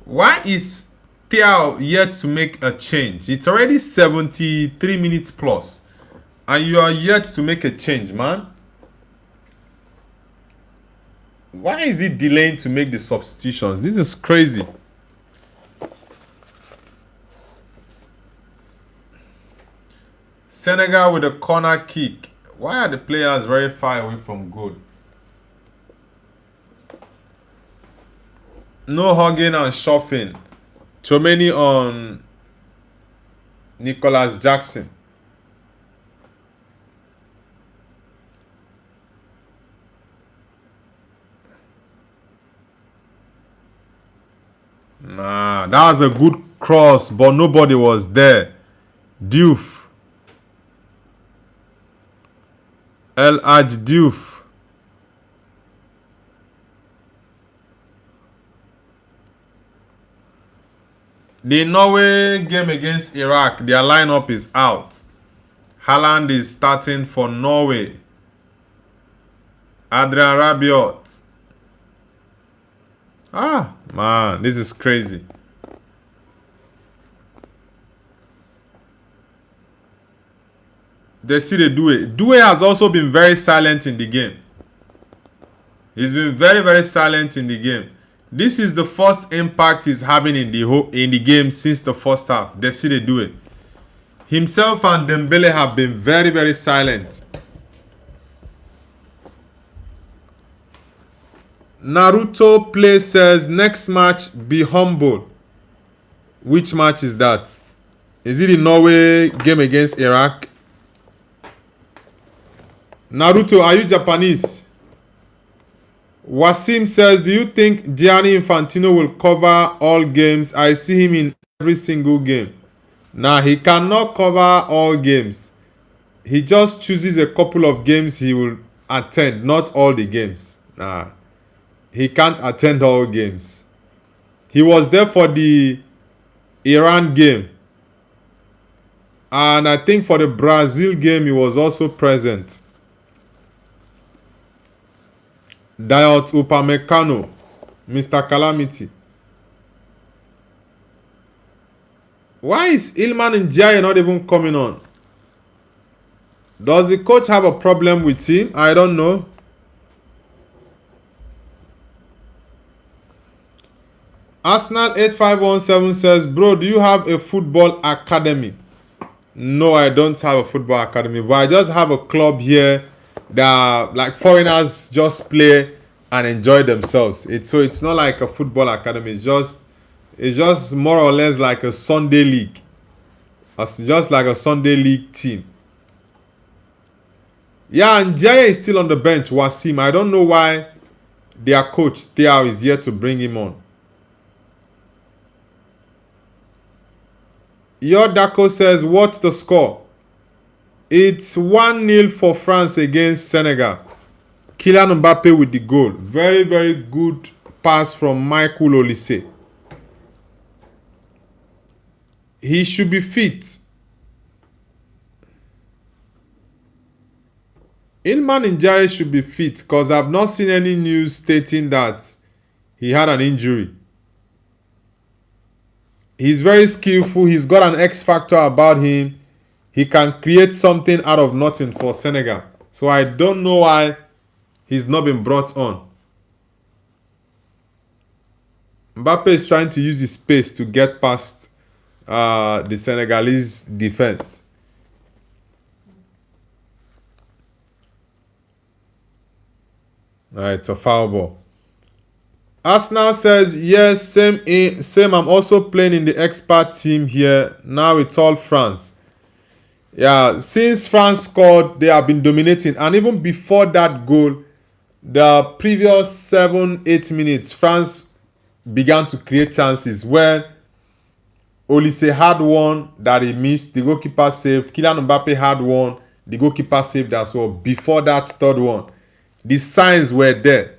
Why is Thiaw yet to make a change? It's already 73 minutes plus, and you are yet to make a change, man. Why is it delaying to make the substitutions? This is crazy. Senegal with a corner kick. Why are the players very far away from goal? No hugging and shuffling. Chomeni on Nicolas Jackson. Nah, that was a good cross, but nobody was there. Diouf. El Hadj Diouf. The Norway game against Iraq, their lineup is out. Haaland is starting for Norway. Adrian Rabiot. Ah, man, this is crazy. They see the Due. Due has also been very silent in the game. He's been very, very silent in the game. This is the first impact he's having in the game since the first half. They see the Due. Himself and Dembele have been very, very silent. Naruto Play says next match be humble. Which match is that? Is it the Norway game against Iraq? Naruto, are you Japanese? Wasim says, do you think Gianni Infantino will cover all games? I see him in every single game. Nah, he cannot cover all games. He just chooses a couple of games he will attend, not all the games. Nah, he can't attend all games. He was there for the Iran game. And I think for the Brazil game, he was also present. Dayot Upamecano, Mr. Calamity. Why is Ilman Ndiaye not even coming on? Does the coach have a problem with him? I don't know. Arsenal 8517 says, bro, do you have a football academy? No, I don't have a football academy, but I just have a club here that like foreigners just play and enjoy themselves. It's not like a football academy. It's just more or less like a Sunday league. It's just like a Sunday league team. Yeah, and Jaya is still on the bench. Wasim, I don't know why their coach Thiaw is here to bring him on. Yodako says, what's the score? It's 1-0 for France against Senegal. Kylian Mbappe with the goal. Very, very good pass from Michael Olise. He should be fit. Ilman Ndiaye should be fit because I've not seen any news stating that he had an injury. He's very skillful. He's got an X factor about him. He can create something out of nothing for Senegal. So I don't know why he's not been brought on. Mbappe is trying to use his space to get past the Senegalese defense. It's a foul ball. Arsenal says, yes, same. I'm also playing in the expert team here. Now it's all France. Yeah, since France scored, they have been dominating. And even before that goal, the previous 7-8 minutes, France began to create chances where Olise had one that he missed, the goalkeeper saved. Kylian Mbappe had one, the goalkeeper saved as well. Before that third one, the signs were there.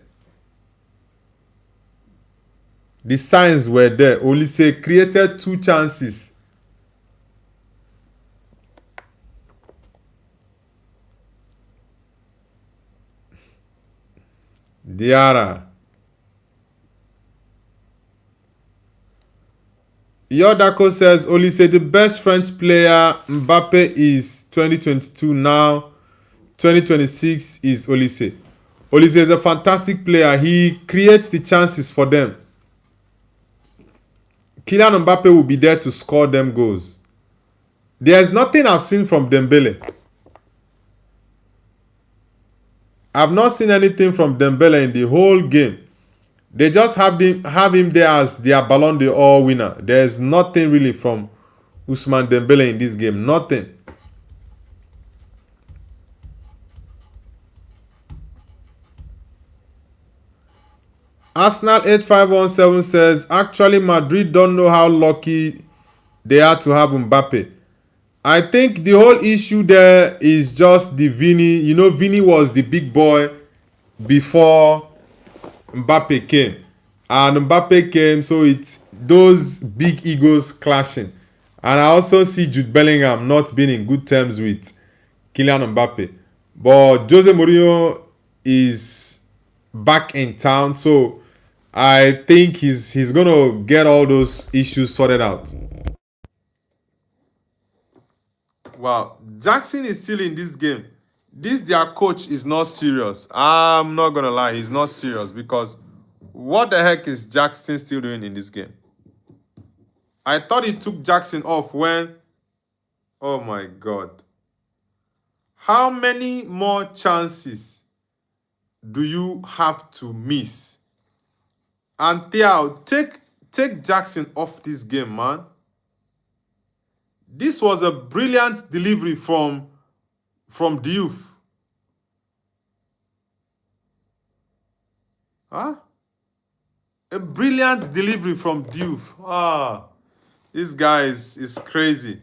The signs were there. Olise created 2 chances. Diarra. Yodako says, Olise, the best French player. Mbappe is 2022 now. 2026 is Olise. Olise is a fantastic player. He creates the chances for them. Kylian Mbappe will be there to score them goals. There's nothing I've seen from Dembele. I've not seen anything from Dembele in the whole game. They just have him there as their Ballon d'Or winner. There's nothing really from Ousmane Dembele in this game. Nothing. Arsenal 8517 says, actually Madrid don't know how lucky they are to have Mbappe. I think the whole issue there is just the Vini. You know, Vini was the big boy before Mbappe came. And Mbappe came, so it's those big egos clashing. And I also see Jude Bellingham not being in good terms with Kylian Mbappe. But Jose Mourinho is back in town, so I think he's gonna get all those issues sorted out. Wow, Jackson is still in this game. Their coach is not serious. I'm not gonna lie, he's not serious, because what the heck is Jackson still doing in this game? I thought he took Jackson off when... Oh my God. How many more chances do you have to miss? And Thiaw, take Jackson off this game, man. This was a brilliant delivery from Diouf. Huh? A brilliant delivery from Diouf. This guy is crazy.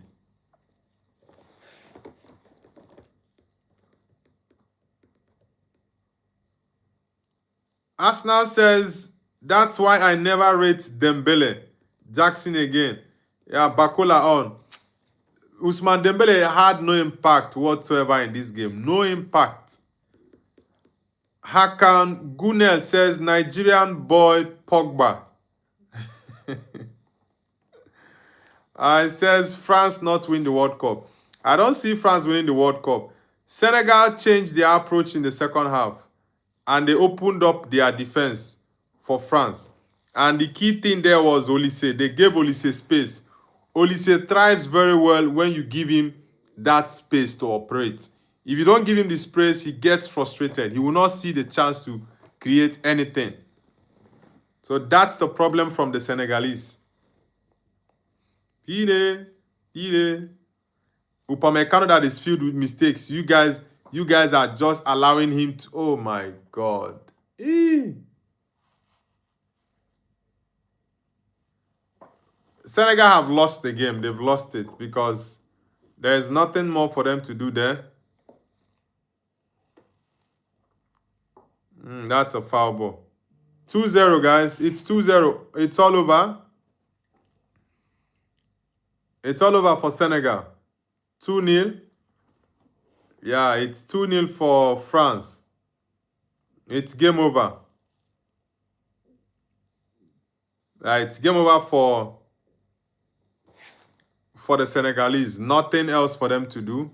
Arsenal says, that's why I never rate Dembele. Jackson again. Yeah, Bakola on. Ousmane Dembele had no impact whatsoever in this game. No impact. Hakan Gunel says, Nigerian boy Pogba. It says, France not win the World Cup. I don't see France winning the World Cup. Senegal changed their approach in the second half, and they opened up their defense for France. And the key thing there was Olise. They gave Olise space. Olise thrives very well when you give him that space to operate. If you don't give him the space, he gets frustrated. He will not see the chance to create anything. So that's the problem from the Senegalese. Upamecano that is filled with mistakes. You guys are just allowing him to... Oh my God. Senegal have lost the game. They've lost it because there's nothing more for them to do there. That's a foul ball. 2-0, guys. It's 2-0. It's all over. It's all over for Senegal. 2-0. Yeah, it's 2-0 for France. It's game over. It's game over for the Senegalese. Nothing else for them to do.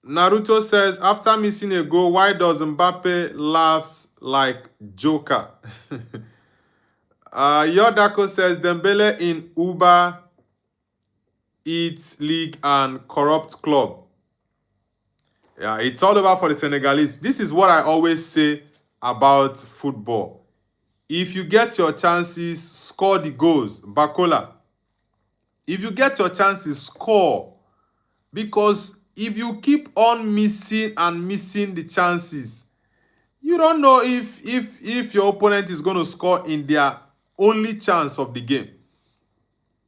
Naruto says, after missing a goal, why does Mbappe laughs like Joker? Yodako says, Dembele in Uber Eats League and corrupt club. Yeah, it's all over for the Senegalese. This is what I always say about football. If you get your chances, score the goals. Bakola. If you get your chances, score. Because if you keep on missing and missing the chances, you don't know if your opponent is going to score in their only chance of the game.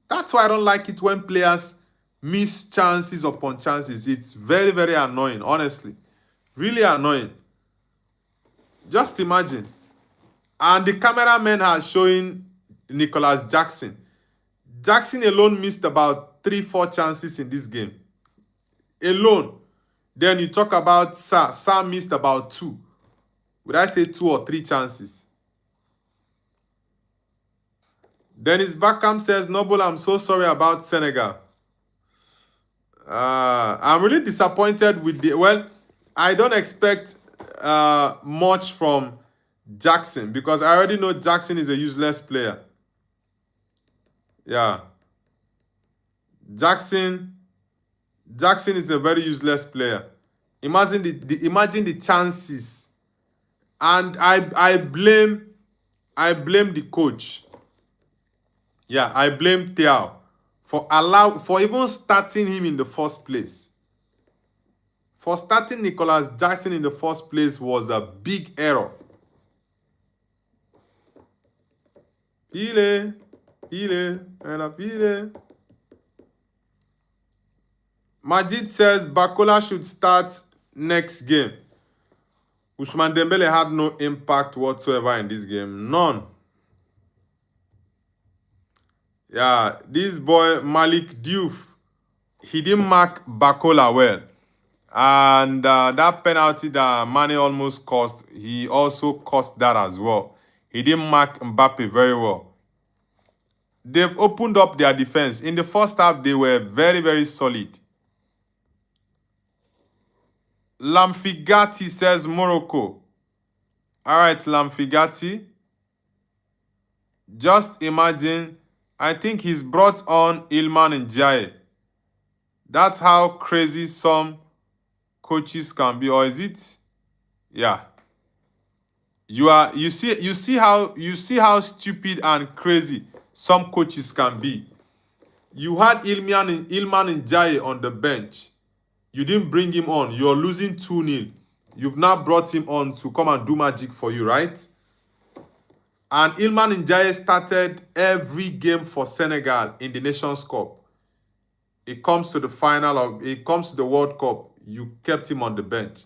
That's why I don't like it when players miss chances upon chances. It's very, very annoying, honestly. Really annoying. Just imagine. And the cameraman has showing Nicholas Jackson. Jackson alone missed about 3-4 chances in this game. Alone. Then you talk about Sarr. Sarr missed about 2. Would I say 2 or 3 chances? Dennis Beckham says, Noble, I'm so sorry about Senegal. I'm really disappointed with the... Well, I don't expect much from Jackson because I already know Jackson is a useless player. Yeah. Jackson is a very useless player. Imagine the chances. And I blame the coach. Yeah, I blame Thiaw for even starting him in the first place. For starting Nicholas Jackson in the first place was a big error. Pile. Majid says Bakola should start next game. Ousmane Dembele had no impact whatsoever in this game. None. Yeah, this boy Malik Diouf, he didn't mark Bakola well. And that penalty that Mane almost cost, he also cost that as well. He didn't mark Mbappe very well. They've opened up their defense. In the first half, they were very, very solid. Lamfigati says Morocco. All right, Lamfigati. Just imagine, I think he's brought on Ilman Ndiaye. That's how crazy some coaches can be, or is it? Yeah. You see how stupid and crazy some coaches can be. You had Ilman Ndiaye on the bench. You didn't bring him on. You're losing 2-0. You've now brought him on to come and do magic for you, right? And Ilman Ndiaye started every game for Senegal in the Nations Cup. It comes to the the World Cup, you kept him on the bench.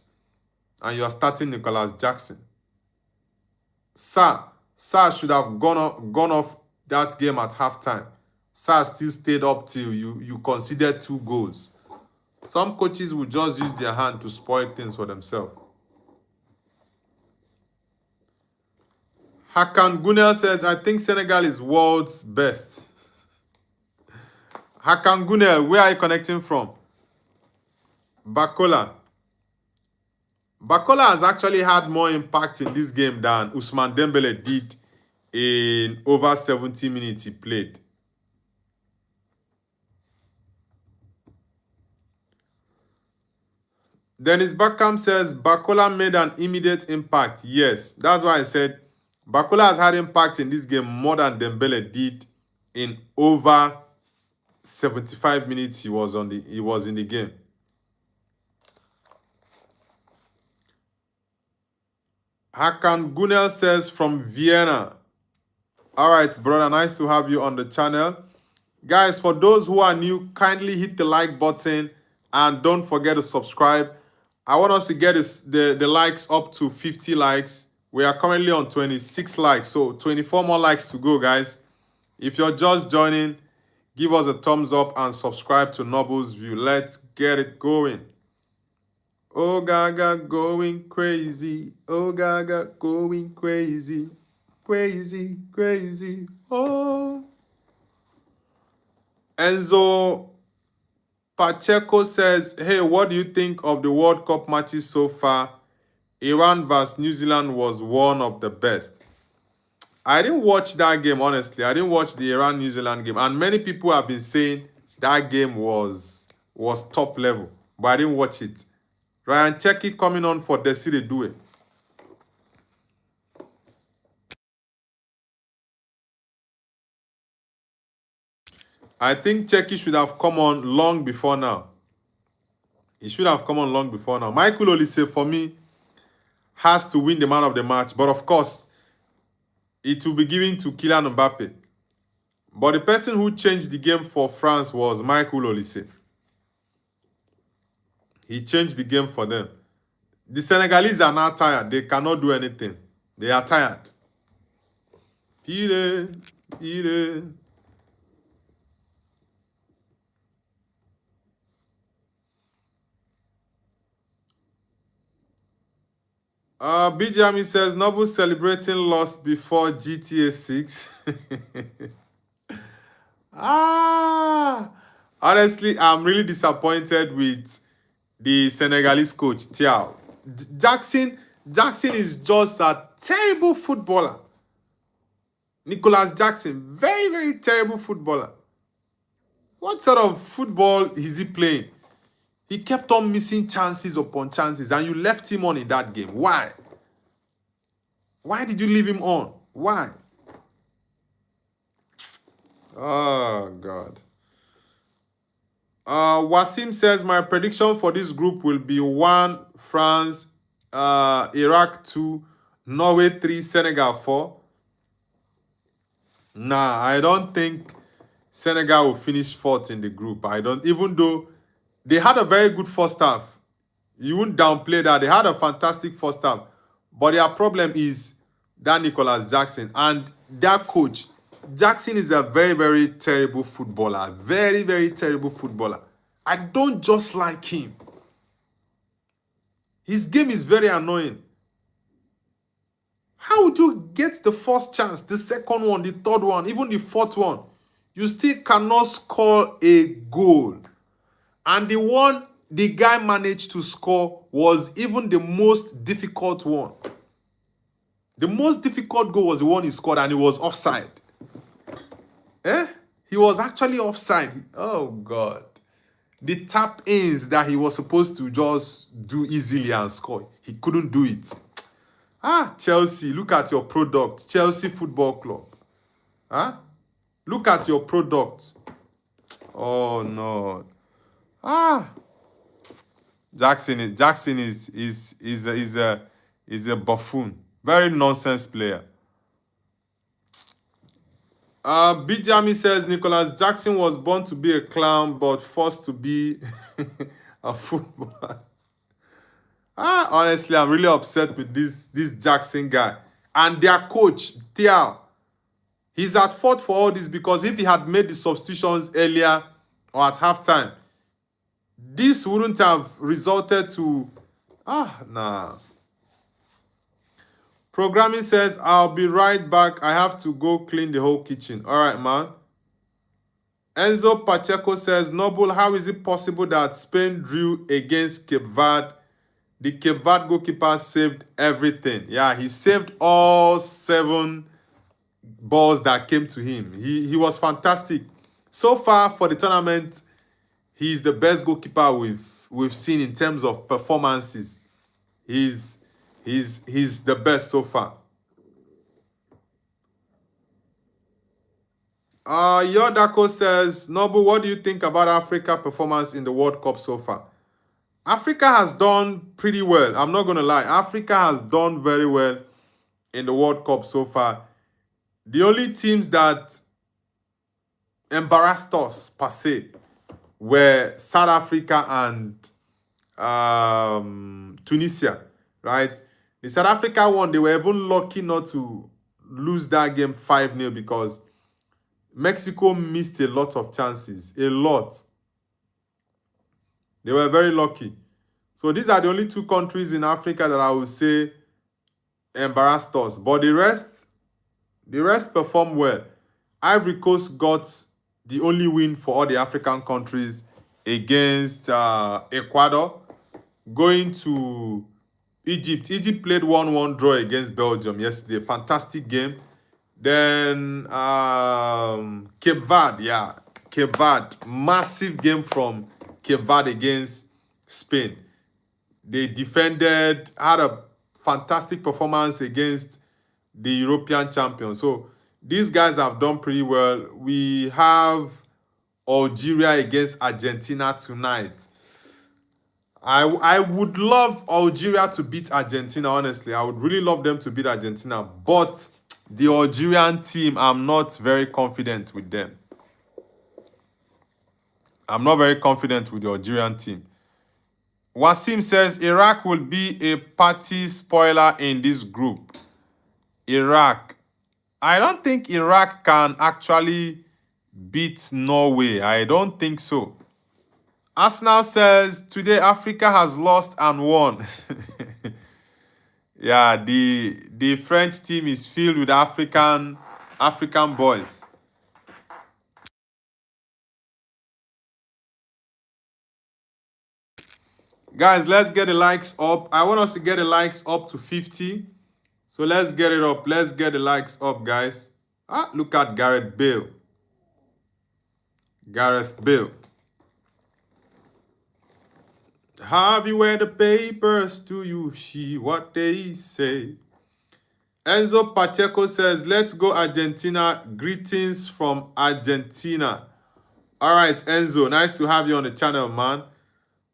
And you are starting Nicholas Jackson. Sarr should have gone off that game at halftime. Sarr still stayed up till you considered 2 goals. Some coaches will just use their hand to spoil things for themselves. Hakan Gunel says, I think Senegal is world's best. Hakan Gunel, where are you connecting from? Bakola. Bakola has actually had more impact in this game than Ousmane Dembele did in over 70 minutes he played. Dennis Beckham says Bakola made an immediate impact. Yes, that's why I said Bakola has had impact in this game more than Dembele did in over 75 minutes he was in the game. Hakan Gunel says from Vienna. All right, brother, nice to have you on the channel. Guys, for those who are new, kindly hit the like button and don't forget to subscribe. I want us to get the likes up to 50 likes. We are currently on 26 likes, so 24 more likes to go, guys. If you're just joining, give us a thumbs up and subscribe to Noble's View. Let's get it going. Oh Gaga going crazy. Oh Gaga going crazy. Crazy, crazy. Oh. Enzo Pacheco says, hey, what do you think of the World Cup matches so far? Iran vs New Zealand was one of the best. I didn't watch that game, honestly. I didn't watch the Iran-New Zealand game. And many people have been saying that game was top level. But I didn't watch it. Ryan Cherki coming on for Desiree Doué. I think Cherki should have come on long before now. He should have come on long before now. Michael Olise, for me, has to win the man of the match. But of course, it will be given to Kylian Mbappe. But the person who changed the game for France was Michael Olise. He changed the game for them. The Senegalese are now tired. They cannot do anything. They are tired. Pire, pire. Bijami says, Noble celebrating loss before GTA 6. Honestly, I'm really disappointed with the Senegalese coach, Thiaw. Jackson is just a terrible footballer. Nicolas Jackson, very, very terrible footballer. What sort of football is he playing? He kept on missing chances upon chances, and you left him on in that game. Why? Why did you leave him on? Why? Oh, God. Wasim says, my prediction for this group will be 1, France, Iraq 2, Norway 3, Senegal 4. Nah, I don't think Senegal will finish 4th in the group. I don't, even though they had a very good first half. You wouldn't downplay that. They had a fantastic first half. But their problem is that Nicolas Jackson and their coach. Jackson is a very, very terrible footballer. Very, very terrible footballer. I don't just like him. His game is very annoying. How would you get the first chance, the second one, the third one, even the fourth one? You still cannot score a goal. And the one the guy managed to score was even the most difficult one. The most difficult goal was the one he scored, and it was offside. He was actually offside. Oh, God. The tap-ins that he was supposed to just do easily and score, he couldn't do it. Chelsea, look at your product. Chelsea Football Club. Look at your product. Oh, no. Jackson is a buffoon. Very nonsense player. Bijami says Nicolas Jackson was born to be a clown but forced to be a footballer. Honestly, I'm really upset with this Jackson guy. And their coach, Thiaw. He's at fault for all this because if he had made the substitutions earlier or at halftime, this wouldn't have resulted to... nah. Programming says, I'll be right back. I have to go clean the whole kitchen. All right, man. Enzo Pacheco says, Noble, how is it possible that Spain drew against Cape Verde? The Cape Verde goalkeeper saved everything. Yeah, he saved all 7 balls that came to him. He was fantastic. So far for the tournament, he's the best goalkeeper we've seen in terms of performances. He's the best so far. Yodako says, Noble, what do you think about Africa performance in the World Cup so far? Africa has done pretty well. I'm not going to lie. Africa has done very well in the World Cup so far. The only teams that embarrassed us per se were South Africa and Tunisia, right? The South Africa one, they were even lucky not to lose that game 5-0 because Mexico missed a lot of chances. A lot. They were very lucky. So these are the only two countries in Africa that I would say embarrassed us. But the rest performed well. Ivory Coast got the only win for all the African countries against Ecuador. Going to Egypt. Egypt played 1-1 draw against Belgium yesterday. Fantastic game. Then Cape Verde, yeah. Cape Verde. Massive game from Cape Verde against Spain. They defended, had a fantastic performance against the European champions. So these guys have done pretty well. We have Algeria against Argentina tonight. I would love Algeria to beat Argentina, honestly. I would really love them to beat Argentina. But the Algerian team, I'm not very confident with them. I'm not very confident with the Algerian team. Wasim says Iraq will be a party spoiler in this group. Iraq. I don't think Iraq can actually beat Norway. I don't think so. Arsenal says today Africa has lost and won. Yeah, the French team is filled with African boys. Guys, let's get the likes up. I want us to get the likes up to 50. So let's get it up. Let's get the likes up, guys. Look at Gareth Bale. Gareth Bale. Have you read the papers? Do you see what they say? Enzo Pacheco says, let's go Argentina. Greetings from Argentina. All right, Enzo. Nice to have you on the channel, man.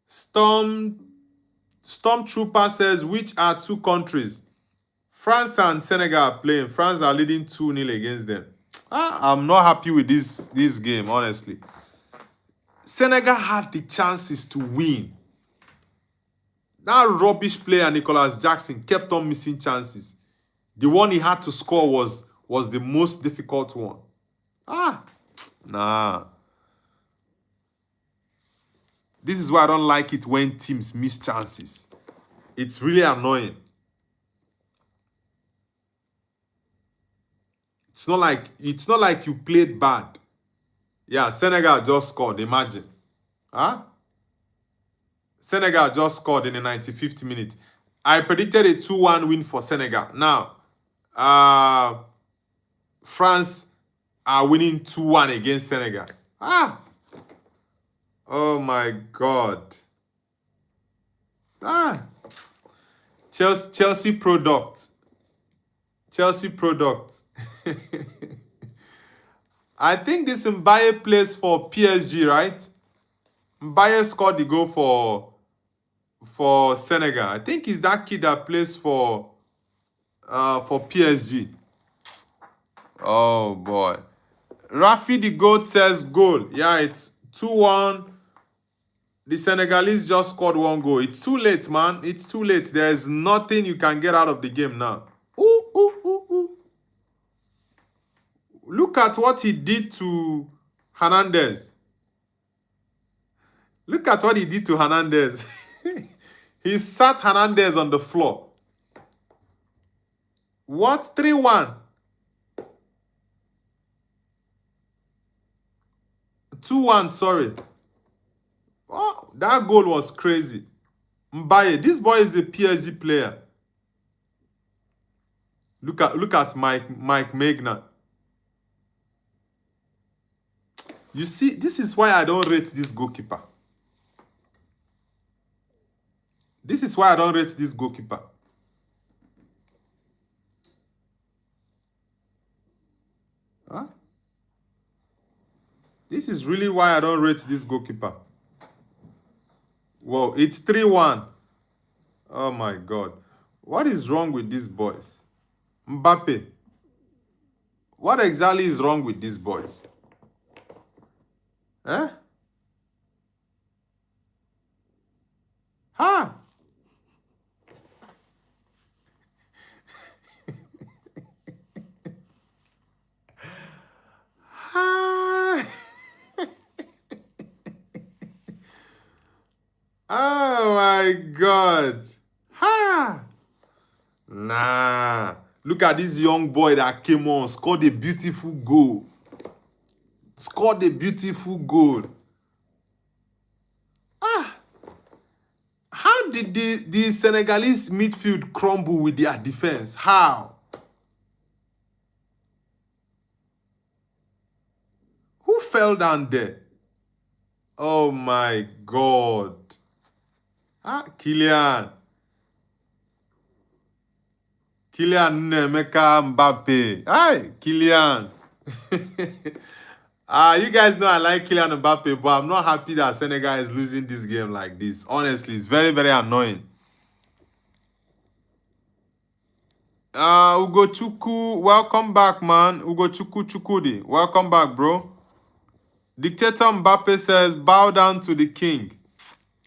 Stormtrooper says, which are two countries? France and Senegal are playing. France are leading 2-0 against them. I'm not happy with this game, honestly. Senegal had the chances to win. That rubbish player, Nicholas Jackson, kept on missing chances. The one he had to score was the most difficult one. Nah. This is why I don't like it when teams miss chances. It's really annoying. It's not like you played bad. Yeah, Senegal just scored, imagine. Senegal just scored in the 95th minute. I predicted a 2-1 win for Senegal. Now, France are winning 2-1 against Senegal. Oh my God. Chelsea product. Chelsea product. I think this Mbaye plays for PSG, right? Mbaye scored the goal for Senegal. I think it's that kid that plays for PSG. Oh boy. Rafi the GOAT says goal. Yeah, it's 2-1. The Senegalese just scored one goal. It's too late, man. It's too late. There's nothing you can get out of the game now. Ooh. Look at what he did to Hernandez. Look at what he did to Hernandez. He sat Hernandez on the floor. What? 3-1. 2-1, sorry. Oh, that goal was crazy. Mbaye, this boy is a PSG player. Look at Mike Magna. You see, this is why I don't rate this goalkeeper. This is why I don't rate this goalkeeper. This is really why I don't rate this goalkeeper. Well, it's 3-1. Oh my God. What is wrong with these boys? Mbappe. What exactly is wrong with these boys? Eh? Ha! Ha! Oh my God. Ha! Nah. Look at this young boy that came on, scored a beautiful goal. Scored a beautiful goal. Ah! How did the Senegalese midfield crumble with their defense? How? Who fell down there? Oh my God. Ah, Kylian. Kylian Nemeka Mbappe. Hi, Kylian. You guys know I like Kylian Mbappe, but I'm not happy that Senegal is losing this game like this. Honestly, it's very, very annoying. Ugo Chuku, welcome back, man. Ugo Chuku Chukudi, welcome back, bro. Dictator Mbappe says, bow down to the king.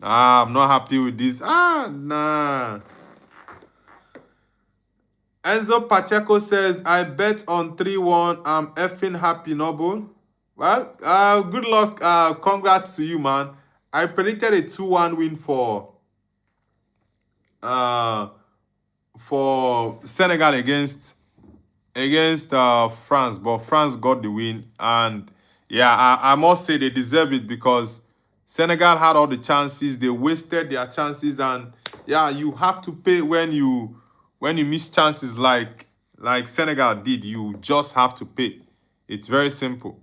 I'm not happy with this. Nah. Enzo Pacheco says, I bet on 3-1. I'm effing happy, Noble. Well, good luck. Congrats to you, man. I predicted a 2-1 win for Senegal against France, but France got the win. And yeah, I must say they deserve it because Senegal had all the chances. They wasted their chances, and yeah, you have to pay when you miss chances like Senegal did. You just have to pay. It's very simple.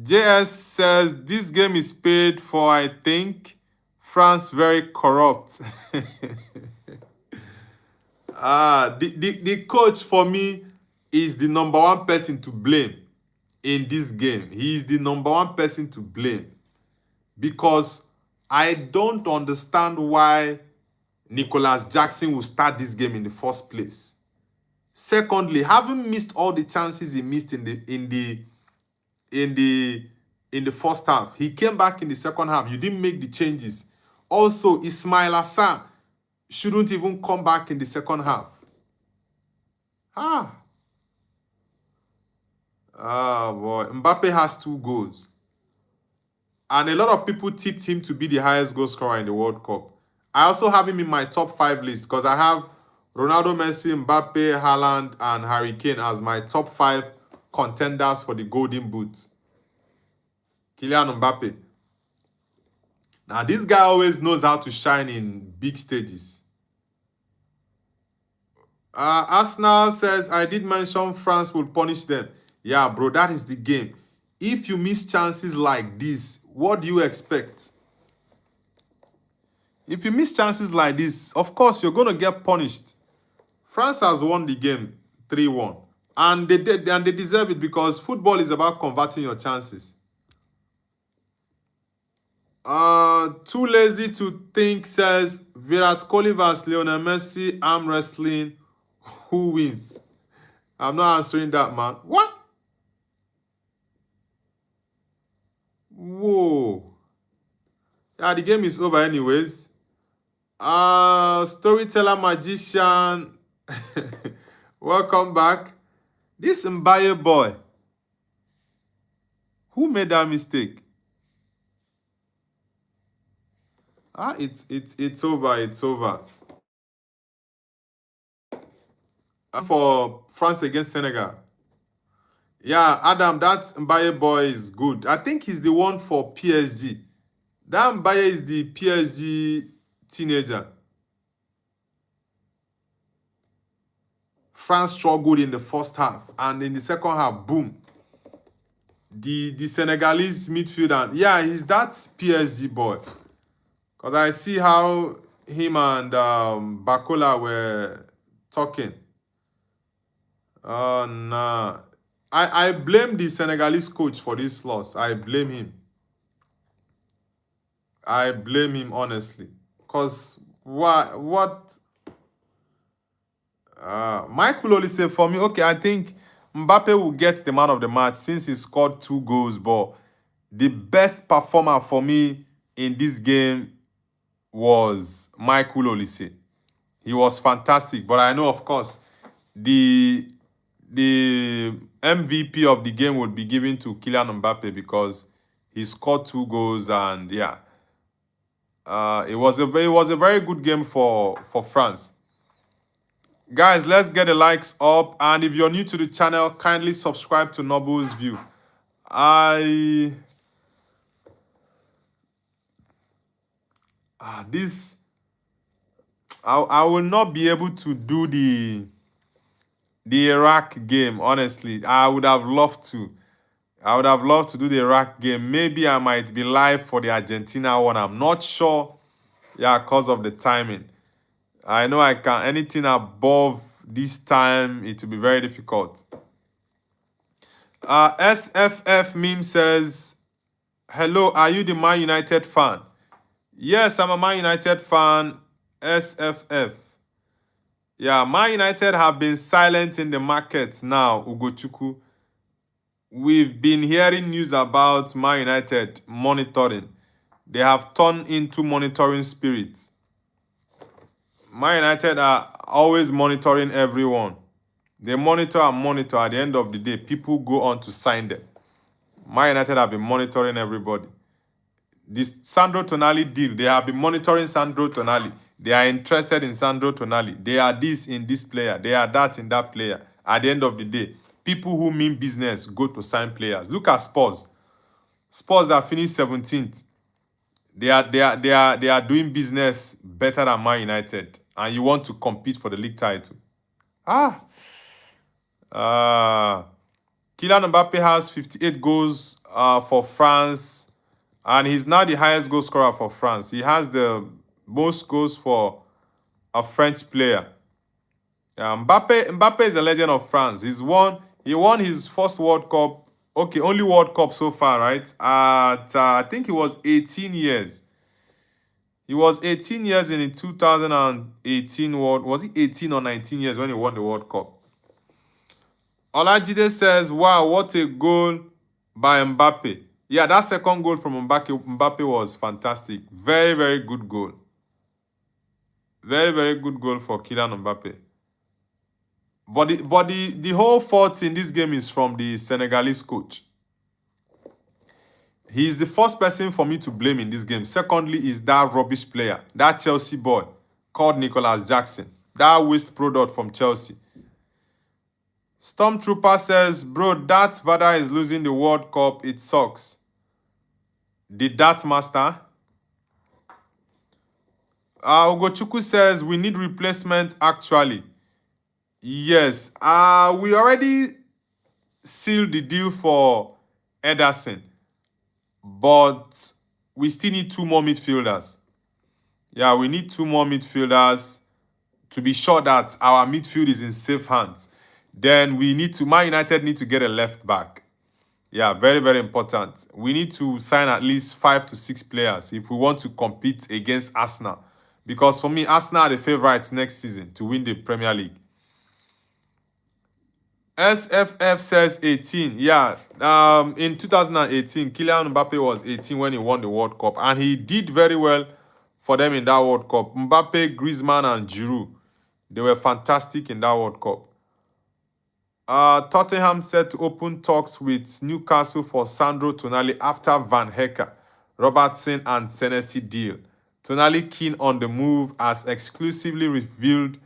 JS says this game is paid for. I think France very corrupt. The coach for me is the number one person to blame in this game. He is the number one person to blame because I don't understand why Nicholas Jackson will start this game in the first place. Secondly, having missed all the chances he missed in the first half, he came back in the second half. You didn't make the changes. Also, Ismail Assar shouldn't even come back in the second half. Oh boy, Mbappe has 2 goals. And a lot of people tipped him to be the highest goal scorer in the World Cup. I also have him in my top 5 list because I have Ronaldo, Messi, Mbappe, Haaland, and Harry Kane as my top 5 contenders for the Golden Boot. Kylian Mbappe. Now, this guy always knows how to shine in big stages. Arsenal says, I did mention France will punish them. Yeah, bro, that is the game. If you miss chances like this, what do you expect? If you miss chances like this, of course, you're going to get punished. France has won the game 3-1. And they deserve it because football is about converting your chances. Too lazy to think says, Virat Kohli vs Lionel Messi, arm wrestling. Who wins? I'm not answering that, man. What? Whoa. Yeah, the game is over anyways. Storyteller magician. Welcome back. This Mbaye boy. Who made that mistake? It's over. It's over. For France against Senegal. Yeah, Adam, that Mbaye boy is good. I think he's the one for PSG. That Mbaye is the PSG teenager. France struggled in the first half, and in the second half, boom. The Senegalese midfielder, yeah, he's that PSG boy. Because I see how him and Bakola were talking. Oh, nah. I blame the Senegalese coach for this loss. I blame him. I blame him, honestly. Because what? Michael Olise for me. Okay, I think Mbappe will get the man of the match since he scored 2 goals. But the best performer for me in this game was Michael Olise. He was fantastic. But I know, of course, the the MVP of the game would be given to Kylian Mbappe because he scored 2 goals and yeah, it was a very good game for France. Guys, let's get the likes up, and if you're new to the channel, kindly subscribe to Noble's View. I this I will not be able to do the Iraq game. Honestly, I would have loved to. I would have loved to do the Iraq game. Maybe I might be live for the Argentina one. I'm not sure. Yeah, because of the timing. I know I can anything above this time, it will be very difficult. SFF meme says, "Hello, are you the Man United fan?" Yes, I'm a Man United fan. SFF. Yeah, Man United have been silent in the market now, Ugochukwu. We've been hearing news about Man United monitoring. They have turned into monitoring spirits. Man United are always monitoring everyone. They monitor and monitor. At the end of the day, people go on to sign them. Man United have been monitoring everybody. This Sandro Tonali deal, they have been monitoring Sandro Tonali. They are interested in Sandro Tonali. They are this in this player. They are that in that player. At the end of the day, people who mean business go to sign players. Look at Spurs. Spurs that finished 17th. They are doing business better than Man United. And you want to compete for the league title. Kylian Mbappe has 58 goals for France, and he's now the highest goal scorer for France. He has the most goals for a French player. Mbappe is a legend of France. He won his first World Cup. Okay, only World Cup so far, right? At I think he was 18 years. He was 18 years in the 2018 World. Was he 18 or 19 years when he won the World Cup? Olajide says, "Wow, what a goal by Mbappe." Yeah, that second goal from Mbappe was fantastic. Very, very good goal. Very, very good goal for Kylian Mbappe. But the whole fault in this game is from the Senegalese coach. He's the first person for me to blame in this game. Secondly is that rubbish player, that Chelsea boy called Nicholas Jackson. That waste product from Chelsea. Stormtrooper says, "Bro, that Vada is losing the World Cup. It sucks." Did that master? Ugochukwu says, "We need replacement actually." Yes. We already sealed the deal for Ederson. But we still need 2 more midfielders. Yeah, we need 2 more midfielders to be sure that our midfield is in safe hands. Then Man United need to get a left back. Yeah, very, very important. We need to sign at least 5 to 6 players if we want to compete against Arsenal. Because for me, Arsenal are the favourites next season to win the Premier League. SFF says 18. Yeah, in 2018, Kylian Mbappe was 18 when he won the World Cup. And he did very well for them in that World Cup. Mbappe, Griezmann, and Giroud, they were fantastic in that World Cup. Tottenham set to open talks with Newcastle for Sandro Tonali after Van Hecke, Robertson, and Senesi deal. Tonali keen on the move as exclusively revealed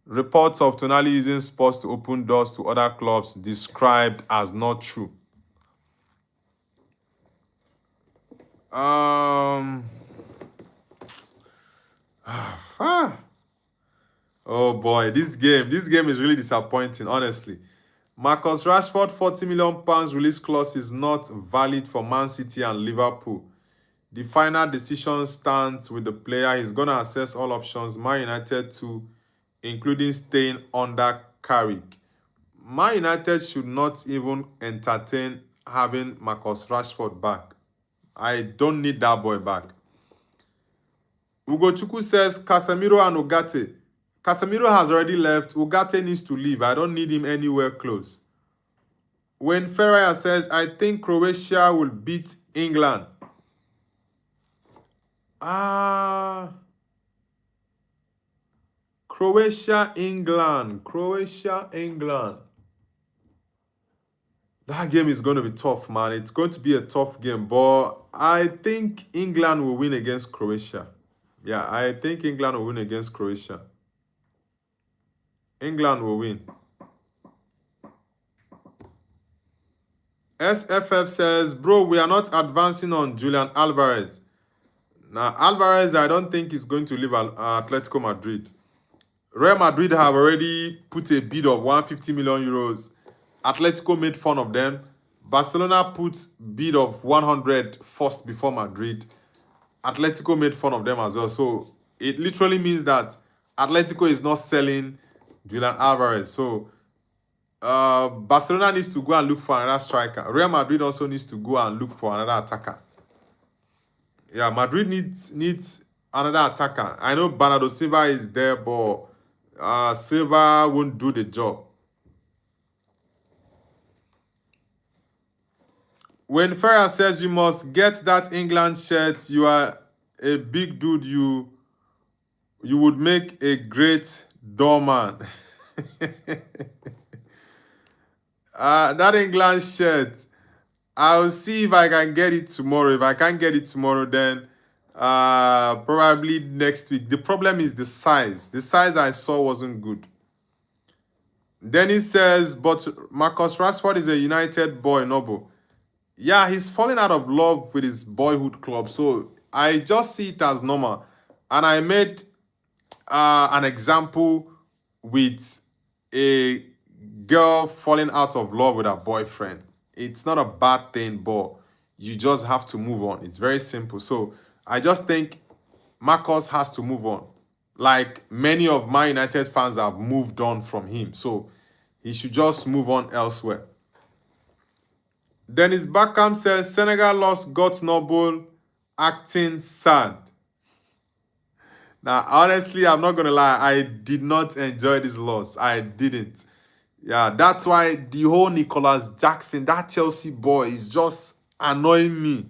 reports of Tonali using Spurs to open doors to other clubs described as not true. Oh boy, this game is really disappointing, honestly. Marcus Rashford, £40 million release clause is not valid for Man City and Liverpool. The final decision stands with the player. He's going to assess all options. Man United too, including staying under Carrick. Man United should not even entertain having Marcus Rashford back. I don't need that boy back. Ugochukwu says Casemiro and Ugarte Casemiro has already left. Ugarte needs to leave. I don't need him anywhere close. When Ferreira says, I think Croatia will beat England. Croatia, England. Croatia, England. That game is going to be tough, man. It's going to be a tough game. But I think England will win against Croatia. Yeah, I think England will win against Croatia. England will win. SFF says, bro, we are not advancing on Julian Alvarez. Now, Alvarez, I don't think is going to leave Atletico Madrid. Real Madrid have already put a bid of 150 million euros. Atletico made fun of them. Barcelona put bid of 100 first before Madrid. Atletico made fun of them as well. So it literally means that Atletico is not selling Julian Alvarez. So Barcelona needs to go and look for another striker. Real Madrid also needs to go and look for another attacker. Yeah, Madrid needs another attacker. I know Bernardo Silva is there, but Silva won't do the job. When Farah says you must get that England shirt, you are a big dude. You would make a great doorman. That England shirt, I'll see if I can get it tomorrow. If I can't get it tomorrow, then probably next week. The problem is the size. The size I saw wasn't good. Then he says, but Marcus Rashford is a United boy, Noble. Yeah, he's falling out of love with his boyhood club. So I just see it as normal. And I made an example with a girl falling out of love with her boyfriend. It's not a bad thing, but you just have to move on. It's very simple. So I just think Marcus has to move on. Like many of my United fans have moved on from him. So he should just move on elsewhere. Dennis Beckham says, Senegal lost Got Noble acting sad. Now, honestly, I'm not going to lie. I did not enjoy this loss. I didn't. Yeah, that's why the whole Nicholas Jackson, that Chelsea boy, is just annoying me.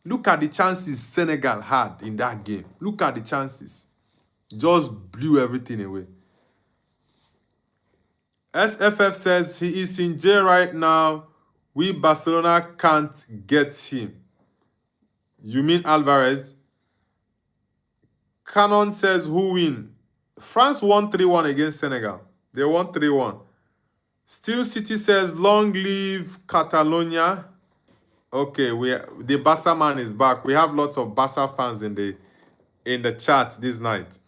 Look at the chances Senegal had in that game. Look at the chances. Just blew everything away. SFF says he is in jail right now. We Barcelona can't get him. You mean Alvarez? Canon says who win? France won 3-1 against Senegal. They won 3-1. Steel City says long live Catalonia. Okay, the Barca man is back. We have lots of Barca fans in the chat this night.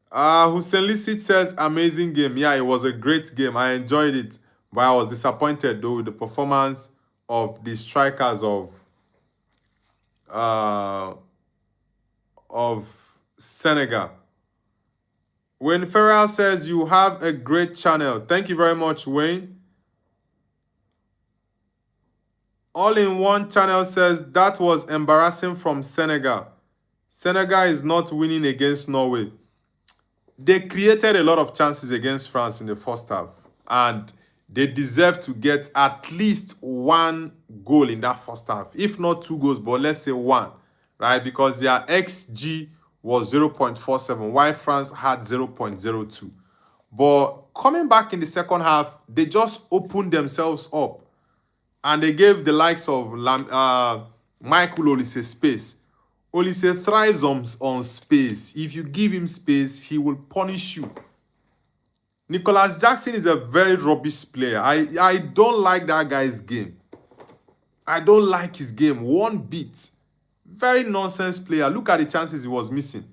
Hussein Lissit says amazing game. Yeah, it was a great game. I enjoyed it, but I was disappointed though with the performance of the strikers of Senegal. Wayne Ferrell says you have a great channel. Thank you very much, Wayne. All in One channel says that was embarrassing from Senegal. Senegal is not winning against Norway. They created a lot of chances against France in the first half, and they deserve to get at least one goal in that first half, if not 2 goals, but let's say 1, right? Because their XG was 0.47, while France had 0.02. But coming back in the second half, they just opened themselves up, and they gave the likes of Michael Olise space. Olise thrives on space. If you give him space, he will punish you. Nicholas Jackson is a very rubbish player. I don't like that guy's game. I don't like his game one bit. Very nonsense player. Look at the chances he was missing.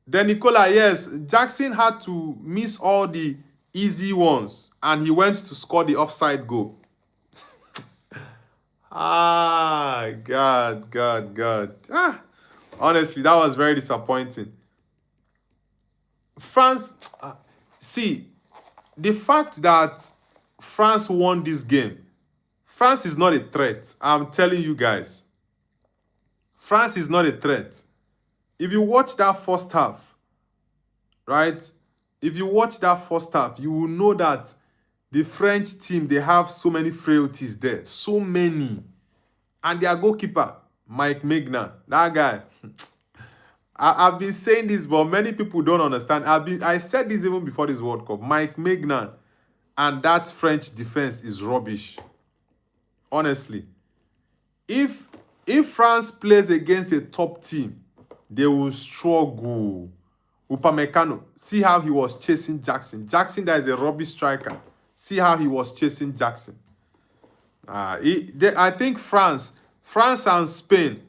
Then Nicola, yes, Jackson had to miss all the easy ones, and he went to score the offside goal. God. Honestly, that was very disappointing. France, see, the fact that France won this game, France is not a threat. I'm telling you guys. France is not a threat. if you watch that first half, right? If you watch that first half, you will know that the French team, they have so many frailties there. So many. And their goalkeeper, Mike Maignan, that guy. I've been saying this, but many people don't understand. I said this even before this World Cup. Mike Maignan and that French defense is rubbish. Honestly. If France plays against a top team, they will struggle. Upamecano, see how he was chasing Jackson. Jackson, that is a rubbish striker. See how he was chasing Jackson. I think France and Spain,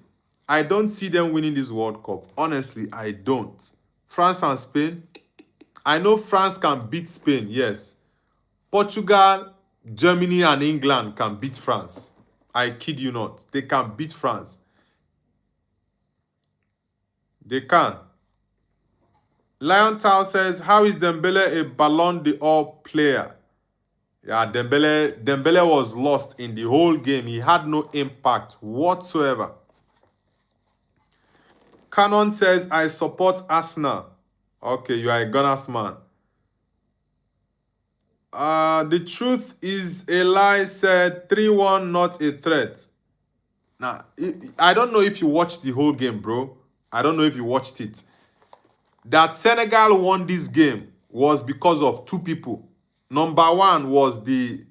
I don't see them winning this World Cup. Honestly, I don't. France and Spain, I know France can beat Spain, yes. Portugal, Germany, and England can beat France. I kid you not. They can beat France. They can. Lion Tao says, how is Dembele a Ballon d'Or player? Yeah, Dembele was lost in the whole game. He had no impact whatsoever. Canon says, I support Arsenal. Okay, you are a Gunners man. The truth is a lie said 3-1 not a threat. Now, I don't know if you watched the whole game, bro. I don't know if you watched it. That Senegal won this game was because of two people. Number one was the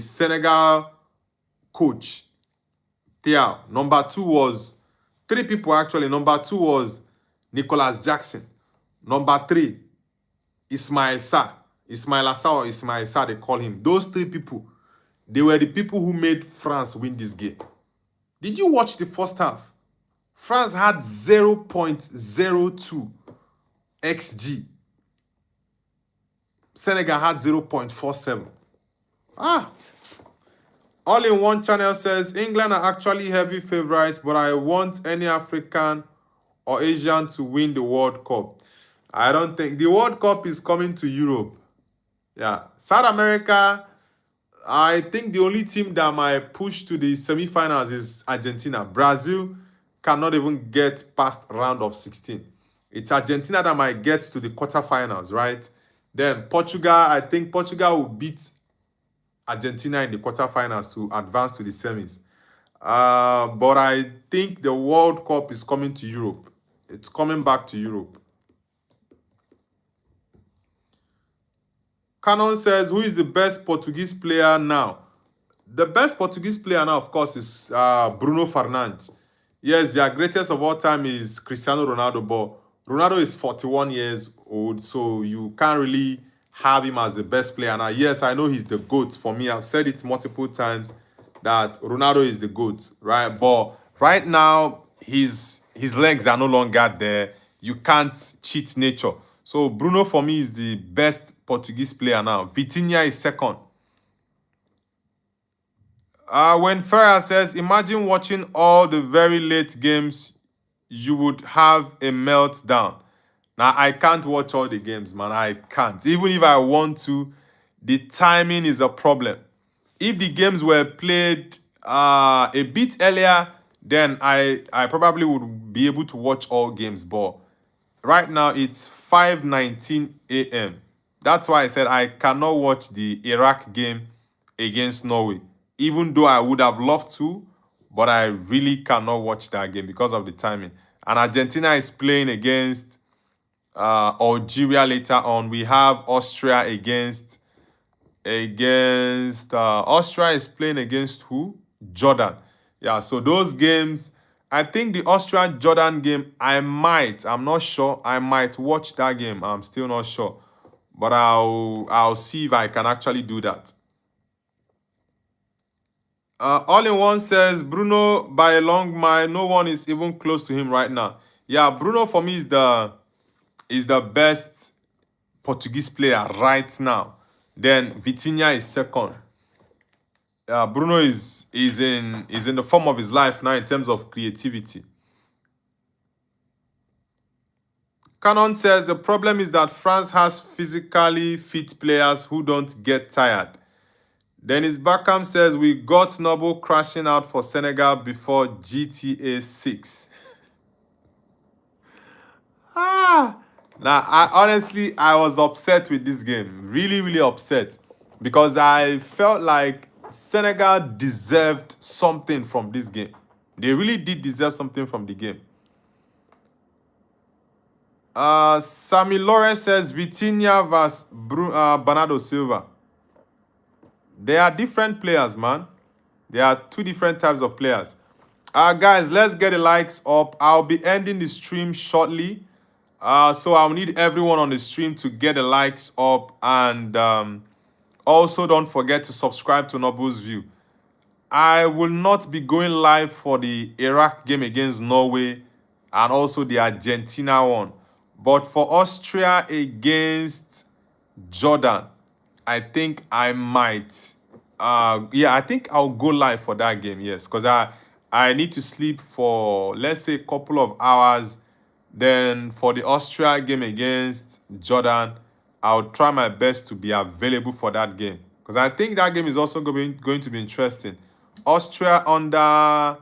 Senegal coach, Thiaw. Number two was three people actually. Number two was Nicolas Jackson. Number three, Ismail Sarr. Ismail Assar or Ismail Sarr, they call him. Those three people, they were the people who made France win this game. Did you watch the first half? France had 0.02 XG. Senegal had 0.47. All in One Channel says, England are actually heavy favorites, but I want any African or Asian to win the World Cup. I don't think. The World Cup is coming to Europe. Yeah. South America, I think the only team that might push to the semi-finals is Argentina. Brazil cannot even get past round of 16. It's Argentina that might get to the quarterfinals, right? Then Portugal, I think Portugal will beat Argentina in the quarterfinals to advance to the semis. But I think the World Cup is coming to Europe. It's coming back to Europe. Canon says, who is the best Portuguese player now? The best Portuguese player now, of course, is Bruno Fernandes. Yes, their greatest of all time is Cristiano Ronaldo, but Ronaldo is 41 years old, so you can't really have him as the best player now. Yes, I know he's the GOAT for me. I've said it multiple times that Ronaldo is the GOAT, right? But right now, his legs are no longer there. You can't cheat nature. So Bruno, for me, is the best Portuguese player now. Vitinha is second. When Ferrer says, imagine watching all the very late games, you would have a meltdown. Now, I can't watch all the games, man. I can't. Even if I want to, the timing is a problem. If the games were played a bit earlier, then I probably would be able to watch all games. But right now, it's 5:19 a.m. That's why I said I cannot watch the Iraq game against Norway. Even though I would have loved to, but I really cannot watch that game because of the timing. And Argentina is playing against Algeria later on. We have Austria against Austria is playing against who? Jordan. Yeah, so those games, I think the Austria-Jordan game, I'm not sure, I might watch that game. I'm still not sure. But I'll see if I can actually do that. All in One says, Bruno, by a long mile, no one is even close to him right now. Yeah, Bruno for me is the best Portuguese player right now. Then Vitinha is second. Bruno is in the form of his life now in terms of creativity. Canon says the problem is that France has physically fit players who don't get tired. Dennis Beckham says we got Noble crashing out for Senegal before GTA 6. Ah, now I was upset with this game, really, really upset, because I felt like Senegal deserved something from this game. They really did deserve something from the game. Sammy Lawrence says Vitinha vs Bernardo Silva. They are different players, man. They are two different types of players. Guys, let's get the likes up. I'll be ending the stream shortly. So I'll need everyone on the stream to get the likes up. And also don't forget to subscribe to Nobu's View. I will not be going live for the Iraq game against Norway and also the Argentina one. But for Austria against Jordan, I think I might. Yeah, I think I'll go live for that game, yes. Because I need to sleep for, let's say, a couple of hours. Then for the Austria game against Jordan, I'll try my best to be available for that game. Because I think that game is also going to be interesting. Austria under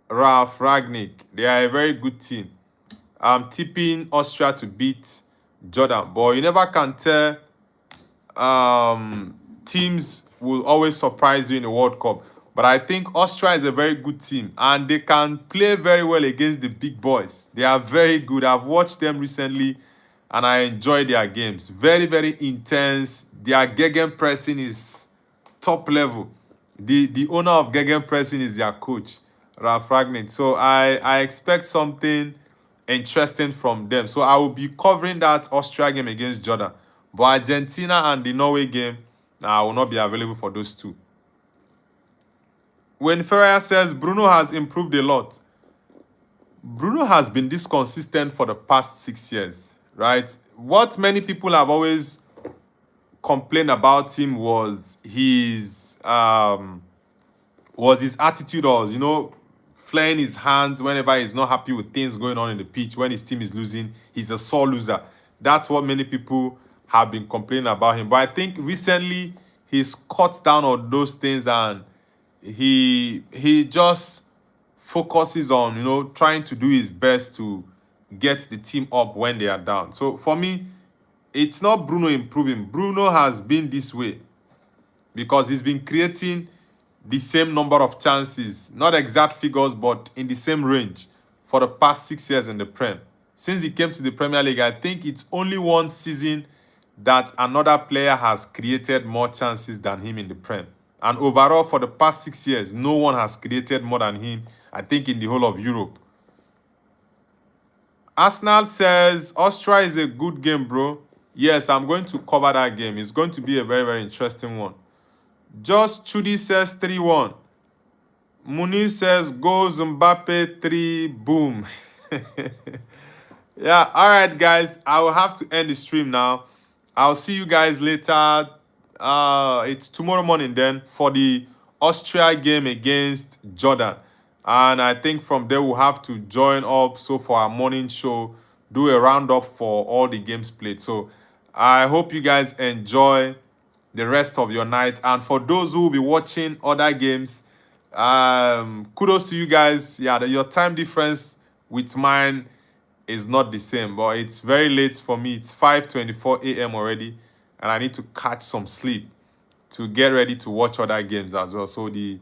Ralf Ragnick. They are a very good team. I'm tipping Austria to beat Jordan. But you never can tell. Teams will always surprise you in the World Cup. But I think Austria is a very good team. And they can play very well against the big boys. They are very good. I've watched them recently. And I enjoy their games. Very, very intense. Their gegenpressing is top level. The owner of gegenpressing is their coach, Ralf Ragnick. So I expect something interesting from them. So I will be covering that Austria game against Jordan. But Argentina and the Norway game, I will not be available for those two. When Ferreira says Bruno has improved a lot, Bruno has been this consistent for the past 6 years, right? What many people have always complained about him was his attitude, or flaring his hands whenever he's not happy with things going on in the pitch. When his team is losing, he's a sore loser. That's what many people have been complaining about him. But I think recently he's cut down on those things, and he just focuses on trying to do his best to get the team up when they are down. So for me, it's not Bruno improving. Bruno has been this way because he's been creating the same number of chances, not exact figures, but in the same range for the past 6 years in the Prem. Since he came to the Premier League, I think it's only one season that another player has created more chances than him in the Prem. And overall, for the past 6 years, no one has created more than him, I think, in the whole of Europe. Arsenal says, Austria is a good game, bro. Yes, I'm going to cover that game. It's going to be a very, very interesting one. Just Chudi says 3-1. Munir says, go Mbappe 3, boom. Yeah, all right, guys. I will have to end the stream now. I'll see you guys later. It's tomorrow morning then for the Austria game against Jordan. And I think from there we'll have to join up. So for our morning show, do a roundup for all the games played. So I hope you guys enjoy the rest of your night. And for those who will be watching other games, kudos to you guys. Yeah, your time difference with mine is not the same, but it's very late for me. It's 5:24 a.m. already, and I need to catch some sleep to get ready to watch other games as well. So the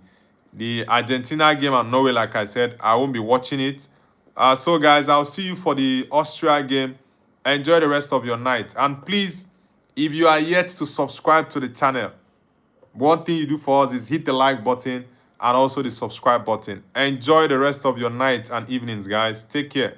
Argentina game and Norway, like I said, I won't be watching it. So guys, I'll see you for the Austria game. Enjoy the rest of your night. And please, if you are yet to subscribe to the channel, one thing you do for us is hit the like button and also the subscribe button. Enjoy the rest of your night and evenings, guys. Take care.